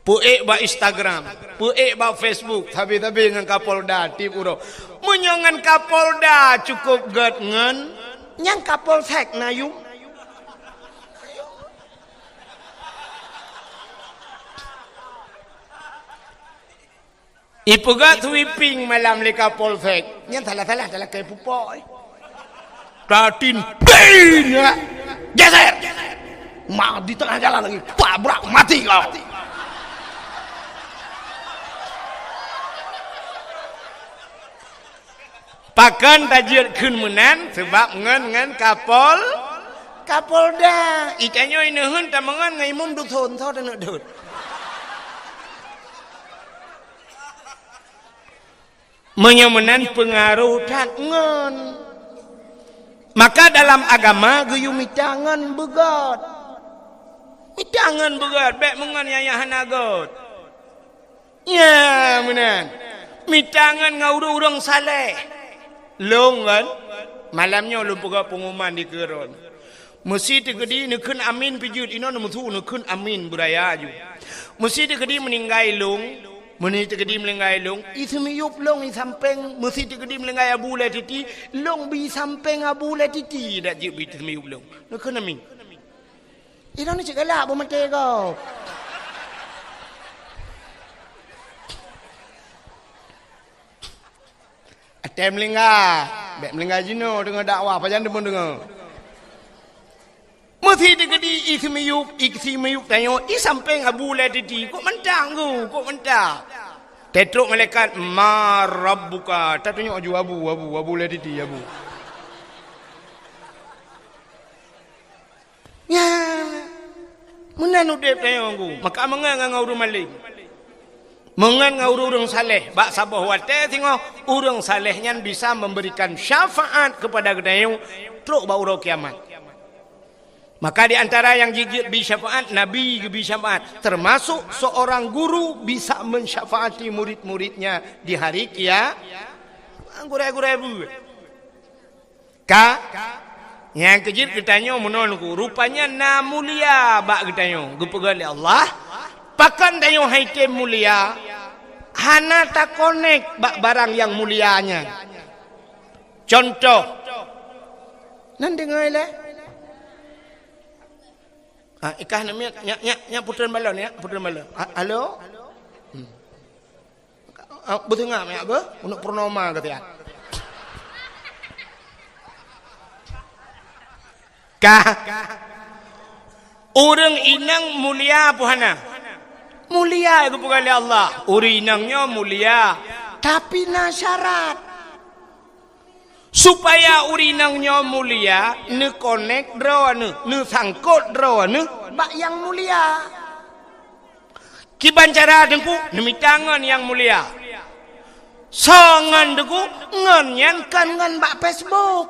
puek ba Instagram puek ba Facebook tapi ngan Kapolda tip uro menyongan Kapolda cukup gat ngan nyang Kapolsek nayung Ipuga sweeping malam leka polsek. Nyan salah-salah dalam kayak pupok. Tatin pin ya. Geser. Mak di tengah jalan lagi. Tabrak mati kau. Pakan tajir kun menan sebab ngan Kapolda. Ikannya ini hun tamangan ngai mum duk thon thau dan dut. Menyemenan pengaruh tangan. Maka dalam agama geyu mitangan begat. Mitangan begat baik mengan yayahan agot. Ya menan. Mitangan ngau urang saleh. Long kan malamnya lu buka pengumuman di keron mesti tegedi nekun amin pijut ino nemuthu nekun amin budaya aju mesti tegedi meninggai long meni tegedi meninggai long ismiyup long i sampeng mesti tegedi meninggai abu letiti long bi sampeng abu letiti dak je bi ismiyup long nekun amin ino ni cegala bo mate kau Atem melingga, bek melingga jino dengan dakwah pajan demun dengar. Mesti digedi iksi miyuk tanyo i samping abu lediti kok mentang kok mentang. Tetruk malaikat ma rabbuka, tak tunjuk abu lediti abu. Ya. Menan udep tanyo aku, maka mengang ngau rumalik. Mengan urang saleh bak sabah wate tengok urang salehnya bisa memberikan syafaat kepada gedayung truk bau kiamat. Maka di antara yang gigit bi syafaat nabi bi syafaat termasuk seorang guru bisa mensyafaati murid-muridnya di hari kiamat. Gurai-gurai bu. Yang kejit ketanya menonku rupanya na mulia bak ketanya gepegal Allah. Pakan tayo haite mulia hana tak connect bak barang yang mulianya. Contoh nan dengar le ikah namanya nya putran balon ya putran balon halo betul ngam ya be untuk purnama kata orang inang mulia puhana mulia itu bukan oleh Allah. Urinangnya mulia. Tapi na syarat. Supaya urinangnya mulia, ne connect draw ne sangkut draw bak yang mulia. Kiban cara dengku demi tangan yang mulia. Sangan dengku ngan kan ngan bak Facebook.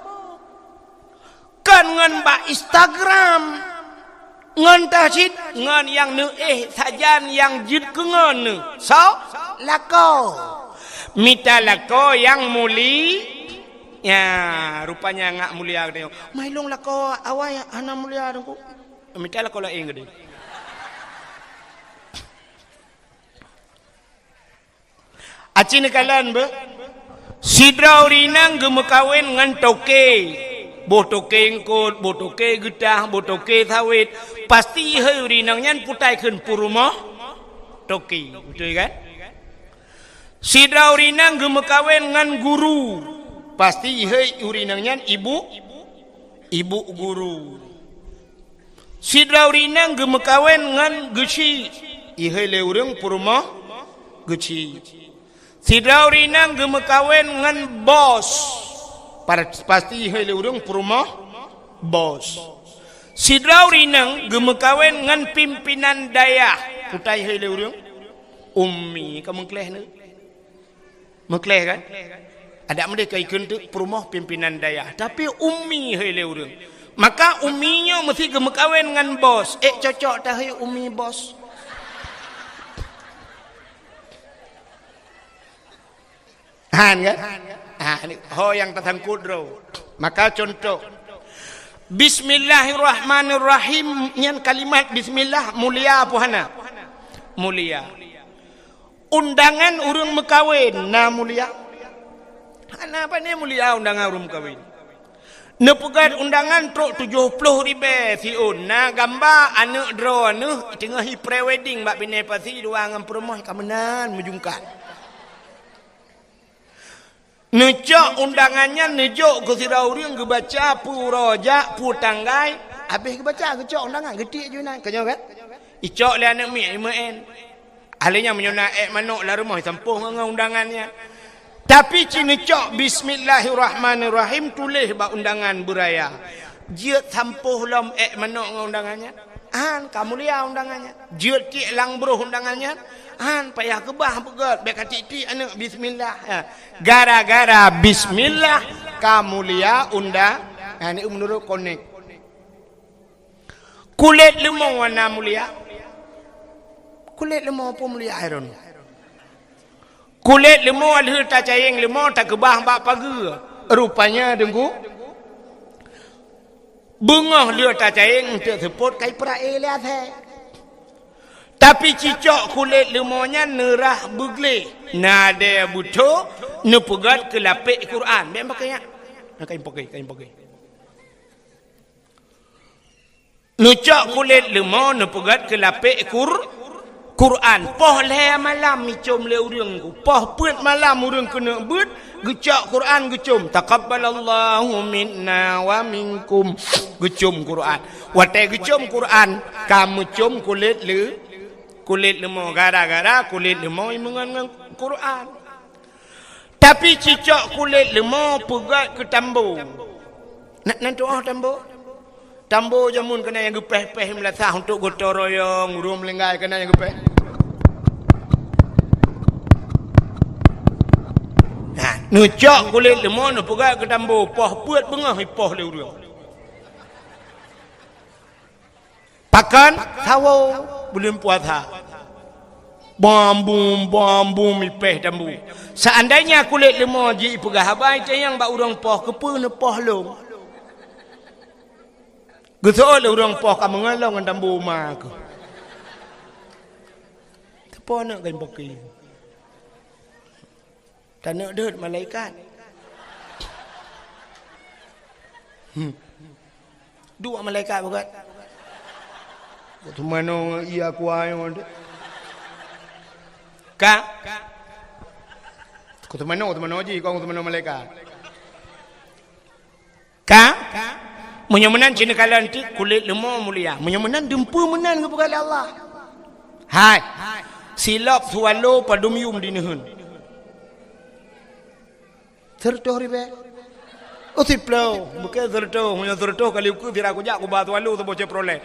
Kan ngan bak Instagram. Ngan tahsid ngan yang sajan yang jid ke ngan so lako mita lako yang muli ya rupanya ngak mulia dia mailong lako awai ana mulia dengku mita lako la ing gede acin kalan be sidra urinang gemekawin ngan toke botoke engkot, botoke getah, botoke sawit. Pasti hai urinangnya putai kun purumah toki. Betul kan? Sidra urinang gemekawen ngan guru. Pasti hai urinangnya ibu guru. Sidra urinang gemekawen ngan geci. Ihai leureng purumah geci. Sidra urinang gemekawen ngan bos. Pasti ihai leureng purumah bos. Sidra urinang gemekawen ngan pimpinan daya. Putai ihai leureng ummi. Kamu keleh ni? Mekleh kan? Ada mereka ikut tu purumah pimpinan daya. Tapi ummi ihai leureng. Maka umminya mesti gemekawen ngan bos. Cocok dah hai ummi bos. Han kan? Ho yang tatang kudro. Maka contoh Bismillahirrahmanirrahim. Nyan kalimat Bismillah mulia puhana. Mulia. Undangan urang mekawin na mulia. Ana apa ni mulia undangan urang mekawin. Nepugat undangan truk 70 ribu siun. Na gambar anak draw anu tengah hi pre-wedding bak bini pasi dua ngam perempuan kamenan menjungkat. Nucok undangannya nujuk ke sirau ring ke baca puroja putanggai habis ke baca ke cok undangan gedik je nak kanyo kan icok le anak mi imen ahlinya menyona manok la rumah sampuh dengan undangannya tapi cini cok bismillahirrahmanirrahim tulis ba undangan beraya jiat sampuh lom manok dengan undangannya kamu lihat undangannya jiat ti lang bro undangannya payah kebah pegat baik hati anak bismillah gara-gara bismillah kamu lihat undang ini menurut konek kulit lemau warna mulia kulit lemau apa mulia iron kulit lemau ada tak cayeng lemau tak kebah bak pagi rupanya dengku bunga dia tak cayeng untuk sepot kai perae lihat tapi cicok kulit lemaunya nerah begle nada buto nepegat ke lapik Quran dia pakainya kain pakai nucok kulit lemau nepegat ke lapik Quran poh le malam micom le urang ku poh put malam urang kena but gecak Quran gecum taqabbalallahu minna wa minkum gecum Quran wate gecum Quran kamu cum kulit lemau gara-gara kulit lemau mengenang Quran tapi cicok kulit lemau pegat ke tambo nak doa tambo jamun kena yang gepeh-peh melasah untuk gotong royong urung melenggai kena yang gepeh nucok kulit lemau nu pegat ke tambo poh puat bengah poh le urang pakan tawo belum puasa bambu ipeh tambu seandainya kulit lemau ji pegah habai tayang bak urang poh kepe ne poh long geso le urang poh ka mengalong ngan tambu ma ke tepo nak kain poki tanah deut malaikat dua malaikat begat tu mana ia kuai on ka ku tu mana ji kau tu mana malaikat ka menyemenan cina kalan ti kulit lemau mulia menyemenan dempu menan ke perkara Allah hai silap swallow padum yum dinehun tertoh ribe utiplo bukan tertoh punya tertoh kali ku bira ku jak ku batu walu tu bocah prole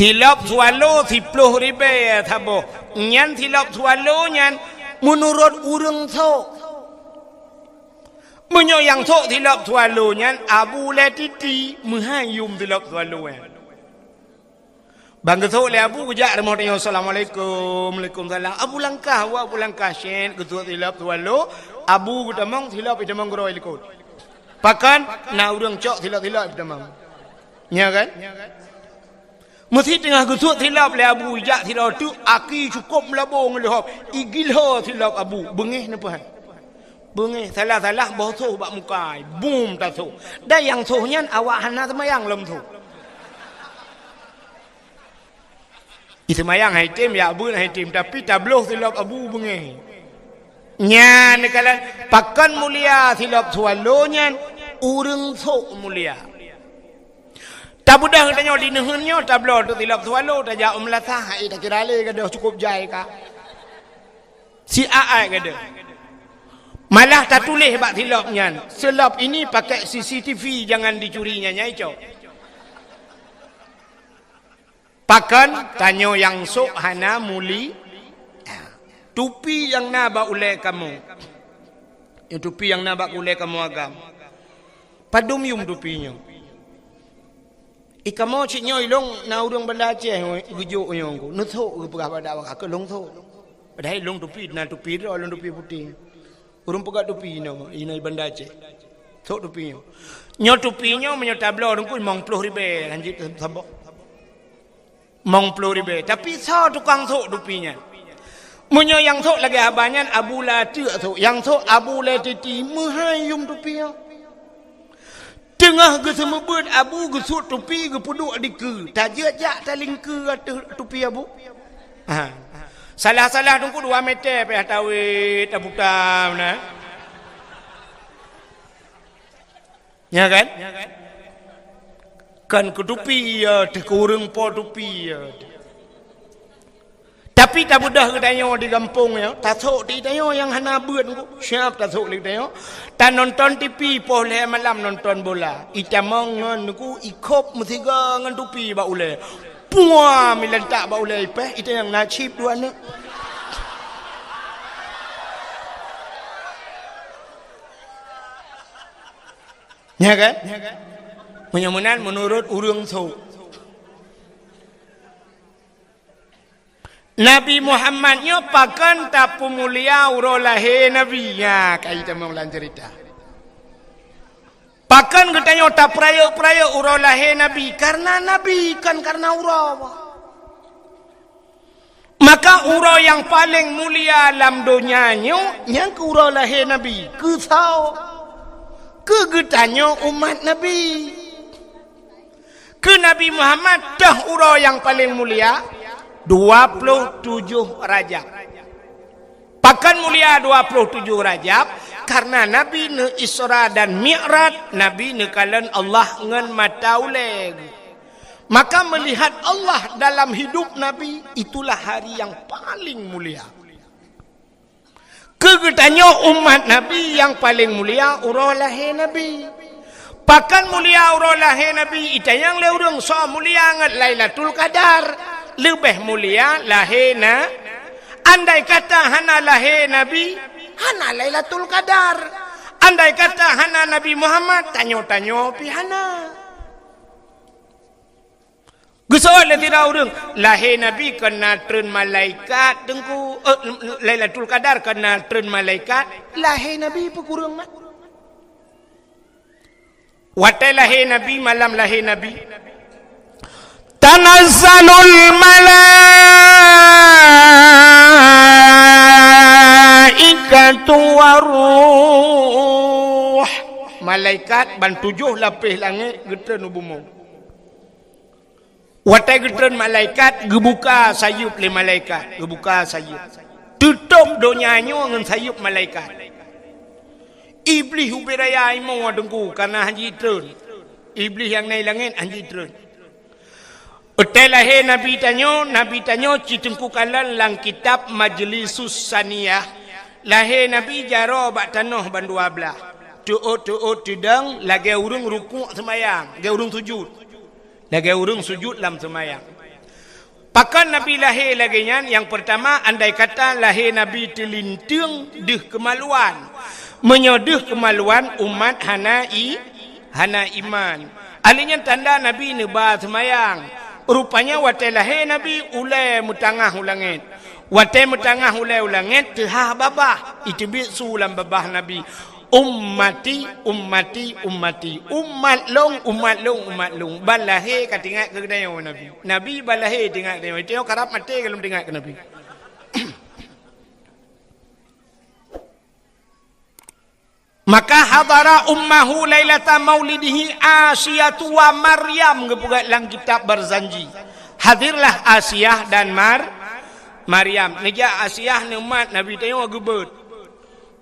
silap swallow siploh ribe thabo nyan silap swallow nyan menurut urang tho menyo yang tho silap swallow nyan abu le titi menghayum silap swallow bang tho le abu ku jak mo tanya assalamualaikum waalaikumsalam abu langkah syen ketua silap swallow abu ku tamang silap idamang groi likut pakan na urang cok silap idamang nya kan mesti tengah gusuk silap le abu jak silap tu aki cukup melabung lehop igil ho silap abu bengih napa bengih salah boh soh bak mukai boom ta soh dah yang sohnya awak hana semayang lem tu semayang hai tim ya abu hai tim tapi tabloh silap abu bengih nya nekalan pakan mulia silap swallonya urang soh mulia tak budah katanya di nehunnya tablo tu tilap swallow tak jauh melasah tak kira le ke dah cukup jai ka si ai ke dah malah tak tulis bak silapnya selap ini pakai CCTV jangan dicurinya nyai cok pakan tanya yang sok hana muli tupi yang nabak oleh kamu tupi yang nabak oleh kamu agam padum yum tupinya ikamo cik nyoy long na urang banda Aceh gujuk nyong ku nu thok ke pegah pada awak ke long thok padahal long tupi na tupi ro long tupi putih urang pegat tupi no ina banda Aceh thok tupi nyo tupi nyo menyo tablo urang ku mong 10 ribe lanjut sambok mong 10 ribe tapi sa tukang thok tupinya menyo yang thok lagi abanyan abu la tu thok yang thok abu la titi mahayum tupinya tengah ke semebut abu gesut tupi ke puduk di ke tak jak taling ke tupi abu Salah-salah tunggu 2 meter payah tawit taputam nah. Ya kan? Kan ketupi ya, kurang po tupi ya. Tapi tak mudah kedayo di kampung ya. Tasuk di dayo yang hana buat ku. Siap tasuk di dayo. Tak nonton TV boleh malam nonton bola. Ita mangan ku ikop mestiga ngan tupi ba ule. Puah milentak ba ule ipeh. Ita yang nasib dua anak. Ya kan? Mudah-mudahan menurut urang so. Nabi Muhammad nyo pakan tapu mulia urolahe Nabi ya kita mengulang cerita. Pakan katanya tak peraya urolahe Nabi karena Nabi kan karena urawa. Maka ura yang paling mulia dalam dunia nyo yang ke urolahe Nabi kesau kegetanyo umat Nabi. Ke Nabi Muhammad dah ura yang paling mulia 27 Rajab. Pakan mulia 27 Rajab karena Nabi ne Isra dan Mi'raj, Nabi ne kalan Allah ngan matauleg. Maka melihat Allah dalam hidup Nabi itulah hari yang paling mulia. Kegetanya umat Nabi yang paling mulia urolahe Nabi. Pakan mulia urolahe Nabi itayang leurung so mulia ngat Lailatul Qadar. Lebih mulia lahena. Andai kata hana lahe Nabi, hana Lailatul Qadar. Andai kata hana Nabi Muhammad, tanyo-tanyo pi hana. Gusoal tidak urang lahe Nabi kena tren malaikat dengku Lailatul Qadar kena tren malaikat lahe Nabi pekurang mat. Watai lahe Nabi malam lahe Nabi. Tanazzalul malaikatu waruh. Malaikat ban 7 lapis langit getren bumi. Watai getren malaikat gebuka sayup le malaikat, gebuka sayup. Tutup donyanya dengan sayup malaikat. Iblis ubiraya imo dengku karena haji tren. Iblis yang naik langit haji tren. Utelahe Nabi tanyo citengku kalan lang kitab Majlisus Saniyah. Lahe Nabi jaro bak tanah ban 12. Tuut tudang lagi urung ruku' semayang, lagi urung sujud. Lagi urung sujud dalam semayang. Pakan Nabi lahir lagi yang pertama andai kata lahir Nabi telintung deh kemaluan. Menyodeh kemaluan umat hana iman. Alinya tanda Nabi neba semayang. Rupanya watai lahir Nabi ulai mutangah ulangit. Watai mutangah ulai ulangit tehah babah. Itu bisu ulang babah Nabi. Ummati. Umat long. Balahir kat tinggal ke kedai Nabi. Nabi balahir tinggal ke kedai. Tengok karap mati kalau tinggal ke Nabi. Maka hadara ummahu lailata maulidihi Asiyatu wa Maryam gepugat lang kitab berzanji. Hadirlah Asiyah dan Maryam. Neja Asiyah ni umat Nabi tayo gebet.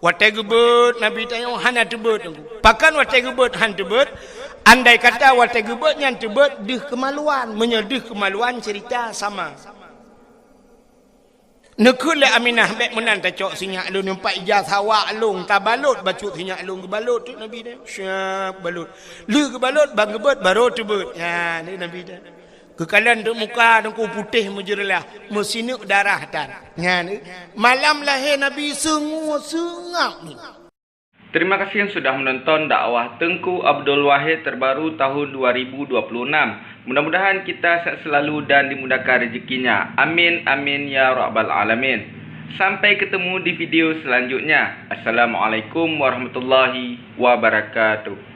Watai gebet Nabi tayo hana tebet. Pakan watai gebet han tebet. Andai kata watai gebet yang tebet deh kemaluan, menyedih kemaluan cerita sama. Nekul Aminah bek menan tacok sinyak lu numpak ijazah awak long tabalut bacut sinyak long kebalut tu Nabi dah. Syap balut. Lu kebalut bang gebet baru tebet. Ya ni Nabi dah. Kekalan tu muka dengku putih menjerlah, mesinuk darah tan. Ya ni malam lahir Nabi sengak ni. Terima kasih yang sudah menonton dakwah Tengku Abdul Wahid terbaru tahun 2026. Mudah-mudahan kita sehat selalu dan dimudahkan rezekinya. Amin amin ya rabbal alamin. Sampai ketemu di video selanjutnya. Assalamualaikum warahmatullahi wabarakatuh.